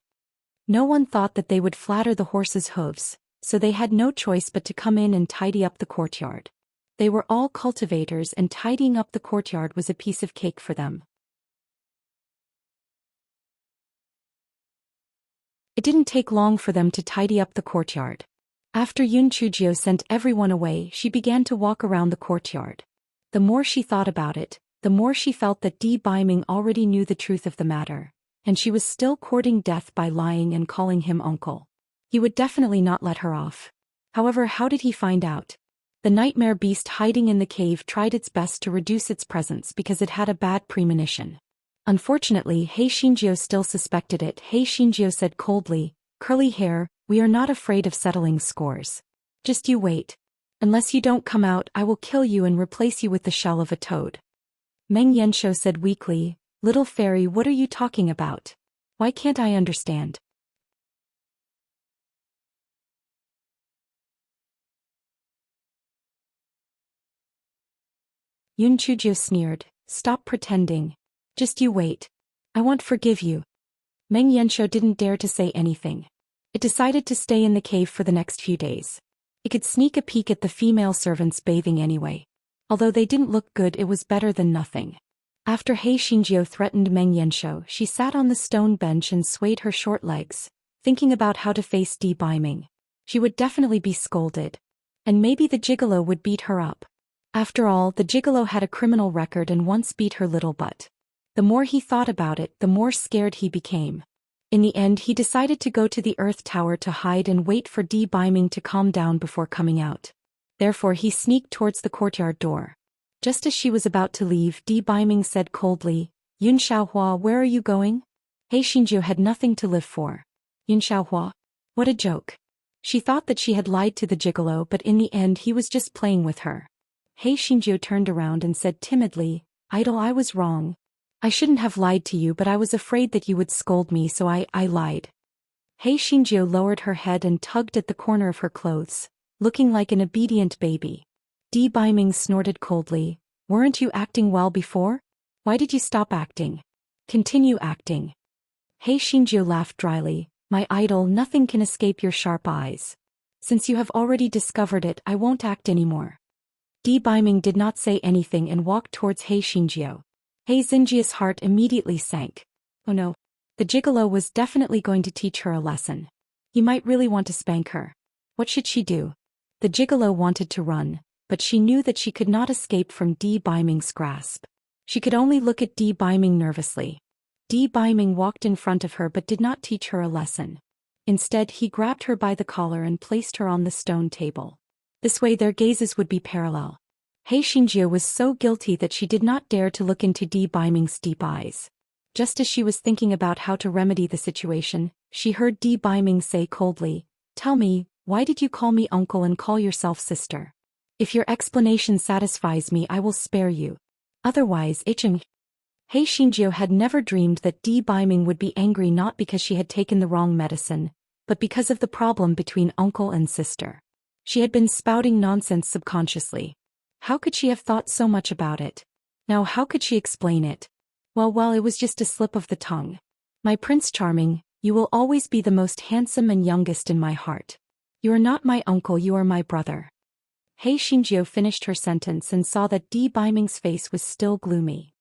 No one thought that they would flatter the horse's hooves, so they had no choice but to come in and tidy up the courtyard. They were all cultivators, and tidying up the courtyard was a piece of cake for them. It didn't take long for them to tidy up the courtyard. After Yun Chujio sent everyone away, she began to walk around the courtyard. The more she thought about it, the more she felt that Di Baiming already knew the truth of the matter, and she was still courting death by lying and calling him uncle. He would definitely not let her off. However, how did he find out? The nightmare beast hiding in the cave tried its best to reduce its presence because it had a bad premonition. Unfortunately, Hei Shinjio still suspected it. Hei Shinjio said coldly, "Curly hair, we are not afraid of settling scores. Just you wait. Unless you don't come out, I will kill you and replace you with the shell of a toad." Meng Yanshou said weakly, "Little fairy, what are you talking about? Why can't I understand?" Yun Chujio sneered, "Stop pretending. Just you wait. I won't forgive you." Meng Yanshou didn't dare to say anything. It decided to stay in the cave for the next few days. It could sneak a peek at the female servants bathing anyway. Although they didn't look good, it was better than nothing. After Hei Shinjio threatened Meng Yanshou, she sat on the stone bench and swayed her short legs, thinking about how to face Di Baiming. She would definitely be scolded. And maybe the gigolo would beat her up. After all, the gigolo had a criminal record and once beat her little butt. The more he thought about it, the more scared he became. In the end, he decided to go to the Earth Tower to hide and wait for Di Baiming to calm down before coming out. Therefore, he sneaked towards the courtyard door. Just as she was about to leave, Di Baiming said coldly, "Yun Xiaohua, where are you going?" Hei Shinjio had nothing to live for. Yun Xiaohua? What a joke. She thought that she had lied to the gigolo, but in the end he was just playing with her. Hei Shinjio turned around and said timidly, "Idol, I was wrong. I shouldn't have lied to you, but I was afraid that you would scold me, so I lied." Hei Shinjio lowered her head and tugged at the corner of her clothes, looking like an obedient baby. Di Baiming snorted coldly, "Weren't you acting well before? Why did you stop acting? Continue acting." Hei Shinjio laughed dryly, "My idol, nothing can escape your sharp eyes. Since you have already discovered it, I won't act anymore." Di Baiming did not say anything and walked towards Hei Shinjio. Hei Xinjia's heart immediately sank. Oh no. The gigolo was definitely going to teach her a lesson. He might really want to spank her. What should she do? The gigolo wanted to run, but she knew that she could not escape from Di Baiming's grasp. She could only look at Di Baiming nervously. Di Baiming walked in front of her but did not teach her a lesson. Instead, he grabbed her by the collar and placed her on the stone table. This way their gazes would be parallel. Hei Shinjio was so guilty that she did not dare to look into Di Baiming's deep eyes. Just as she was thinking about how to remedy the situation, she heard Di Baiming say coldly, "Tell me, why did you call me uncle and call yourself sister? If your explanation satisfies me, I will spare you. Otherwise, Icheng." Hei Shinjio had never dreamed that Di Baiming would be angry not because she had taken the wrong medicine, but because of the problem between uncle and sister. She had been spouting nonsense subconsciously. How could she have thought so much about it? Now how could she explain it? Well, it was just a slip of the tongue. "My Prince Charming, you will always be the most handsome and youngest in my heart. You are not my uncle, you are my brother." Hei Shinjio finished her sentence and saw that Di Baiming's face was still gloomy.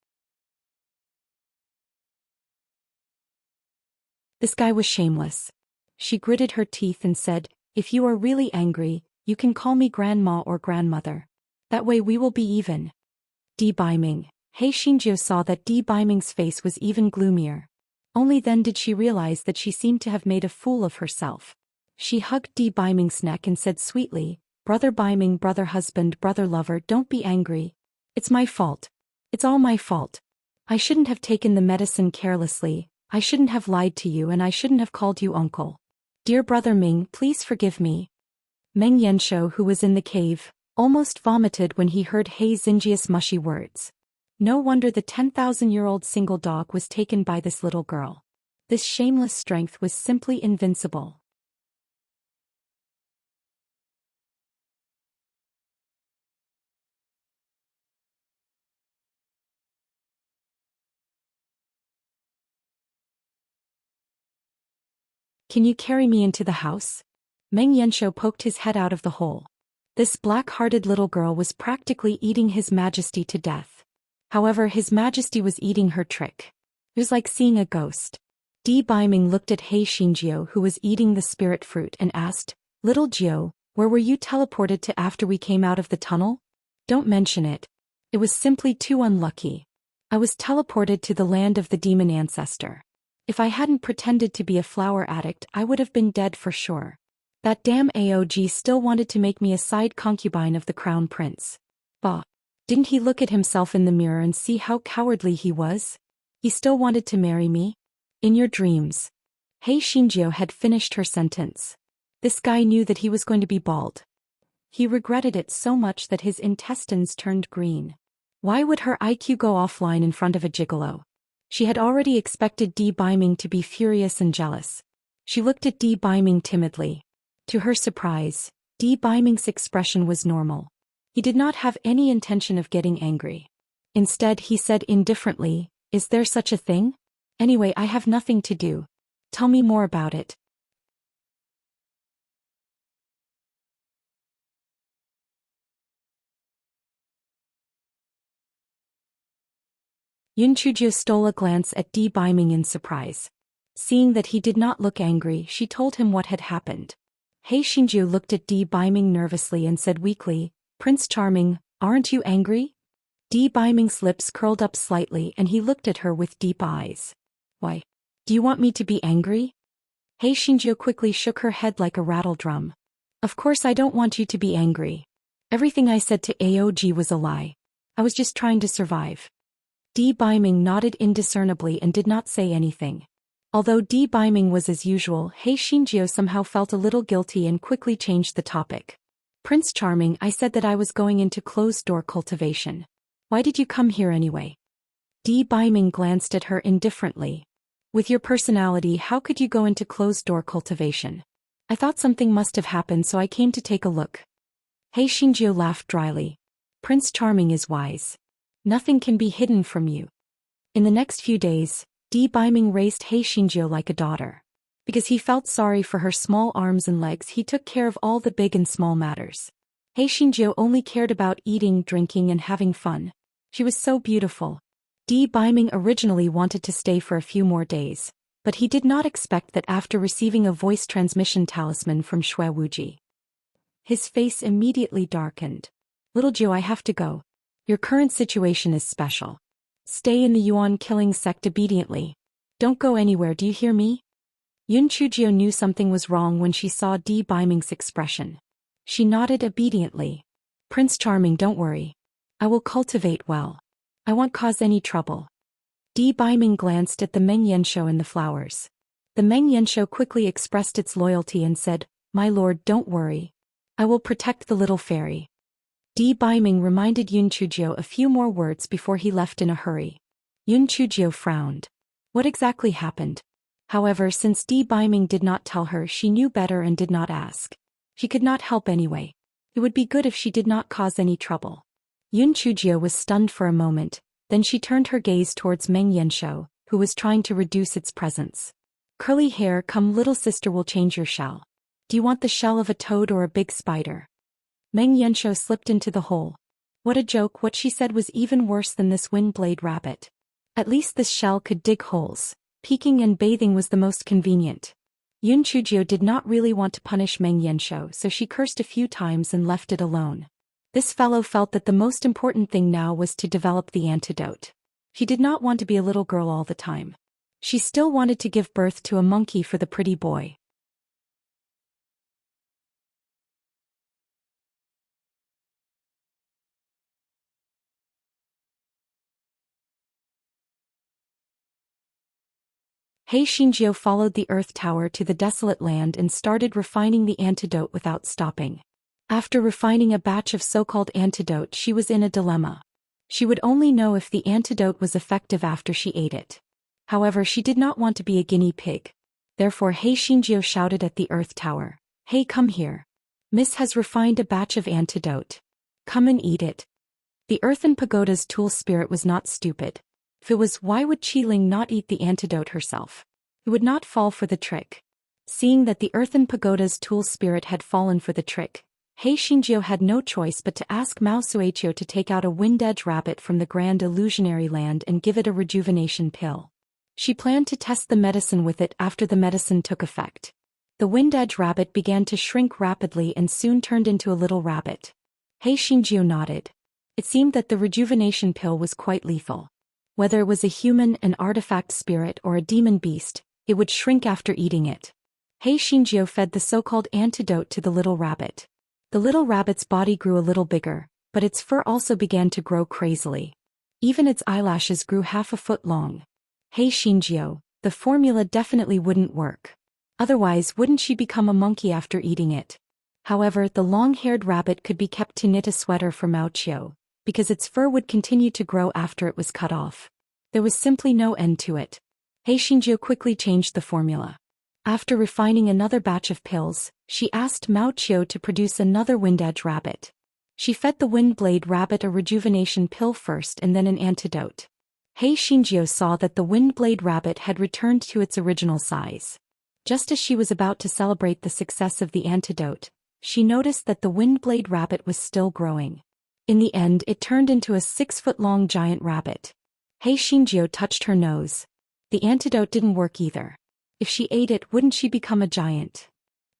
This guy was shameless. She gritted her teeth and said, "If you are really angry, you can call me grandma or grandmother. That way we will be even." Di Baiming. Hei Shinjio saw that Di Baiming's face was even gloomier. Only then did she realize that she seemed to have made a fool of herself. She hugged Di Baiming's neck and said sweetly, "Brother Baiming, brother husband, brother lover, don't be angry. It's my fault. It's all my fault. I shouldn't have taken the medicine carelessly, I shouldn't have lied to you, and I shouldn't have called you uncle. Dear brother Ming, please forgive me." Meng Yanshou, who was in the cave, almost vomited when he heard Hei Xinjia's mushy words. No wonder the 10,000-year-old single dog was taken by this little girl. This shameless strength was simply invincible. "Can you carry me into the house?" Meng Yanshou poked his head out of the hole. This black-hearted little girl was practically eating His Majesty to death. However, His Majesty was eating her trick. It was like seeing a ghost. Di Baiming looked at Hei Shinjio, who was eating the spirit fruit, and asked, "Little Jio, Where were you teleported to after we came out of the tunnel? Don't mention it. It was simply too unlucky. I was teleported to the land of the demon ancestor. If I hadn't pretended to be a flower addict, I would have been dead for sure. That damn AOG still wanted to make me a side concubine of the crown prince. Bah! Didn't he look at himself in the mirror and see how cowardly he was? He still wanted to marry me? In your dreams. Hei Shinjio had finished her sentence. This guy knew that he was going to be bald. He regretted it so much that his intestines turned green. Why would her IQ go offline in front of a gigolo? She had already expected D. Biming to be furious and jealous. She looked at D. Biming timidly. To her surprise, D. Biming's expression was normal. He did not have any intention of getting angry. Instead, he said indifferently, "Is there such a thing? Anyway, I have nothing to do. Tell me more about it." Yunchujio stole a glance at D. Biming in surprise. Seeing that he did not look angry, she told him what had happened. Hei Shinjio looked at D. Biming nervously and said weakly, "Prince Charming, aren't you angry?" D. Biming's lips curled up slightly and he looked at her with deep eyes. "Why? Do you want me to be angry?" Hei Shinjio quickly shook her head like a rattle drum. "Of course I don't want you to be angry. Everything I said to AOG was a lie. I was just trying to survive." D. Biming nodded indiscernibly and did not say anything. Although D. Biming was as usual, Hei Shinjio somehow felt a little guilty and quickly changed the topic. "Prince Charming, I said that I was going into closed-door cultivation. Why did you come here anyway?" D. Biming glanced at her indifferently. "With your personality, how could you go into closed-door cultivation? I thought something must have happened, so I came to take a look." Hei Shinjio laughed dryly. "Prince Charming is wise. Nothing can be hidden from you." In the next few days, D. Biming raised Hei Shinjio like a daughter. Because he felt sorry for her small arms and legs, he took care of all the big and small matters. Hei Shinjio only cared about eating, drinking, and having fun. She was so beautiful. D. Biming originally wanted to stay for a few more days, but he did not expect that after receiving a voice transmission talisman from Shui Wuji. His face immediately darkened. "Little Jiu, I have to go. Your current situation is special. Stay in the Yuan killing sect obediently. Don't go anywhere, do you hear me?" Yun Chujio knew something was wrong when she saw D. Biming's expression. She nodded obediently. "Prince Charming, don't worry. I will cultivate well. I won't cause any trouble." D. Biming glanced at the Meng Yensho and the flowers. The Meng Yensho quickly expressed its loyalty and said, "My lord, don't worry. I will protect the little fairy." D. Biming reminded Yun Chujio a few more words before he left in a hurry. Yun Chujio frowned. What exactly happened? However, since D. Biming did not tell her, she knew better and did not ask. She could not help anyway. It would be good if she did not cause any trouble. Yun Chujio was stunned for a moment, then she turned her gaze towards Meng Yensho, who was trying to reduce its presence. "Curly hair, come little sister, will change your shell. Do you want the shell of a toad or a big spider?" Meng Yensho slipped into the hole. What a joke, what she said was even worse than this windblade rabbit. At least this shell could dig holes. Peeking and bathing was the most convenient. Yun Chujio did not really want to punish Meng Yensho, so she cursed a few times and left it alone. This fellow felt that the most important thing now was to develop the antidote. She did not want to be a little girl all the time. She still wanted to give birth to a monkey for the pretty boy. Hei Shinjio followed the Earth Tower to the desolate land and started refining the antidote without stopping. After refining a batch of so-called antidote, she was in a dilemma. She would only know if the antidote was effective after she ate it. However, she did not want to be a guinea pig. Therefore Hei Shinjio shouted at the Earth Tower, "Hey, come here. Miss has refined a batch of antidote. Come and eat it." The Earthen Pagoda's tool spirit was not stupid. If it was, why would Qiling not eat the antidote herself? It would not fall for the trick. Seeing that the Earthen Pagoda's tool spirit had fallen for the trick, Hei Shinjio had no choice but to ask Mao Suechio to take out a wind-edge rabbit from the Grand Illusionary Land and give it a rejuvenation pill. She planned to test the medicine with it after the medicine took effect. The Wind Edge rabbit began to shrink rapidly and soon turned into a little rabbit. Hei Xingjiu nodded. It seemed that the rejuvenation pill was quite lethal. Whether it was a human, an artifact spirit, or a demon beast, it would shrink after eating it. Hei Xingjiu fed the so-called antidote to the little rabbit. The little rabbit's body grew a little bigger, but its fur also began to grow crazily. Even its eyelashes grew half a foot long. Hei Xingjiu, the formula definitely wouldn't work. Otherwise, wouldn't she become a monkey after eating it? However, the long-haired rabbit could be kept to knit a sweater for Mao Qiu, because its fur would continue to grow after it was cut off. There was simply no end to it. Hei Xingjiu quickly changed the formula. After refining another batch of pills, she asked Mao Qiu to produce another Wind Edge rabbit. She fed the Wind Blade rabbit a rejuvenation pill first and then an antidote. Hei Xingjiu saw that the Wind Blade rabbit had returned to its original size. Just as she was about to celebrate the success of the antidote, she noticed that the Wind Blade rabbit was still growing. In the end, it turned into a 6-foot-long giant rabbit. Hei Xingjiu touched her nose. The antidote didn't work either. If she ate it, wouldn't she become a giant?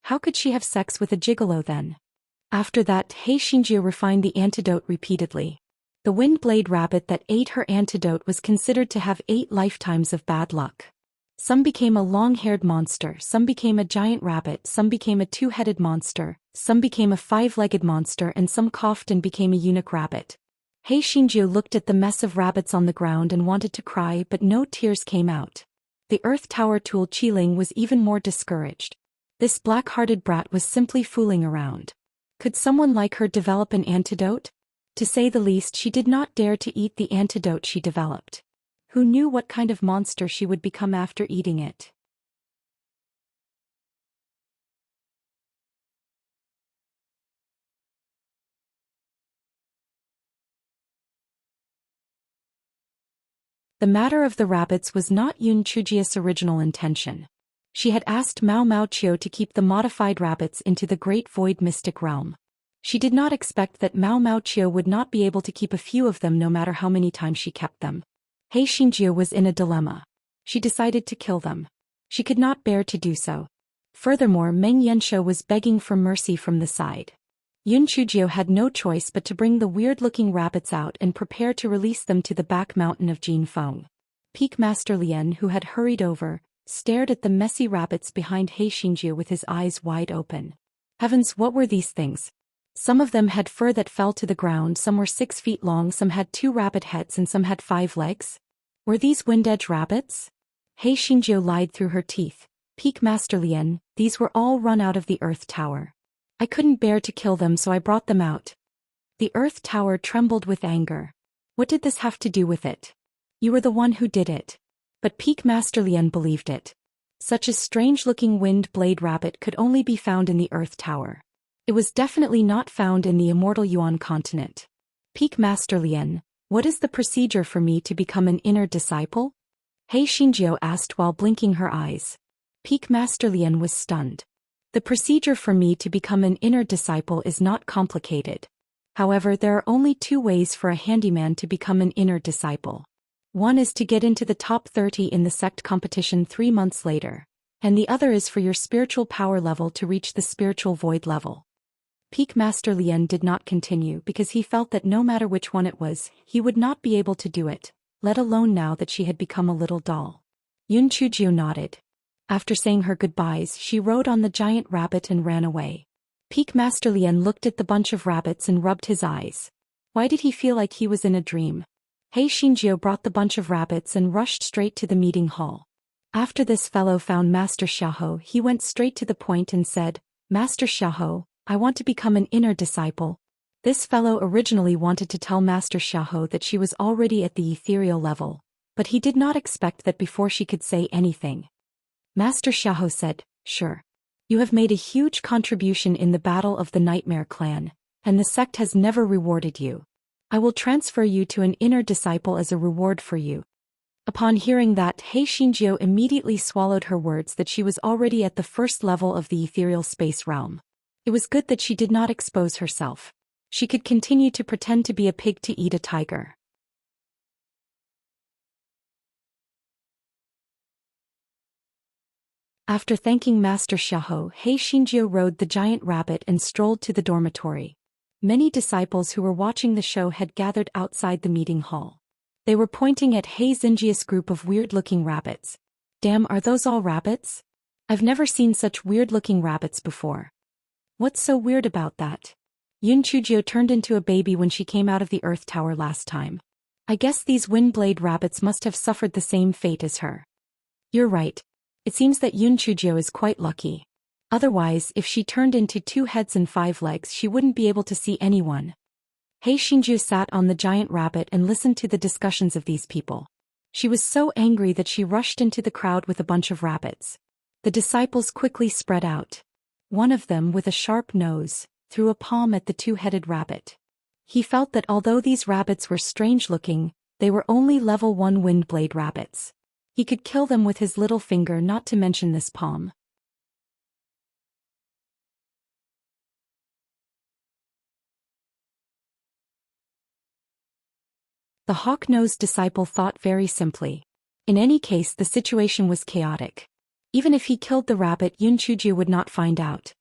How could she have sex with a gigolo then? After that, Hei Xingjiu refined the antidote repeatedly. The Wind Blade rabbit that ate her antidote was considered to have 8 lifetimes of bad luck. Some became a long-haired monster, some became a giant rabbit, some became a 2-headed monster, some became a 5-legged monster, and some coughed and became a eunuch rabbit. Hei Xingjiu looked at the mess of rabbits on the ground and wanted to cry, but no tears came out. The Earth Tower tool Qiling was even more discouraged. This black-hearted brat was simply fooling around. Could someone like her develop an antidote? To say the least, she did not dare to eat the antidote she developed. Who knew what kind of monster she would become after eating it? The matter of the rabbits was not Yun Chujia's original intention. She had asked Mao Qiu to keep the modified rabbits into the Great Void Mystic Realm. She did not expect that Mao Qiu would not be able to keep a few of them no matter how many times she kept them. Hei Xingjiu was in a dilemma. She decided to kill them. She could not bear to do so. Furthermore, Meng Yanshou was begging for mercy from the side. Yun Chujiu had no choice but to bring the weird-looking rabbits out and prepare to release them to the back mountain of Jinfeng. Peak Master Lien, who had hurried over, stared at the messy rabbits behind Hei Xingjiu with his eyes wide open. Heavens, what were these things? Some of them had fur that fell to the ground, some were 6 feet long, some had 2 rabbit heads, and some had 5 legs. Were these Wind Edge rabbits? Hei Xingjiu lied through her teeth. Peak Master Lien, these were all run out of the Earth Tower. I couldn't bear to kill them, so I brought them out. The Earth Tower trembled with anger. What did this have to do with it? You were the one who did it. But Peak Master Lien believed it. Such a strange-looking Wind Blade rabbit could only be found in the Earth Tower. It was definitely not found in the immortal Yuan continent. Peak Master Lien, what is the procedure for me to become an inner disciple? Hei Xingjiu asked while blinking her eyes. Peak Master Lien was stunned. The procedure for me to become an inner disciple is not complicated. However, there are only 2 ways for a handyman to become an inner disciple. One is to get into the top 30 in the sect competition 3 months later, and the other is for your spiritual power level to reach the spiritual void level. Peak Master Lien did not continue because he felt that no matter which one it was, he would not be able to do it, let alone now that she had become a little doll. Yun Chujiu nodded. After saying her goodbyes, she rode on the giant rabbit and ran away. Peak Master Lien looked at the bunch of rabbits and rubbed his eyes. Why did he feel like he was in a dream? Hei Xingjiu brought the bunch of rabbits and rushed straight to the meeting hall. After this fellow found Master Xiaohou, he went straight to the point and said, Master Xiaohou, I want to become an inner disciple. This fellow originally wanted to tell Master Xiaohou that she was already at the ethereal level, but he did not expect that before she could say anything. Master Xiaohou said, Sure. You have made a huge contribution in the battle of the Nightmare Clan, and the sect has never rewarded you. I will transfer you to an inner disciple as a reward for you. Upon hearing that, Hei Xingjiu immediately swallowed her words that she was already at the first level of the ethereal space realm. It was good that she did not expose herself. She could continue to pretend to be a pig to eat a tiger. After thanking Master Xiahou, He Xinjiu rode the giant rabbit and strolled to the dormitory. Many disciples who were watching the show had gathered outside the meeting hall. They were pointing at He Xinjiu's group of weird-looking rabbits. Damn, are those all rabbits? I've never seen such weird-looking rabbits before. What's so weird about that? Yun Chujio turned into a baby when she came out of the Earth Tower last time. I guess these Windblade rabbits must have suffered the same fate as her. You're right. It seems that Yun Chujio is quite lucky. Otherwise, if she turned into 2 heads and 5 legs, she wouldn't be able to see anyone. He Xinjiu sat on the giant rabbit and listened to the discussions of these people. She was so angry that she rushed into the crowd with a bunch of rabbits. The disciples quickly spread out. One of them, with a sharp nose, threw a palm at the 2-headed rabbit. He felt that although these rabbits were strange-looking, they were only level 1 Windblade rabbits. He could kill them with his little finger, not to mention this palm. The hawk-nosed disciple thought very simply. In any case, the situation was chaotic. Even if he killed the rabbit, Yun Chujio would not find out.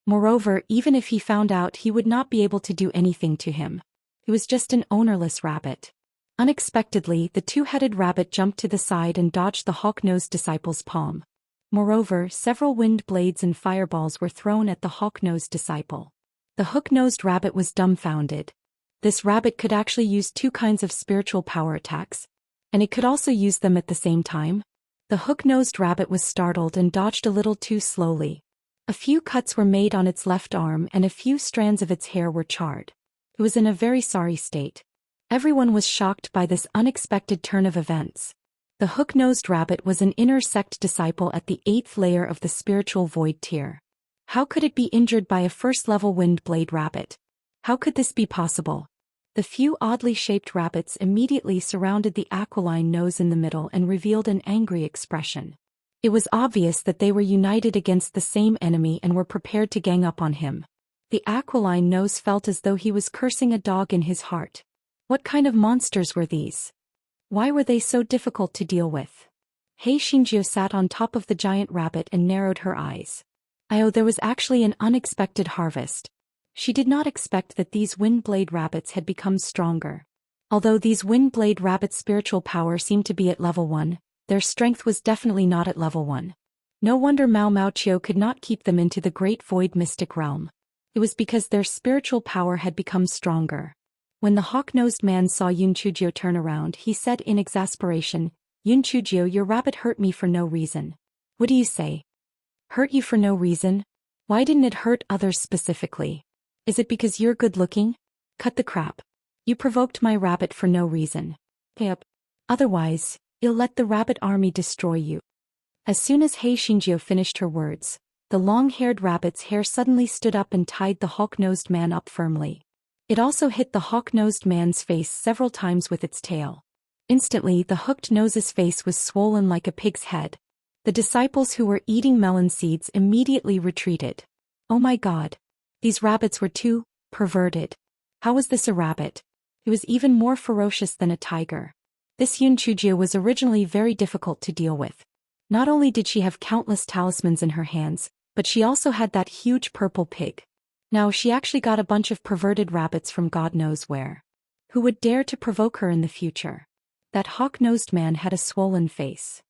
Moreover, even if he found out, he would not be able to do anything to him. He was just an ownerless rabbit. Unexpectedly, the 2-headed rabbit jumped to the side and dodged the hawk-nosed disciple's palm. Moreover, several wind blades and fireballs were thrown at the hawk-nosed disciple. The hook-nosed rabbit was dumbfounded. This rabbit could actually use 2 kinds of spiritual power attacks, and it could also use them at the same time. The hook-nosed rabbit was startled and dodged a little too slowly. A few cuts were made on its left arm and a few strands of its hair were charred. It was in a very sorry state. Everyone was shocked by this unexpected turn of events. The hook-nosed rabbit was an inner sect disciple at the 8th layer of the spiritual void tier. How could it be injured by a first-level wind blade rabbit? How could this be possible? The few oddly shaped rabbits immediately surrounded the aquiline nose in the middle and revealed an angry expression. It was obvious that they were united against the same enemy and were prepared to gang up on him. The aquiline nose felt as though he was cursing a dog in his heart. What kind of monsters were these? Why were they so difficult to deal with? He Xinjiu sat on top of the giant rabbit and narrowed her eyes. There was actually an unexpected harvest. She did not expect that these Windblade rabbits had become stronger. Although these Windblade rabbits' spiritual power seemed to be at level 1, their strength was definitely not at level 1. No wonder Mao Mao Qiu could not keep them into the Great Void Mystic Realm. It was because their spiritual power had become stronger. When the hawk-nosed man saw Yun Chujio turn around, he said in exasperation, "Yun Chujio, your rabbit hurt me for no reason." "What do you say? Hurt you for no reason? Why didn't it hurt others specifically? Is it because you're good-looking? Cut the crap. You provoked my rabbit for no reason. Yep. Otherwise, you'll let the rabbit army destroy you." As soon as He Xinjiu finished her words, the long-haired rabbit's hair suddenly stood up and tied the hawk-nosed man up firmly. It also hit the hawk-nosed man's face several times with its tail. Instantly, the hooked nose's face was swollen like a pig's head. The disciples who were eating melon seeds immediately retreated. Oh my god. These rabbits were too perverted. How was this a rabbit? It was even more ferocious than a tiger. This Yun Chujio was originally very difficult to deal with. Not only did she have countless talismans in her hands, but she also had that huge purple pig. Now she actually got a bunch of perverted rabbits from God knows where. Who would dare to provoke her in the future? That hawk-nosed man had a swollen face.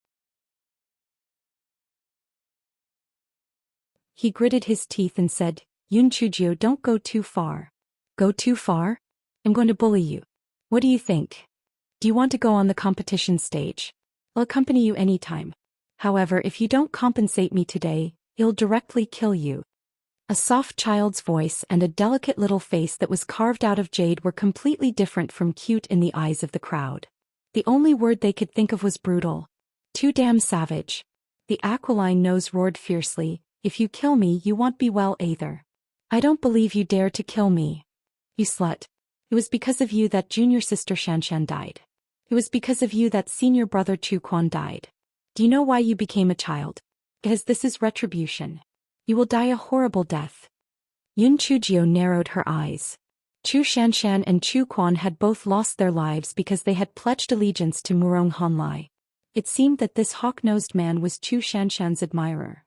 He gritted his teeth and said, "Yun Chujio, don't go too far." "Go too far? I'm going to bully you. What do you think? Do you want to go on the competition stage? I'll accompany you anytime. However, if you don't compensate me today, I'll directly kill you." A soft child's voice and a delicate little face that was carved out of jade were completely different from cute in the eyes of the crowd. The only word they could think of was brutal. Too damn savage. The aquiline nose roared fiercely, "If you kill me, you won't be well either. I don't believe you dare to kill me. You slut. It was because of you that junior sister Shanshan died. It was because of you that senior brother Chu Quan died. Do you know why you became a child? Because this is retribution. You will die a horrible death." Yun Chujio narrowed her eyes. Chu Shanshan and Chu Quan had both lost their lives because they had pledged allegiance to Murong Honlai. It seemed that this hawk-nosed man was Chu Shanshan's admirer.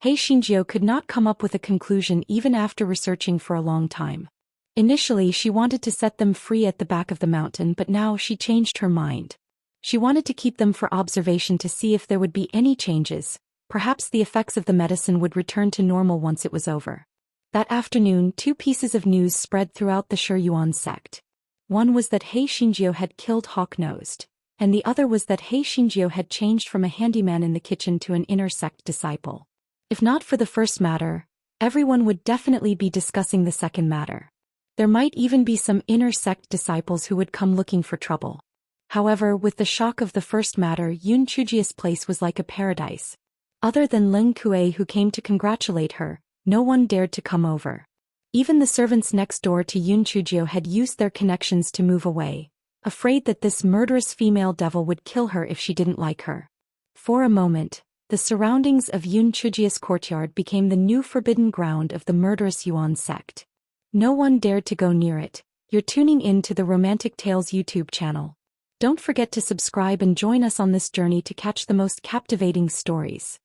He Xinjiu could not come up with a conclusion even after researching for a long time. Initially she wanted to set them free at the back of the mountain, but now she changed her mind. She wanted to keep them for observation to see if there would be any changes. Perhaps the effects of the medicine would return to normal once it was over. That afternoon, two pieces of news spread throughout the Shuyuan sect. One was that He Xinjiu had killed Hawk-Nosed, and the other was that He Xinjiu had changed from a handyman in the kitchen to an inner sect disciple. If not for the first matter, everyone would definitely be discussing the second matter. There might even be some inner sect disciples who would come looking for trouble. However, with the shock of the first matter, Yun Chujia's place was like a paradise. Other than Ling Kuei, who came to congratulate her, no one dared to come over. Even the servants next door to Yun Chujio had used their connections to move away, afraid that this murderous female devil would kill her if she didn't like her. For a moment, the surroundings of Yun Chujia's courtyard became the new forbidden ground of the murderous Yuan sect. No one dared to go near it. You're tuning in to the Romantic Tales YouTube channel. Don't forget to subscribe and join us on this journey to catch the most captivating stories.